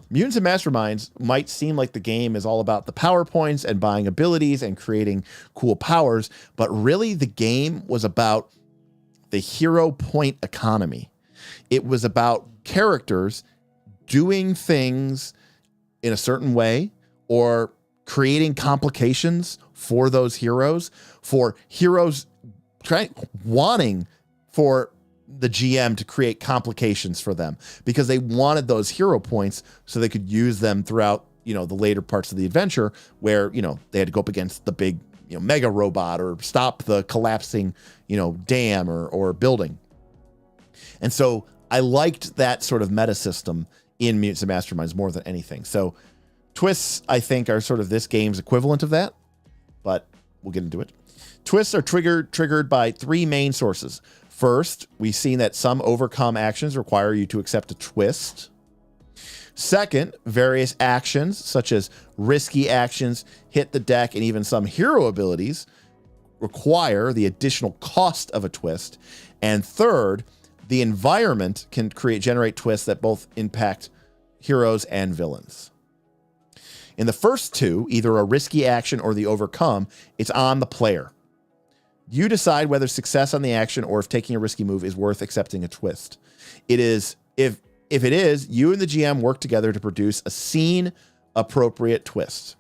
Mutants and Masterminds might seem like the game is all about the power points and buying abilities and creating cool powers, but really the game was about the hero point economy. It was about characters doing things in a certain way or creating complications for those heroes, for heroes wanting for the GM to create complications for them because they wanted those hero points so they could use them throughout, the later parts of the adventure where, they had to go up against the big, mega robot or stop the collapsing, dam or building. And so I liked that sort of meta system in Mutants and Masterminds more than anything. So twists, I think, are sort of this game's equivalent of that, but we'll get into it. Twists are triggered by three main sources. First, we've seen that some overcome actions require you to accept a twist. Second, various actions, such as risky actions, hit the deck, and even some hero abilities require the additional cost of a twist. And third, the environment can generate twists that both impact heroes and villains. In the first two, either a risky action or the overcome, it's on the player. You decide whether success on the action or if taking a risky move is worth accepting a twist. It is, if it is, you and the GM work together to produce a scene appropriate twist.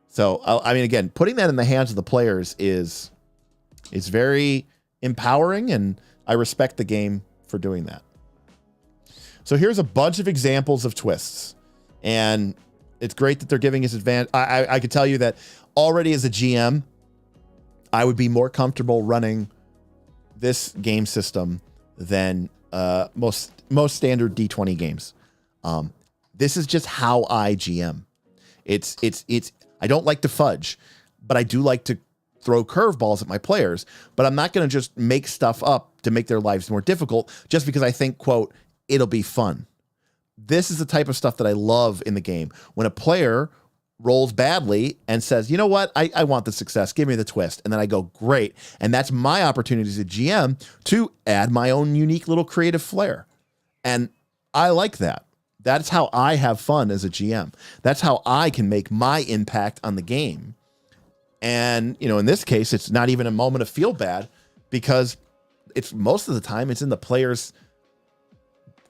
So, I mean, again, putting that in the hands of the players is very empowering, and I respect the game for doing that. So here's a bunch of examples of twists, and it's great that they're giving us advantage. I could tell you that already as a GM, I would be more comfortable running this game system than most standard D20 games. This is just how I GM. It's I don't like to fudge, but I do like to throw curveballs at my players. But I'm not going to just make stuff up to make their lives more difficult just because I think, quote, it'll be fun. This is the type of stuff that I love in the game. When a player rolls badly and says, you know what, I want the success, give me the twist. And then I go, great. And that's my opportunity as a GM to add my own unique little creative flair. And I like that. That's how I have fun as a GM. That's how I can make my impact on the game. And, in this case, it's not even a moment of feel bad because it's most of the time it's in the player's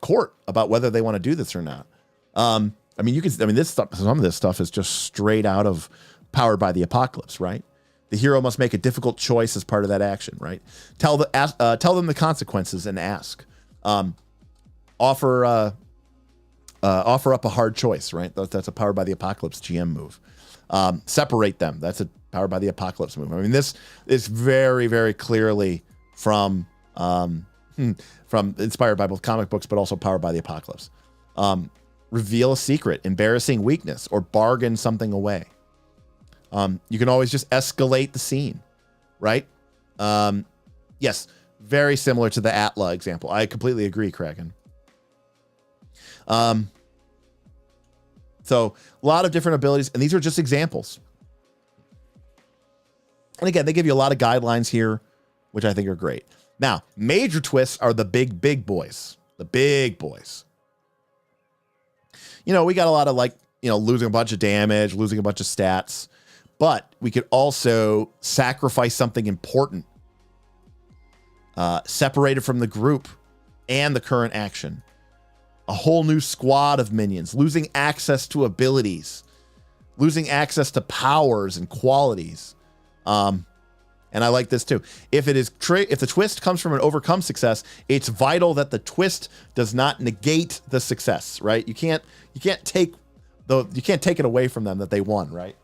court about whether they want to do this or not. I mean, this stuff, some of this stuff is just straight out of Powered by the Apocalypse, right? The hero must make a difficult choice as part of that action, right? Tell them the consequences and ask. Offer up a hard choice, right? That's a Powered by the Apocalypse GM move. Separate them. That's a Powered by the Apocalypse move. I mean, this is very, very clearly from inspired by both comic books, but also Powered by the Apocalypse. Reveal a secret, embarrassing weakness, or bargain something away. You can always just escalate the scene, right? Yes, very similar to the Atla example. I completely agree, Kraken. So a lot of different abilities, and these are just examples. And again, they give you a lot of guidelines here, which I think are great. Now, major twists are the big boys. The big boys. You know, we got a lot of losing a bunch of damage, losing a bunch of stats, but we could also sacrifice something important, separated from the group and the current action. A whole new squad of minions, losing access to abilities, losing access to powers and qualities. And I like this too. If the twist comes from an overcome success, it's vital that the twist does not negate the success, right? You can't take it away from them that they won, right?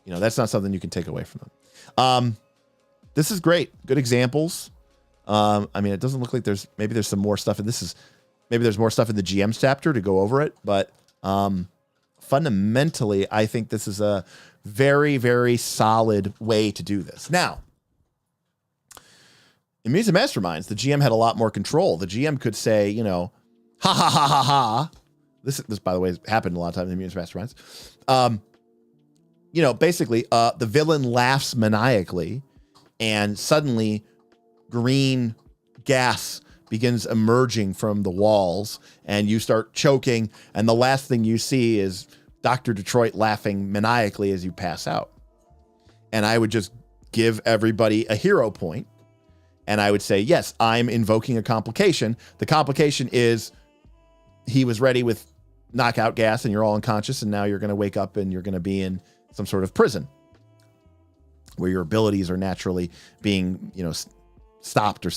You know, that's not something you can take away from them. This is great. Good examples. I mean, it doesn't look like maybe there's some more stuff, and maybe there's more stuff in the GM's chapter to go over it, but fundamentally, I think this is a very, very solid way to do this. Now, in Mutants Masterminds, the GM had a lot more control. The GM could say, you know, ha ha ha ha ha. This by the way, has happened a lot of times in Mutants Masterminds. You know, basically, the villain laughs maniacally, and suddenly green gas begins emerging from the walls, and you start choking, and the last thing you see is Dr. Detroit laughing maniacally as you pass out. And I would just give everybody a hero point, and I would say, yes, I'm invoking a complication. The complication is he was ready with knockout gas, and you're all unconscious, and now you're going to wake up and you're going to be in some sort of prison where your abilities are naturally being, you know, stopped or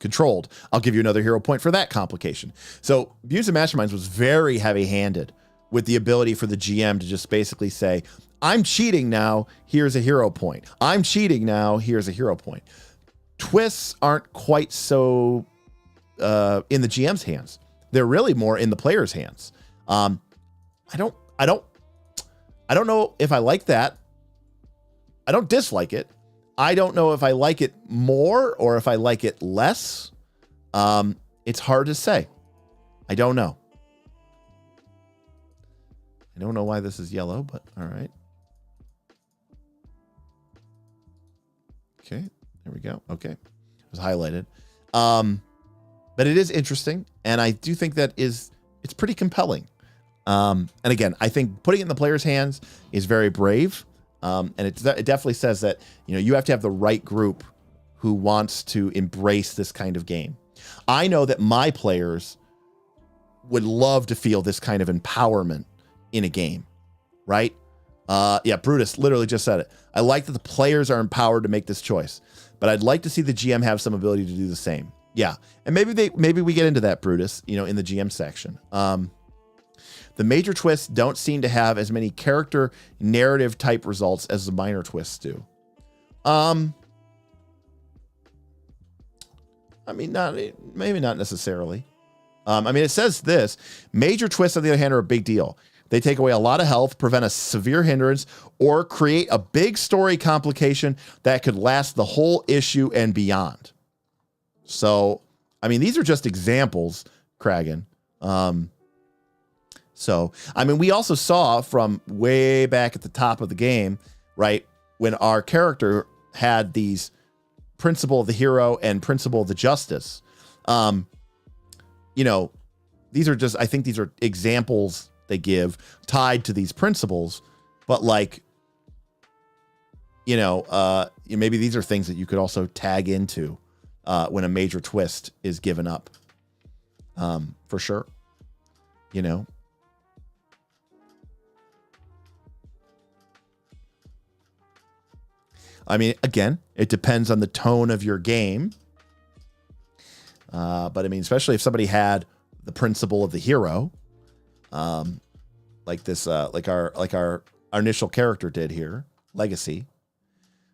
controlled. I'll give you another hero point for that complication. So Mutants Masterminds was very heavy-handed with the ability for the GM to just basically say, I'm cheating now, here's a hero point. I'm cheating now, here's a hero point. Twists aren't quite so in the GM's hands. They're really more in the player's hands. I don't know if I like that. I don't dislike it. I don't know if I like it more or if I like it less. It's hard to say. I don't know. I don't know why this is yellow, but all right. Okay, there we go. Okay, it was highlighted. But it is interesting, and I do think that it's pretty compelling. And again, I think putting it in the player's hands is very brave. And it definitely says that, you know, you have to have the right group who wants to embrace this kind of game. I know that my players would love to feel this kind of empowerment in a game, right? Yeah, Brutus literally just said it. I like that the players are empowered to make this choice, but I'd like to see the GM have some ability to do the same. Yeah, and maybe we get into that, Brutus, you know, in the GM section. The major twists don't seem to have as many character narrative type results as the minor twists do. I mean, maybe not necessarily. I mean, it says this. Major twists, on the other hand, are a big deal. They take away a lot of health, prevent a severe hindrance, or create a big story complication that could last the whole issue and beyond. So, I mean, these are just examples, Kragan. So, I mean, we also saw from way back at the top of the game, right, when our character had these principle of the hero and principle of the justice. You know, I think these are examples they give tied to these principles But like, maybe these are things that you could also tag into when a major twist is given up. For sure. I mean, again, it depends on the tone of your game. But I mean, especially if somebody had the principle of the hero, like this, like our initial character did here, Legacy,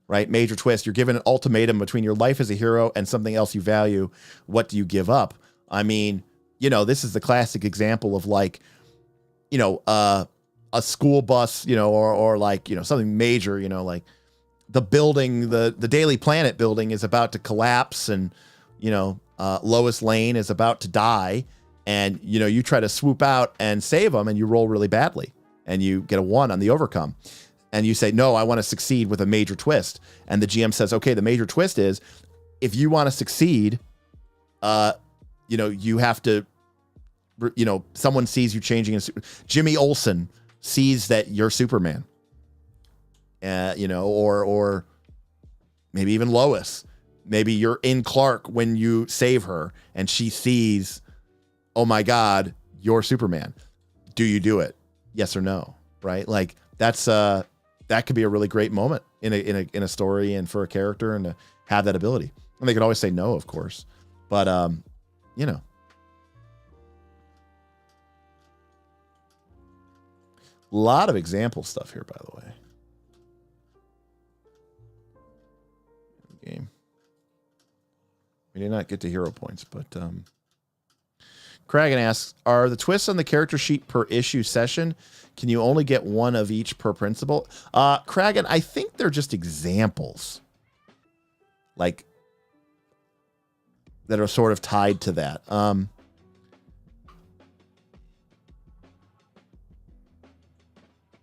right? Major twist. You're given an ultimatum between your life as a hero and something else you value. What do you give up? I mean, this is the classic example of like, a school bus, or like, something major, like the building, the Daily Planet building is about to collapse, and, Lois Lane is about to die, and, you try to swoop out and save them, and you roll really badly, and you get a 1 on the overcome. And you say, no, I want to succeed with a major twist. And the GM says, okay, the major twist is, if you want to succeed, you have to, someone sees you changing. Jimmy Olsen sees that you're Superman. Or maybe even Lois. Maybe you're in Clark when you save her and she sees, oh my God, you're Superman. Do you do it? Yes or no? Right? Like that's that could be a really great moment in a story and for a character, and to have that ability. And they could always say no, of course. But a lot of example stuff here, by the way. Game. We did not get to hero points, but Kragan asks, are the twists on the character sheet per issue session? Can you only get one of each per principle? Kragan, I think they're just examples, like, that are sort of tied to that.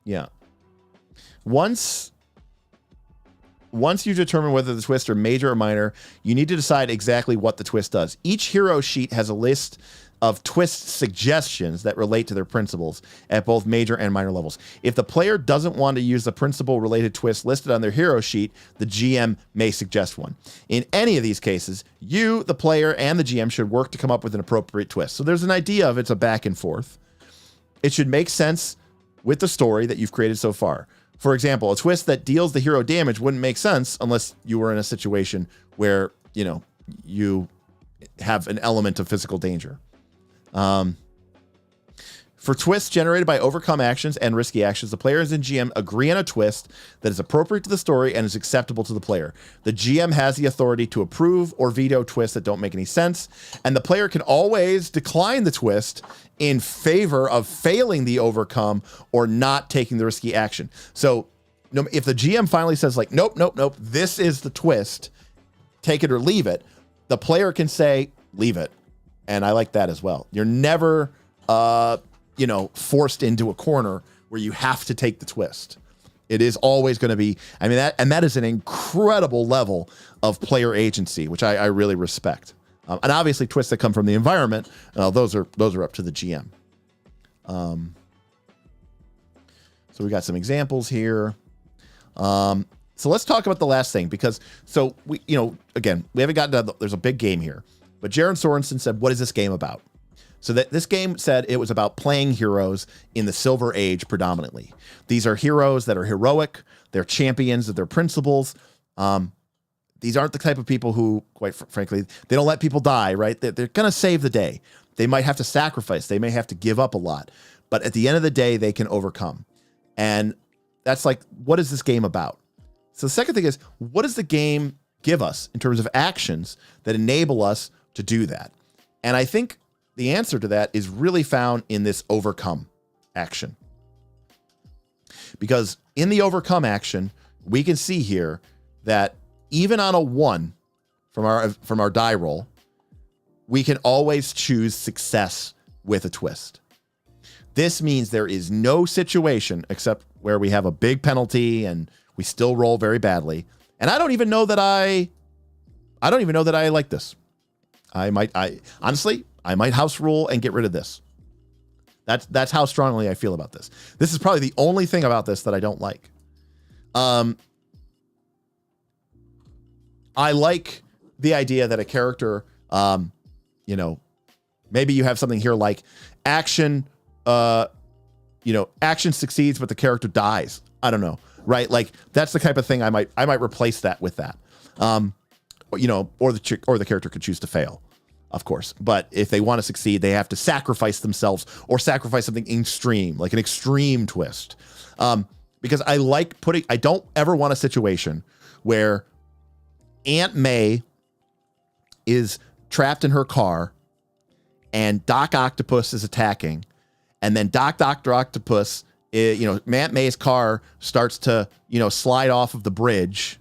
Yeah. Once you determine whether the twists are major or minor, you need to decide exactly what the twist does. Each hero sheet has a list of twist suggestions that relate to their principles at both major and minor levels. If the player doesn't want to use the principle-related twist listed on their hero sheet, the GM may suggest one. In any of these cases, you, the player, and the GM should work to come up with an appropriate twist. So there's an idea of it's a back and forth. It should make sense with the story that you've created so far. For example, a twist that deals the hero damage wouldn't make sense unless you were in a situation where, you have an element of physical danger. For twists generated by overcome actions and risky actions, the players and GM agree on a twist that is appropriate to the story and is acceptable to the player. The GM has the authority to approve or veto twists that don't make any sense, and the player can always decline the twist in favor of failing the overcome or not taking the risky action. So if the GM finally says like, nope, this is the twist, take it or leave it, the player can say, leave it. And I like that as well. You're never, forced into a corner where you have to take the twist. It is always going to be, that is an incredible level of player agency, which I really respect. And obviously twists that come from the environment, those are up to the GM. So we got some examples here. So let's talk about the last thing, because we haven't gotten to, there's a big game here, but Jaron Sorensen said, what is this game about? So that this game said it was about playing heroes in the Silver Age predominantly. These are heroes that are heroic. They're champions of their principles. These aren't the type of people who, quite frankly, they don't let people die, right? They're going to save the day. They might have to sacrifice. They may have to give up a lot. But at the end of the day, they can overcome. And that's like, what is this game about? So the second thing is, what does the game give us in terms of actions that enable us to do that? And I think the answer to that is really found in this overcome action. Because in the overcome action, we can see here that even on a 1 from our die roll, we can always choose success with a twist. This means there is no situation except where we have a big penalty and we still roll very badly. And I don't even know that I like this. I might house rule and get rid of this. That's how strongly I feel about this. This is probably the only thing about this that I don't like. I like the idea that a character, maybe you have something here like action, action succeeds, but the character dies. I don't know, right? Like that's the type of thing I might replace that with that. Or the character could choose to fail, of course. But if they want to succeed, they have to sacrifice themselves or sacrifice something extreme, like an extreme twist. Because I don't ever want a situation where Aunt May is trapped in her car and Doc Octopus is attacking, and then Dr. Octopus, Aunt May's car starts to, slide off of the bridge,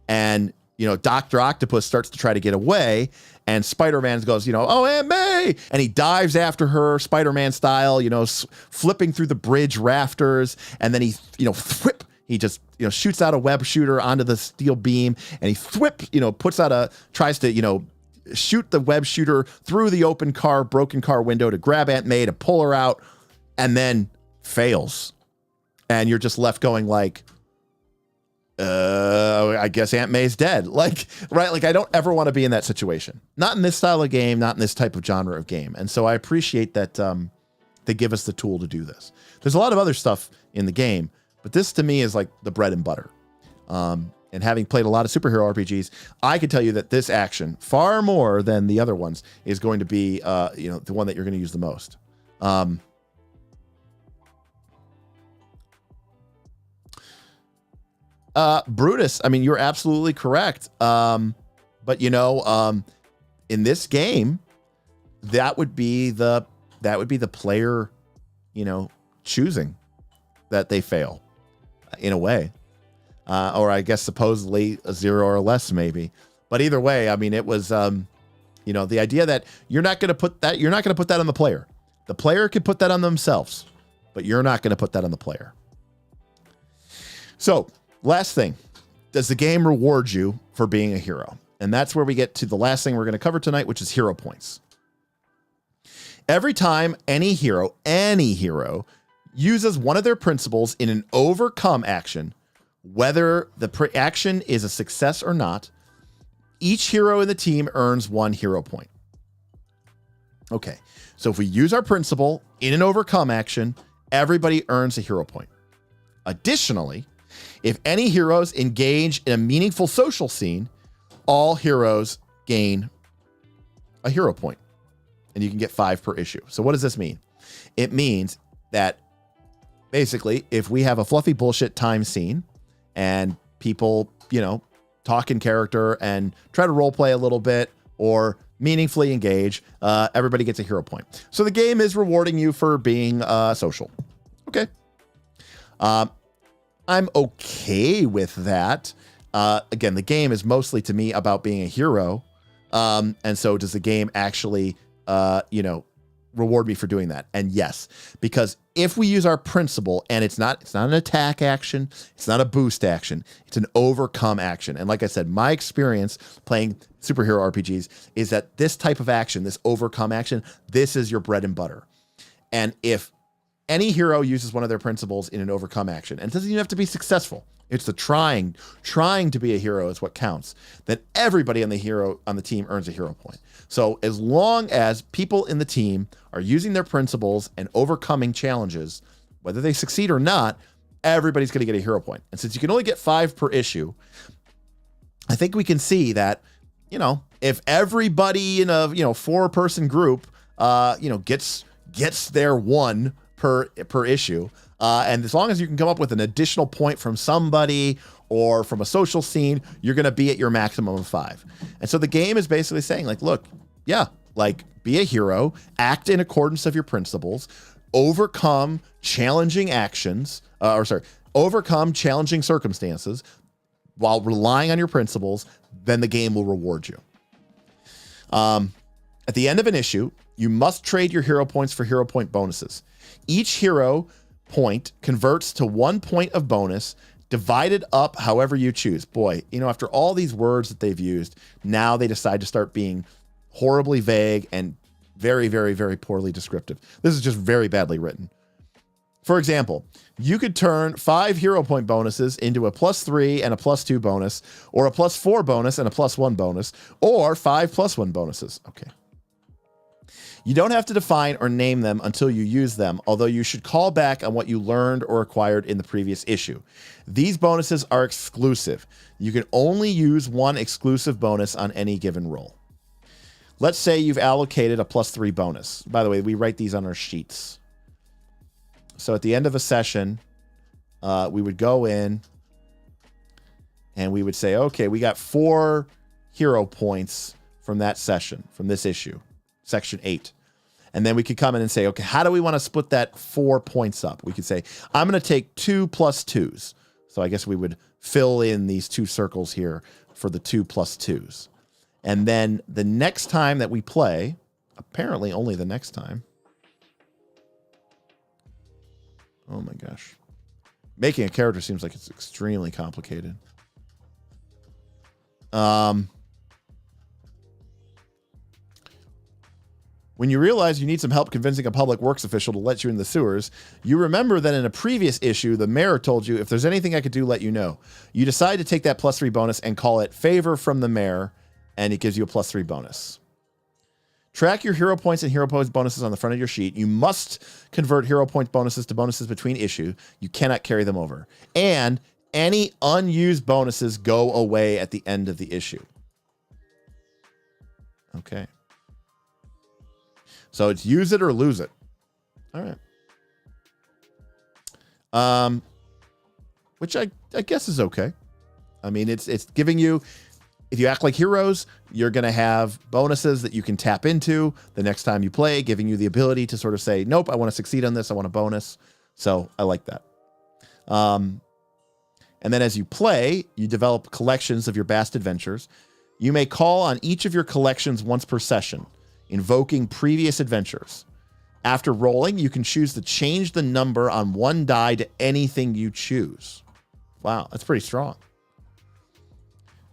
and, Dr. Octopus starts to try to get away, and Spider-Man goes, oh, Aunt May, and he dives after her Spider-Man style, flipping through the bridge rafters, and then he, he just, shoots out a web shooter onto the steel beam, and he tries to, shoot the web shooter through the broken car window to grab Aunt May to pull her out, and then fails. And you're just left going like, I guess Aunt May's dead. Like, right? Like I don't ever want to be in that situation. Not in this style of game, not in this type of genre of game. And so I appreciate that they give us the tool to do this. There's a lot of other stuff in the game, but this to me is like the bread and butter. And having played a lot of superhero RPGs, I can tell you that this action, far more than the other ones, is going to be, the one that you're going to use the most. Brutus, I mean, you're absolutely correct. But in this game, that would be the player, choosing that they fail in a way. Or I guess supposedly a 0 or less maybe. But either way, I mean, it was, the idea that you're not going to put that on the player. The player could put that on themselves, but you're not going to put that on the player. So last thing, does the game reward you for being a hero? And that's where we get to the last thing we're going to cover tonight, which is hero points. Every time any hero uses one of their principles in an overcome action, whether the action is a success or not, each hero in the team earns 1 hero point. Okay, so if we use our principle in an overcome action, everybody earns a hero point. Additionally, if any heroes engage in a meaningful social scene, all heroes gain a hero point, and you can get 5 per issue. So what does this mean? It means that basically, if we have a fluffy bullshit time scene, and people, talk in character and try to role play a little bit or meaningfully engage, everybody gets a hero point. So the game is rewarding you for being social. Okay. I'm okay with that. Again, the game is mostly to me about being a hero. And so does the game actually, reward me for doing that? And yes, because if we use our principle and it's not an attack action, it's not a boost action, it's an overcome action. And like I said, my experience playing superhero RPGs is that this type of action, this overcome action, this is your bread and butter. And if any hero uses one of their principles in an overcome action, and it doesn't even have to be successful, it's the trying to be a hero is what counts, then everybody on the team earns a hero point. So as long as people in the team are using their principles and overcoming challenges, whether they succeed or not, everybody's going to get a hero point. And since you can only get 5 per issue, I think we can see that, if everybody in a, 4-person group, gets their 1 per issue, and as long as you can come up with an additional point from somebody or from a social scene, you're going to be at your maximum of 5. And so the game is basically saying, like, look, be a hero, act in accordance of your principles, overcome challenging overcome challenging circumstances while relying on your principles, then the game will reward you. At the end of an issue, you must trade your hero points for hero point bonuses. Each hero point converts to 1 point of bonus, divided up however you choose. Boy, after all these words that they've used, now they decide to start being horribly vague and Very, very, very poorly descriptive. This is just very badly written. For example, you could turn 5 hero point bonuses into a +3 and a +2 bonus, or a +4 bonus and a +1 bonus, or 5 +1 bonuses. Okay. You don't have to define or name them until you use them, although you should call back on what you learned or acquired in the previous issue. These bonuses are exclusive. You can only use one exclusive bonus on any given roll. Let's say you've allocated a +3 bonus. By the way, we write these on our sheets. So at the end of a session, we would go in and we would say, okay, we got 4 hero points from that session, from this issue, section 8. And then we could come in and say, okay, how do we want to split that 4 points up? We could say, I'm going to take 2 + 2s. So I guess we would fill in these 2 circles here for the 2 + 2s. And then the next time that we play, apparently only the next time. Oh my gosh. Making a character seems like it's extremely complicated. When you realize you need some help convincing a public works official to let you in the sewers, you remember that in a previous issue, the mayor told you, if there's anything I could do, let you know. You decide to take that +3 bonus and call it favor from the mayor, and it gives you a +3 bonus. Track your hero points and hero points bonuses on the front of your sheet. You must convert hero point bonuses to bonuses between issue. You cannot carry them over. And any unused bonuses go away at the end of the issue. Okay. So it's use it or lose it. All right. Which I guess is okay. I mean, it's giving you, if you act like heroes, you're going to have bonuses that you can tap into the next time you play, giving you the ability to sort of say, nope, I want to succeed on this. I want a bonus. So I like that. And then as you play, you develop collections of your past adventures. You may call on each of your collections once per session, invoking previous adventures. After rolling, you can choose to change the number on one die to anything you choose. Wow, that's pretty strong.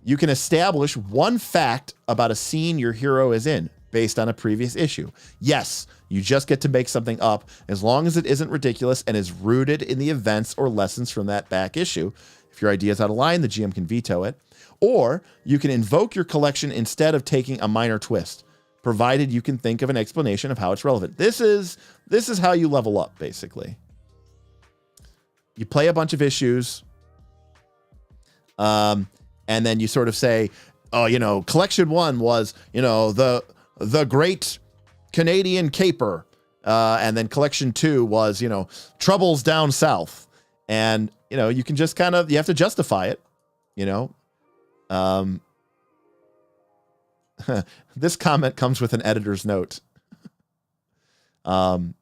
You can establish one fact about a scene your hero is in based on a previous issue. Yes, you just get to make something up as long as it isn't ridiculous and is rooted in the events or lessons from that back issue. If your idea is out of line, the GM can veto it. Or you can invoke your collection instead of taking a minor twist, provided you can think of an explanation of how it's relevant. This is how you level up, basically. You play a bunch of issues. And then you sort of say, oh, you know, collection 1 was, you know, the great Canadian caper. And then collection 2 was, you know, troubles down south. And, you know, you can just kind of, you have to justify it, you know. This comment comes with an editor's note. And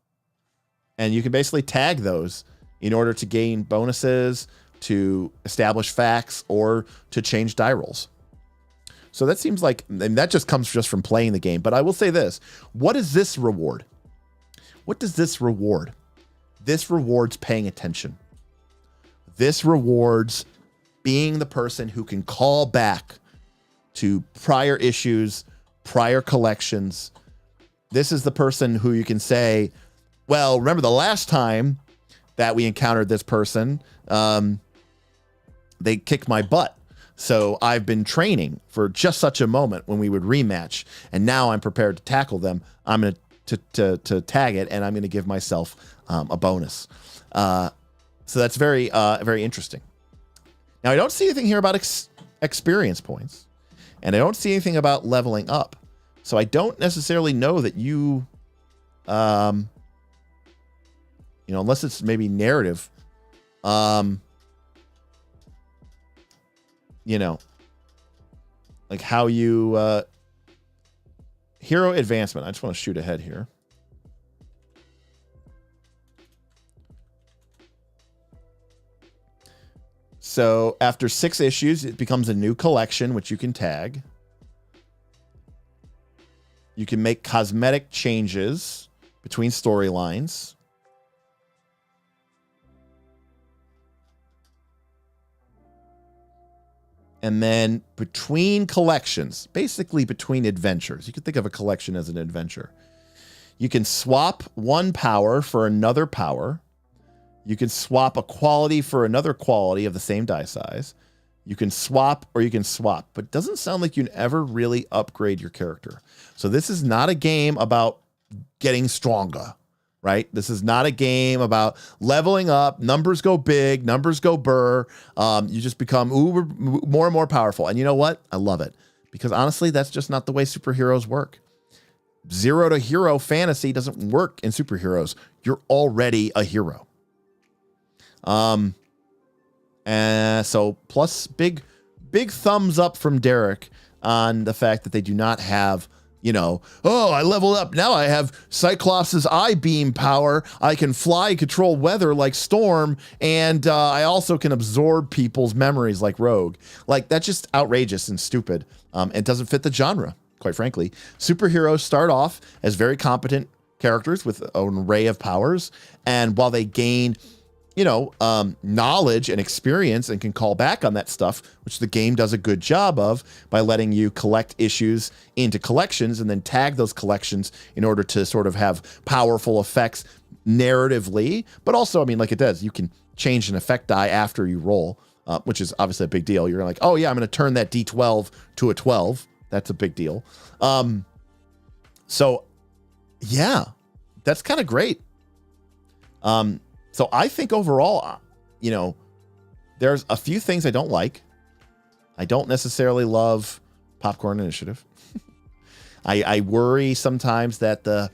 you can basically tag those in order to gain bonuses, to establish facts, or to change die rolls. So that seems like, and that just comes just from playing the game. But I will say this. What is this reward? What does this reward? This rewards paying attention. This rewards being the person who can call back to prior issues, prior collections. This is the person who you can say, well, remember the last time that we encountered this person, they kicked my butt. So I've been training for just such a moment when we would rematch, and now I'm prepared to tackle them. I'm going to tag it, and I'm going to give myself a bonus. So that's very very interesting. Now I don't see anything here about experience points, and I don't see anything about leveling up. So I don't necessarily know that you, you know, unless it's maybe narrative. You know, like how you hero advancement. I just want to shoot ahead here. So after 6 issues, it becomes a new collection, which you can tag. You can make cosmetic changes between storylines. And then between collections, basically between adventures, you could think of a collection as an adventure. You can swap one power for another power. You can swap a quality for another quality of the same die size. You can swap or you can swap, but it doesn't sound like you can ever really upgrade your character. So this is not a game about getting stronger, right? This is not a game about leveling up. Numbers go big, numbers go burr. You just become more and more powerful. And you know what? I love it because honestly, that's just not the way superheroes work. Zero to hero fantasy doesn't work in superheroes. You're already a hero. And so plus big thumbs up from Derek on the fact that they do not have, I leveled up. Now I have Cyclops' eye beam power. I can fly, control weather like Storm. And I also can absorb people's memories like Rogue. Like that's just outrageous and stupid. It doesn't fit the genre, quite frankly. Superheroes start off as very competent characters with an array of powers. And while they gain knowledge and experience and can call back on that stuff, which the game does a good job of by letting you collect issues into collections and then tag those collections in order to sort of have powerful effects narratively. But also, like it does, you can change an effect die after you roll, which is obviously a big deal. You're like, oh yeah, I'm going to turn that D12 to a 12. That's a big deal. So yeah, that's kind of great. So I think overall, there's a few things I don't like. I don't necessarily love Popcorn Initiative. I worry sometimes that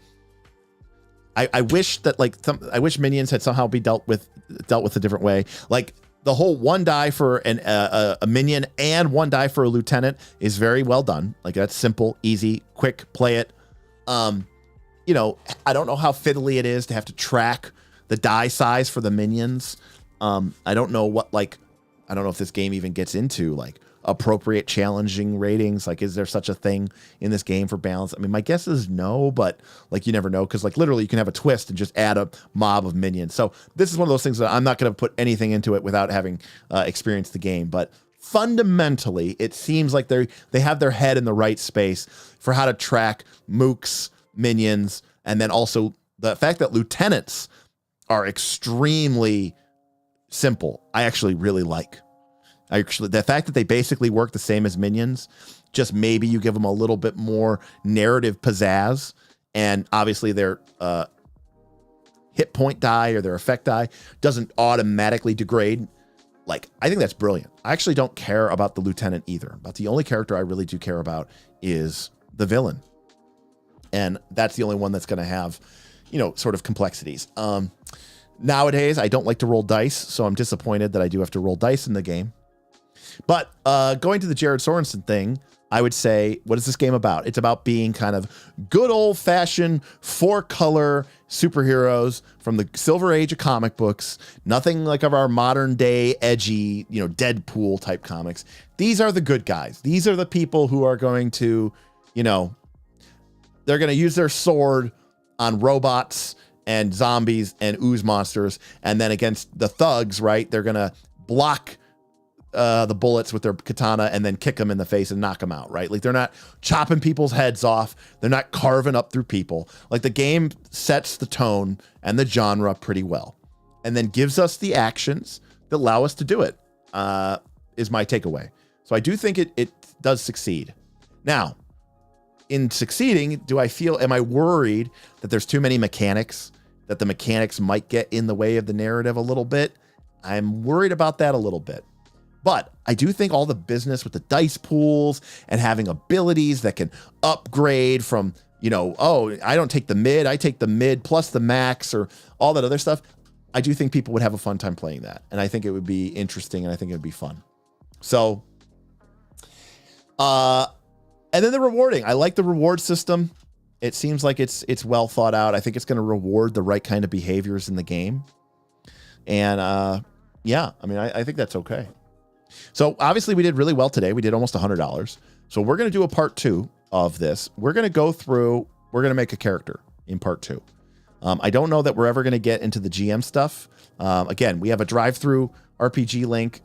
I wish that I wish minions had somehow be dealt with a different way. Like the whole one die for a minion and one die for a lieutenant is very well done. Like that's simple, easy, quick, play it. I don't know how fiddly it is to have to track the die size for the minions. I don't know if this game even gets into appropriate challenging ratings. Is there such a thing in this game for balance? My guess is no, but you never know. Cause literally you can have a twist and just add a mob of minions. So this is one of those things that I'm not going to put anything into it without having experienced the game. But fundamentally it seems like they have their head in the right space for how to track mooks, minions, and then also the fact that lieutenants are extremely simple. I actually really like. The fact that they basically work the same as minions, just maybe you give them a little bit more narrative pizzazz, and obviously their hit point die or their effect die doesn't automatically degrade. I think that's brilliant. I actually don't care about the lieutenant either, but the only character I really do care about is the villain. And that's the only one that's going to have, sort of complexities. Nowadays, I don't like to roll dice, so I'm disappointed that I do have to roll dice in the game. But going to the Jared Sorensen thing, I would say, what is this game about? It's about being kind of good old-fashioned 4-color superheroes from the Silver Age of comic books. Nothing like of our modern-day edgy, Deadpool type comics. These are the good guys. These are the people who are going to, they're going to use their sword on robots and zombies and ooze monsters, and then against the thugs, right? They're gonna block the bullets with their katana and then kick them in the face and knock them out, right? They're not chopping people's heads off. They're not carving up through people. The game sets the tone and the genre pretty well, and then gives us the actions that allow us to do it. Is my takeaway. So I do think it does succeed. Now, in succeeding, am I worried that there's too many mechanics? That the mechanics might get in the way of the narrative a little bit? I'm worried about that a little bit. But I do think all the business with the dice pools and having abilities that can upgrade from, I don't take the mid, I take the mid plus the max or all that other stuff. I do think people would have a fun time playing that. And I think it would be interesting and I think it would be fun. So, and then the rewarding. I like the reward system. It seems like it's well thought out. I think it's going to reward the right kind of behaviors in the game. And I think that's okay. So obviously we did really well today. We did almost $100. So we're going to do a part 2 of this. We're going to make a character in part 2. I don't know that we're ever going to get into the GM stuff. Again, we have a drive-through RPG link,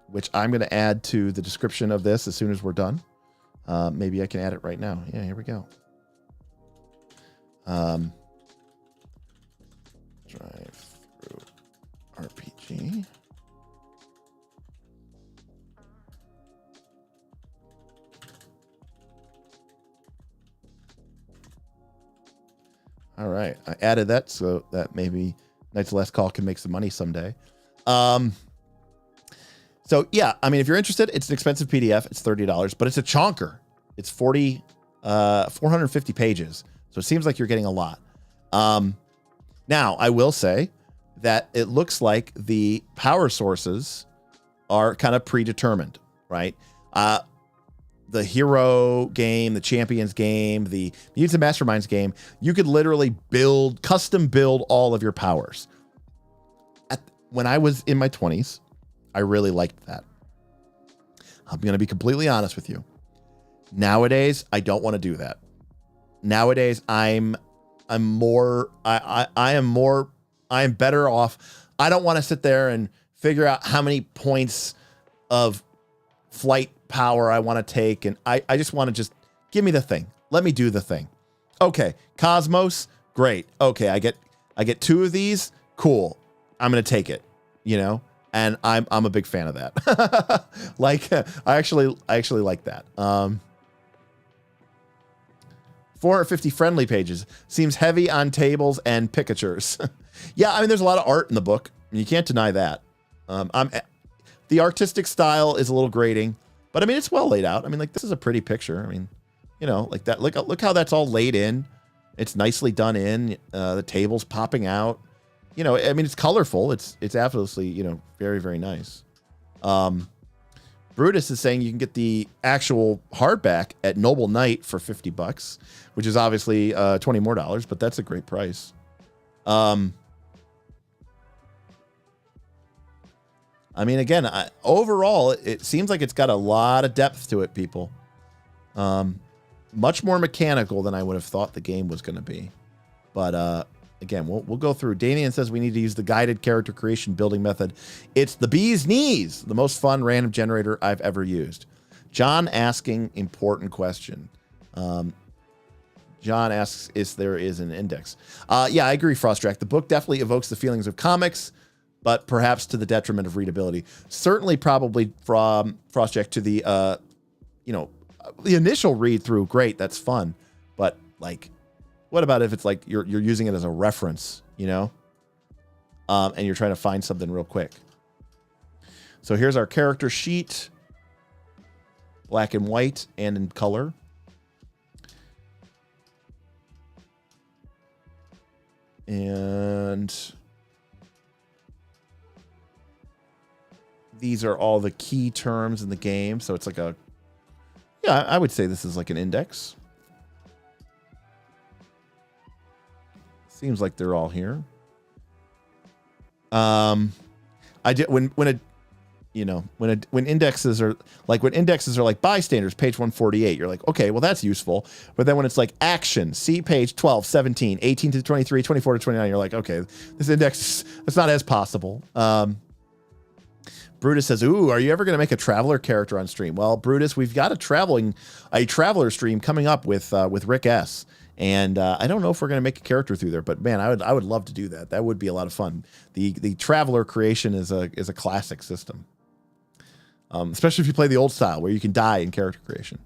which I'm going to add to the description of this as soon as we're done. Maybe I can add it right now. Yeah, here we go. Drive through RPG. All right, I added that so that maybe Knights of Last Call can make some money someday. So yeah, I mean, if you're interested, it's an expensive PDF. It's $30, but it's a chonker. It's 450 pages. So it seems like you're getting a lot. Now, I will say that it looks like the power sources are kind of predetermined, right? The hero game, the champions game, the Mutants Masterminds game, you could literally custom build all of your powers. When I was in my 20s, I really liked that. I'm going to be completely honest with you. Nowadays, I don't want to do that. Nowadays, I'm better off. I don't want to sit there and figure out how many points of flight power I want to take. And I just want to just give me the thing. Let me do the thing. Okay. Cosmos. Great. Okay. I get 2 of these. Cool. I'm going to take it, and I'm a big fan of that. Like, I actually like that. 450 friendly pages seems heavy on tables and pictures. Yeah. I mean, there's a lot of art in the book. You can't deny that. The artistic style is a little grating, but I mean, it's well laid out. I mean, like, this is a pretty picture. I mean, like that, look how that's all laid in. It's nicely done in, the table's popping out, I mean, it's colorful. It's absolutely, very, very nice. Brutus is saying you can get the actual hardback at Noble Knight for $50, which is obviously $20 more, but that's a great price. I mean, again, overall, it seems like it's got a lot of depth to it, people. Much more mechanical than I would have thought the game was going to be. But again, we'll go through. Damian says we need to use the guided character creation building method. It's the bee's knees, the most fun random generator I've ever used. John asking important question. John asks if there is an index. Yeah, I agree, Frostjack. The book definitely evokes the feelings of comics, but perhaps to the detriment of readability. Certainly, probably from Frostjack to the, the initial read through. Great, that's fun, but like, what about if it's like you're using it as a reference, and you're trying to find something real quick. So here's our character sheet, black and white and in color. And these are all the key terms in the game. So it's like I would say this is like an index. Seems like they're all here. I did when indexes are like bystanders, page 148, you're like, okay, well, that's useful. But then when it's like action, see page 12, 17, 18 to 23, 24 to 29, you're like, okay, this index, it's not as possible. Brutus says, ooh, are you ever going to make a traveler character on stream? Well, Brutus, we've got a traveler stream coming up with Rick S. And I don't know if we're going to make a character through there, but man, I would love to do that. That would be a lot of fun. The traveler creation is a classic system, especially if you play the old style where you can die in character creation.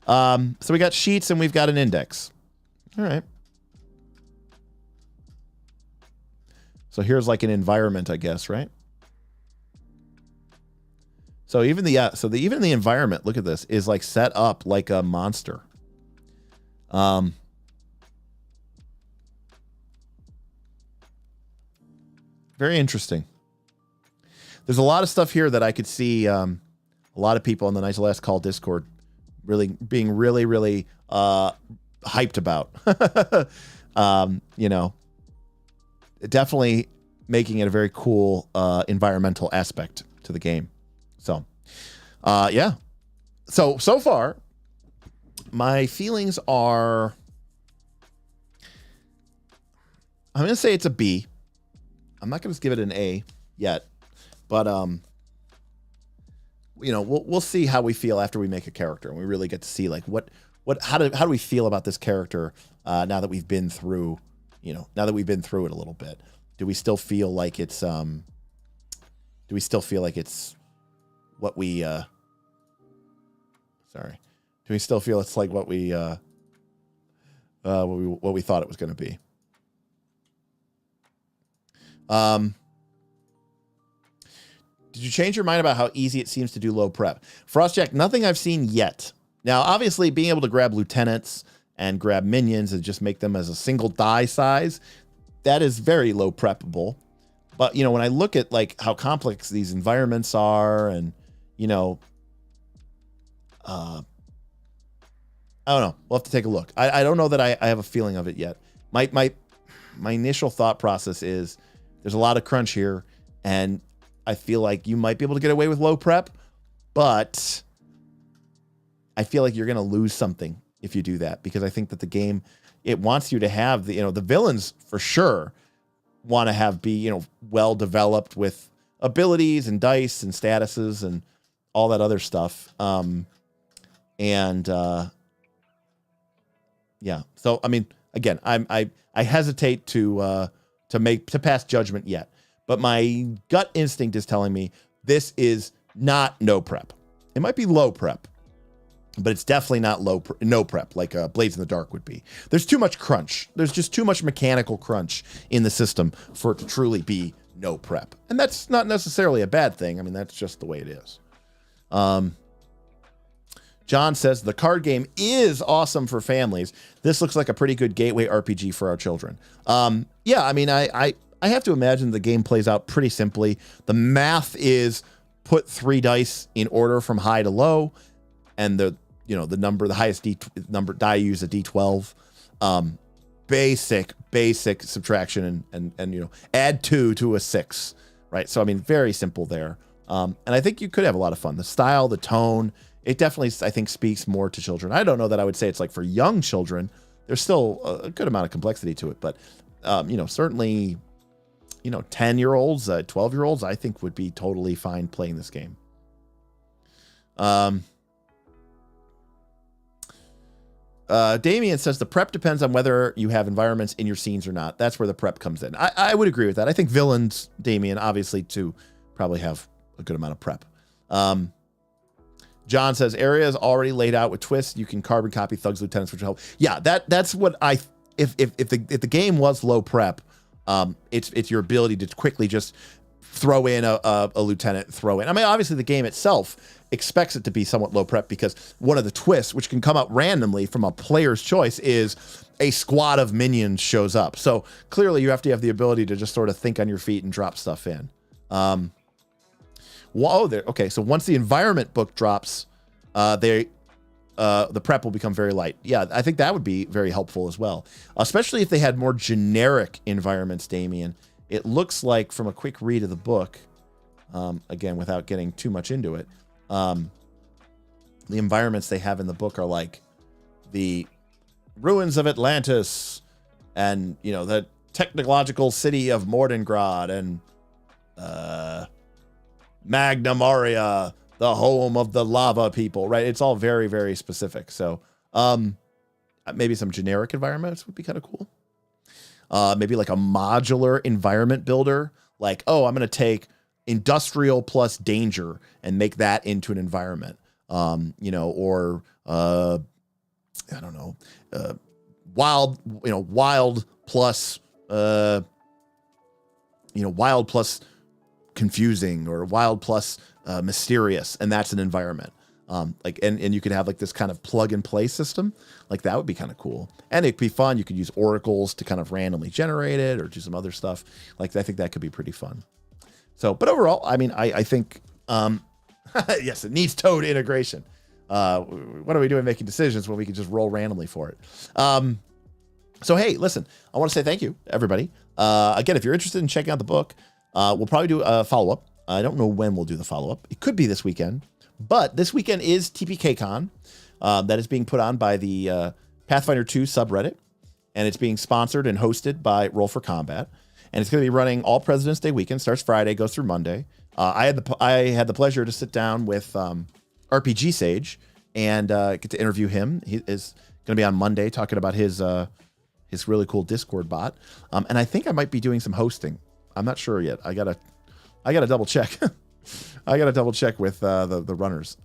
So we got sheets and we've got an index. All right. So here's like an environment, I guess, right? So even the environment, look at this, is like set up like a monster. Very interesting. There's a lot of stuff here that I could see a lot of people in the Knights of Last Call Discord being really hyped about. Definitely making it a very cool environmental aspect to the game. So, yeah. So far, my feelings are, I'm going to say it's a B. I'm not going to give it an A yet, but we'll see how we feel after we make a character and we really get to see like what how do we feel about this character now that we've been through, it a little bit? Do we still feel like it's what we do we still feel it's like what we thought it was going to be? Did you change your mind about how easy it seems to do low prep? Frostjack, nothing I've seen yet. Now, obviously, being able to grab lieutenants and grab minions and just make them as a single die size, that is very low preppable. But, when I look at like how complex these environments are and, I don't know. We'll have to take a look. I don't know that I have a feeling of it yet. My initial thought process is there's a lot of crunch here, and I feel like you might be able to get away with low prep, but I feel like you're going to lose something if you do that, because I think that the game, it wants you to have the villains for sure want to be well developed with abilities and dice and statuses and all that other stuff. Yeah. So, I mean, again, I hesitate to pass judgment yet, but my gut instinct is telling me this is not no prep. It might be low prep, but it's definitely not no prep like Blades in the Dark would be. There's too much crunch. There's just too much mechanical crunch in the system for it to truly be no prep. And that's not necessarily a bad thing. I mean, that's just the way it is. John says the card game is awesome for families. This looks like a pretty good gateway RPG for our children. Yeah, I mean, I have to imagine the game plays out pretty simply. The math is put 3 dice in order from high to low, and the highest die use a D12. Basic subtraction and add 2 to a 6, right? So I mean, very simple there. And I think you could have a lot of fun. The style, the tone, it definitely, I think, speaks more to children. I don't know that I would say it's like for young children. There's still a good amount of complexity to it, but certainly, 10-year-olds, 12-year-olds, I think would be totally fine playing this game. Damien says the prep depends on whether you have environments in your scenes or not. That's where the prep comes in. I would agree with that. I think villains, Damien, obviously, too, probably have a good amount of prep. John says area is already laid out with twists. You can carbon copy thugs, lieutenants, which will help. Yeah, that's what if the game was low prep, it's your ability to quickly just throw in a lieutenant, throw in. I mean, obviously the game itself expects it to be somewhat low prep because one of the twists, which can come out randomly from a player's choice, is a squad of minions shows up. So clearly you have to have the ability to just sort of think on your feet and drop stuff in. Okay, so once the environment book drops, the prep will become very light. Yeah, I think that would be very helpful as well, especially if they had more generic environments, Damien. It looks like from a quick read of the book, again, without getting too much into it, the environments they have in the book are like the ruins of Atlantis and, the technological city of Mordengrad and Magna Maria, the home of the lava people, right? It's all very, very specific. So maybe some generic environments would be kind of cool. Maybe like a modular environment builder, like, oh, I'm going to take industrial plus danger and make that into an environment, or I don't know, wild plus, wild plus confusing, or wild plus mysterious, and that's an environment. And you could have like this kind of plug and play system, like that would be kind of cool, and it'd be fun. You could use oracles to kind of randomly generate it or do some other stuff. Like I think that could be pretty fun. So, but overall, I mean, I think yes, it needs Toad integration. What are we doing making decisions when we can just roll randomly for it? So hey, listen, I want to say thank you, everybody. Again, if you're interested in checking out the book, we'll probably do a follow-up. I don't know when we'll do the follow-up. It could be this weekend, but this weekend is TPKCon. That is being put on by the Pathfinder 2 subreddit, and it's being sponsored and hosted by Roll for Combat. And it's going to be running all President's Day weekend. Starts Friday, goes through Monday. I had the pleasure to sit down with RPG Sage and get to interview him. He is going to be on Monday talking about his really cool Discord bot. And I think I might be doing some hosting. I'm not sure yet. I gotta double check. I gotta double check with the runners.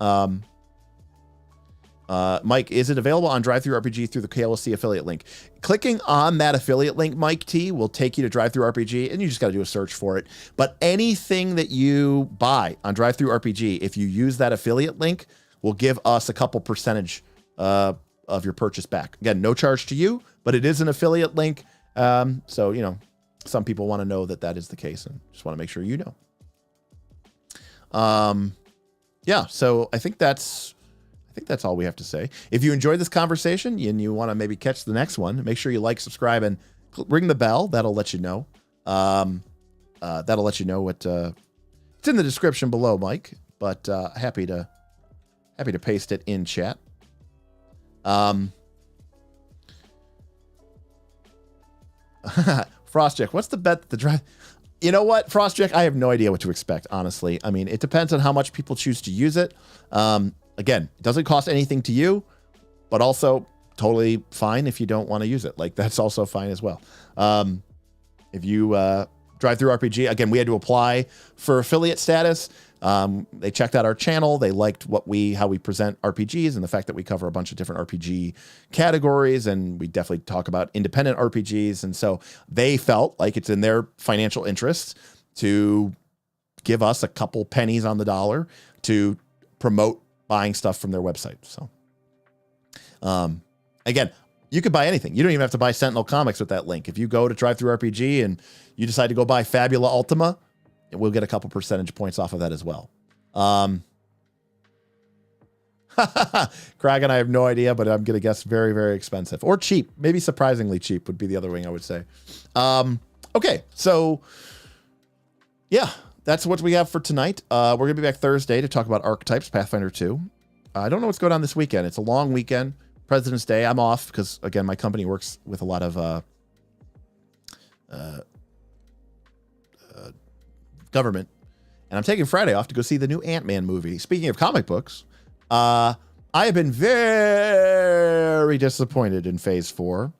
Mike, is it available on DriveThruRPG through the KLC affiliate link? Clicking on that affiliate link, Mike T, will take you to DriveThruRPG, and you just got to do a search for it. But anything that you buy on DriveThruRPG, if you use that affiliate link, will give us a couple percentage of your purchase back. Again, no charge to you, but it is an affiliate link. So, you know, some people want to know that is the case, and just want to make sure you know. Yeah, so I think that's all we have to say. If you enjoyed this conversation and you want to maybe catch the next one, make sure you like, subscribe, and ring the bell. That'll let you know. That'll let you know what it's in the description below, Mike. But happy to paste it in chat. Frostjack, what's the bet that the drive? You know what, Frostjack? I have no idea what to expect, honestly. I mean, it depends on how much people choose to use it. Again, it doesn't cost anything to you, but also totally fine if you don't want to use it. Like, that's also fine as well. If you DriveThruRPG, again, we had to apply for affiliate status. They checked out our channel. They liked how we present RPGs and the fact that we cover a bunch of different RPG categories, and we definitely talk about independent RPGs. And so they felt like it's in their financial interests to give us a couple pennies on the dollar to promote buying stuff from their website. So, again, you could buy anything. You don't even have to buy Sentinel Comics with that link. If you go to DriveThruRPG and you decide to go buy Fabula Ultima, we'll get a couple percentage points off of that as well. Kragan, I have no idea, but I'm going to guess very, very expensive or cheap. Maybe surprisingly cheap would be the other wing I would say. Okay, so yeah, that's what we have for tonight. We're going to be back Thursday to talk about Archetypes, Pathfinder 2. I don't know what's going on this weekend. It's a long weekend. President's Day. I'm off because, again, my company works with a lot of government. And I'm taking Friday off to go see the new Ant-Man movie. Speaking of comic books, I have been very disappointed in Phase 4.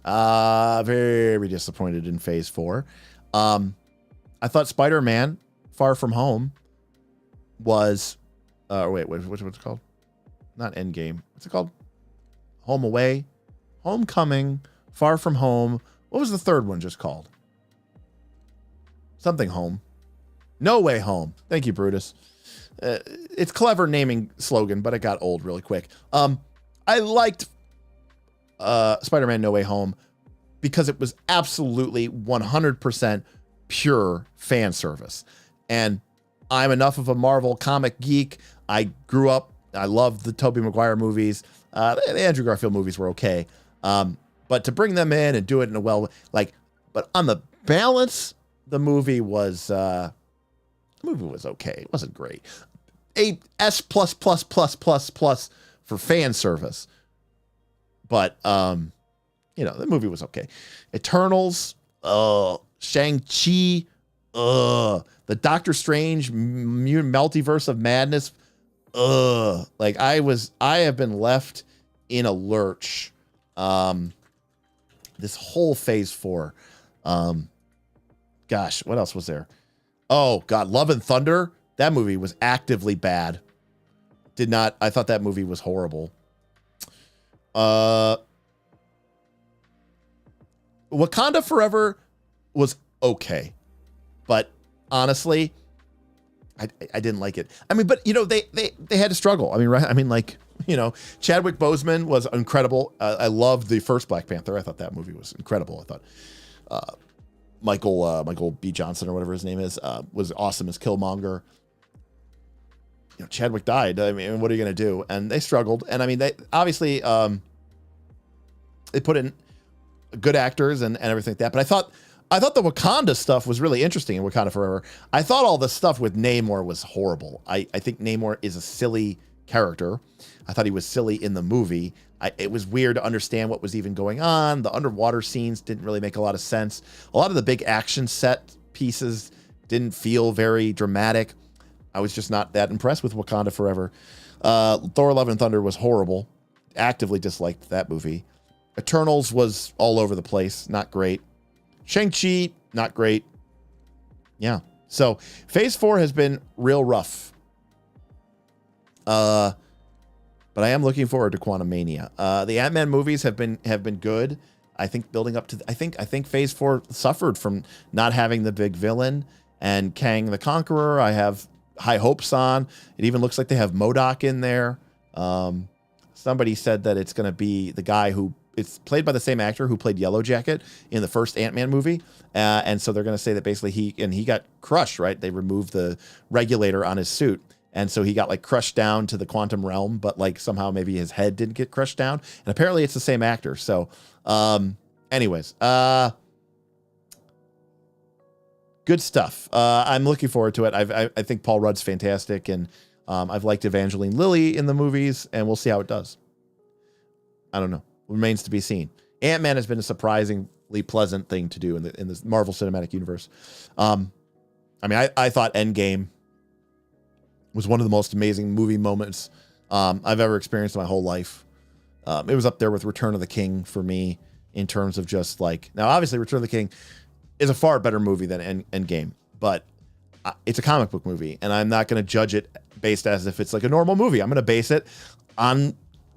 Very disappointed in Phase 4. I thought Spider-Man Far From Home was what's it called? Not Endgame. What's it called? Home Away, Homecoming, Far From Home. What was the third one just called? Something Home. No Way Home. Thank you, Brutus. It's clever naming slogan, but it got old really quick. I liked Spider-Man No Way Home because it was absolutely 100% pure fan service. And I'm enough of a Marvel comic geek. I grew up, I loved the Tobey Maguire movies. The Andrew Garfield movies were okay. But to bring them in and do it in a but on the balance, the movie was okay. It wasn't great. A S+++ for fan service. But the movie was okay. Eternals, Shang-Chi, the Doctor Strange Multiverse of Madness, I have been left in a lurch this whole Phase 4. Gosh, what else was there? Oh God, Love and Thunder. That movie was actively bad. I thought that movie was horrible. Wakanda Forever was okay, but honestly, I didn't like it. I mean, but they had to struggle. I mean, right? I mean, Chadwick Boseman was incredible. I loved the first Black Panther. I thought that movie was incredible. I thought Michael B. Johnson or whatever his name is was awesome as Killmonger. Chadwick died. I mean, what are you going to do? And they struggled. And I mean, they obviously they put in good actors and everything like that. But I thought the Wakanda stuff was really interesting in Wakanda Forever. I thought all the stuff with Namor was horrible. I think Namor is a silly character. I thought he was silly in the movie. It was weird to understand what was even going on. The underwater scenes didn't really make a lot of sense. A lot of the big action set pieces didn't feel very dramatic. I was just not that impressed with Wakanda Forever. Thor: Love and Thunder was horrible. Actively disliked that movie. Eternals was all over the place. Not great. Shang-Chi, not great. Yeah. So Phase 4 has been real rough. But I am looking forward to Quantumania. The Ant-Man movies have been good. I think building up to I think Phase 4 suffered from not having the big villain and Kang the Conqueror. I have high hopes on. It even looks like they have MODOK in there. Somebody said that it's going to be the guy who it's played by the same actor who played Yellow Jacket in the first Ant-Man movie. And so they're going to say that basically he got crushed, right? They removed the regulator on his suit. And so he got like crushed down to the quantum realm, but like somehow maybe his head didn't get crushed down. And apparently it's the same actor. So, anyways, good stuff. I'm looking forward to it. I think Paul Rudd's fantastic. And, I've liked Evangeline Lilly in the movies, and we'll see how it does. I don't know. Remains to be seen. Ant-Man has been a surprisingly pleasant thing to do in the Marvel Cinematic Universe. I mean, I thought Endgame was one of the most amazing movie moments I've ever experienced in my whole life. It was up there with Return of the King for me in terms of just like, now obviously Return of the King is a far better movie than Endgame, but it's a comic book movie, and I'm not going to judge it based as if it's like a normal movie. I'm going to base it on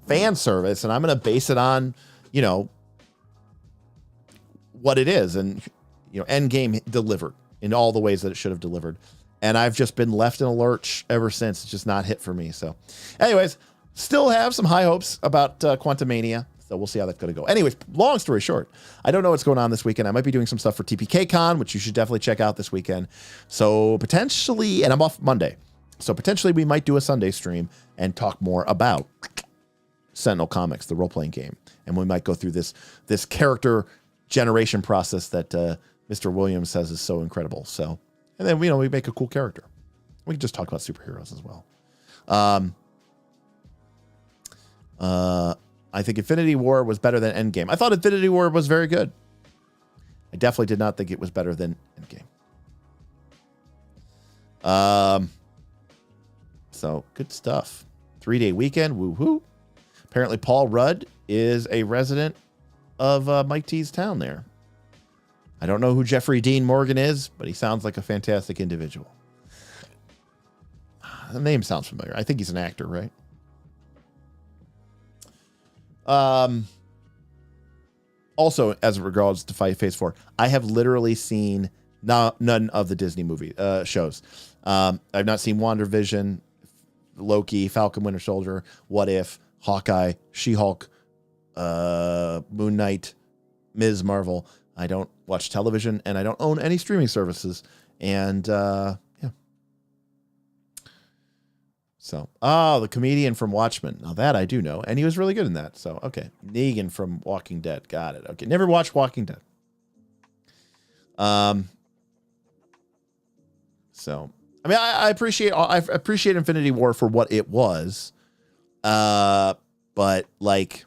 fan service, and I'm going to base it on, you know, what it is. And, you know, Endgame delivered in all the ways that it should have delivered. And I've just been left in a lurch ever since. It's just not hit for me. So anyways, still have some high hopes about Quantumania. So we'll see how that's going to go. Anyways, long story short, I don't know what's going on this weekend. I might be doing some stuff for TPK-Con, which you should definitely check out this weekend. So potentially, and I'm off Monday. So potentially we might do a Sunday stream and talk more about Sentinel Comics, the role-playing game. And we might go through this character generation process that Mr. Williams says is so incredible. So, and then, you know, we make a cool character. We can just talk about superheroes as well. I think Infinity War was better than Endgame. I thought Infinity War was very good. I definitely did not think it was better than Endgame. So good stuff. 3-day weekend. Woo-hoo. Apparently Paul Rudd is a resident of Mike T's town there. I don't know who Jeffrey Dean Morgan is, but he sounds like a fantastic individual. The name sounds familiar. I think he's an actor, right? Also, as regards to Phase 4, I have literally seen none of the Disney movie shows. I've not seen WandaVision, Loki, Falcon Winter Soldier, What If, Hawkeye, She-Hulk, Moon Knight, Ms. Marvel. I don't watch television, and I don't own any streaming services. And yeah. So, the comedian from Watchmen. Now that I do know, and he was really good in that. So, okay, Negan from Walking Dead. Got it. Okay, never watched Walking Dead. So, I mean, I appreciate Infinity War for what it was. But like,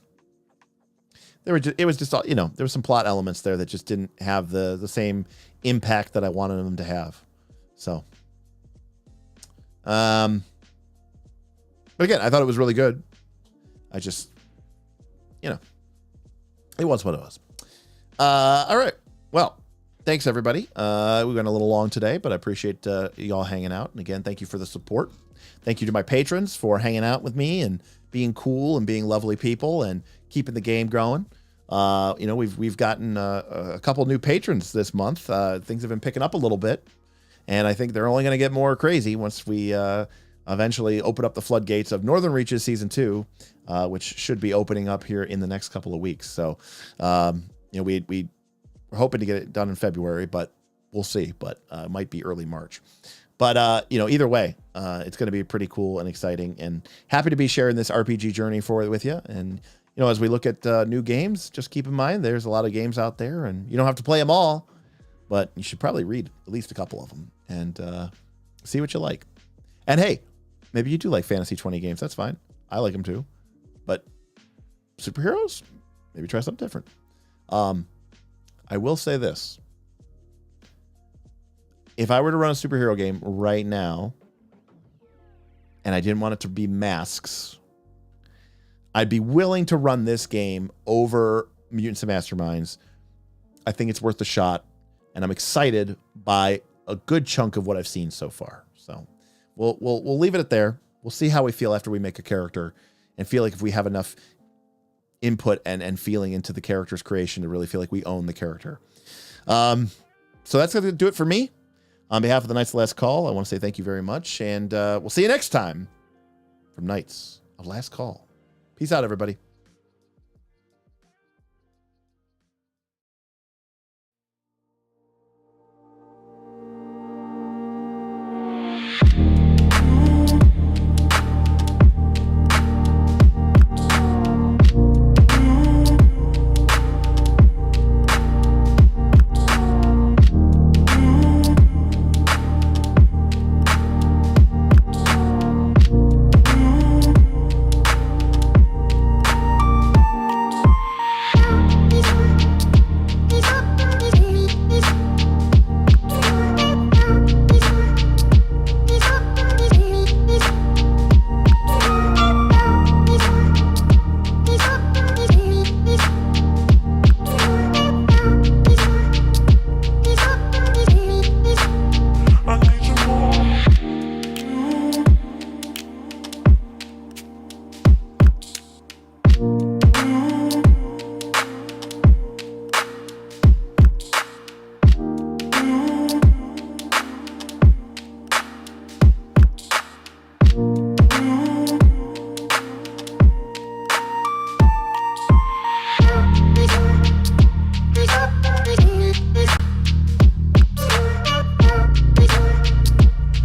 it was just, you know, there were some plot elements there that just didn't have the same impact that I wanted them to have. So, but again, I thought it was really good. I just, you know, it was what it was. All right. Well, thanks everybody. We went a little long today, but I appreciate y'all hanging out. And again, thank you for the support. Thank you to my patrons for hanging out with me and being cool and being lovely people and keeping the game growing. You know, we've gotten a couple new patrons this month. Things have been picking up a little bit, and I think they're only going to get more crazy once we eventually open up the floodgates of Northern Reaches Season 2, which should be opening up here in the next couple of weeks. So, you know, we're hoping to get it done in February, but we'll see. But it might be early March. But, you know, either way, it's going to be pretty cool and exciting, and happy to be sharing this RPG journey with you. And, you know, as we look at new games, just keep in mind there's a lot of games out there, and you don't have to play them all, but you should probably read at least a couple of them and see what you like. And hey, maybe you do like Fantasy 20 games. That's fine. I like them too. But superheroes, maybe try something different. I will say this. If I were to run a superhero game right now, and I didn't want it to be masks, I'd be willing to run this game over Mutants Masterminds. I think it's worth a shot, and I'm excited by a good chunk of what I've seen so far. So we'll leave it at there. We'll see how we feel after we make a character, and feel like if we have enough input and feeling into the character's creation to really feel like we own the character. So that's going to do it for me. On behalf of the Knights of Last Call, I want to say thank you very much, and we'll see you next time from Knights of Last Call. Peace out, everybody.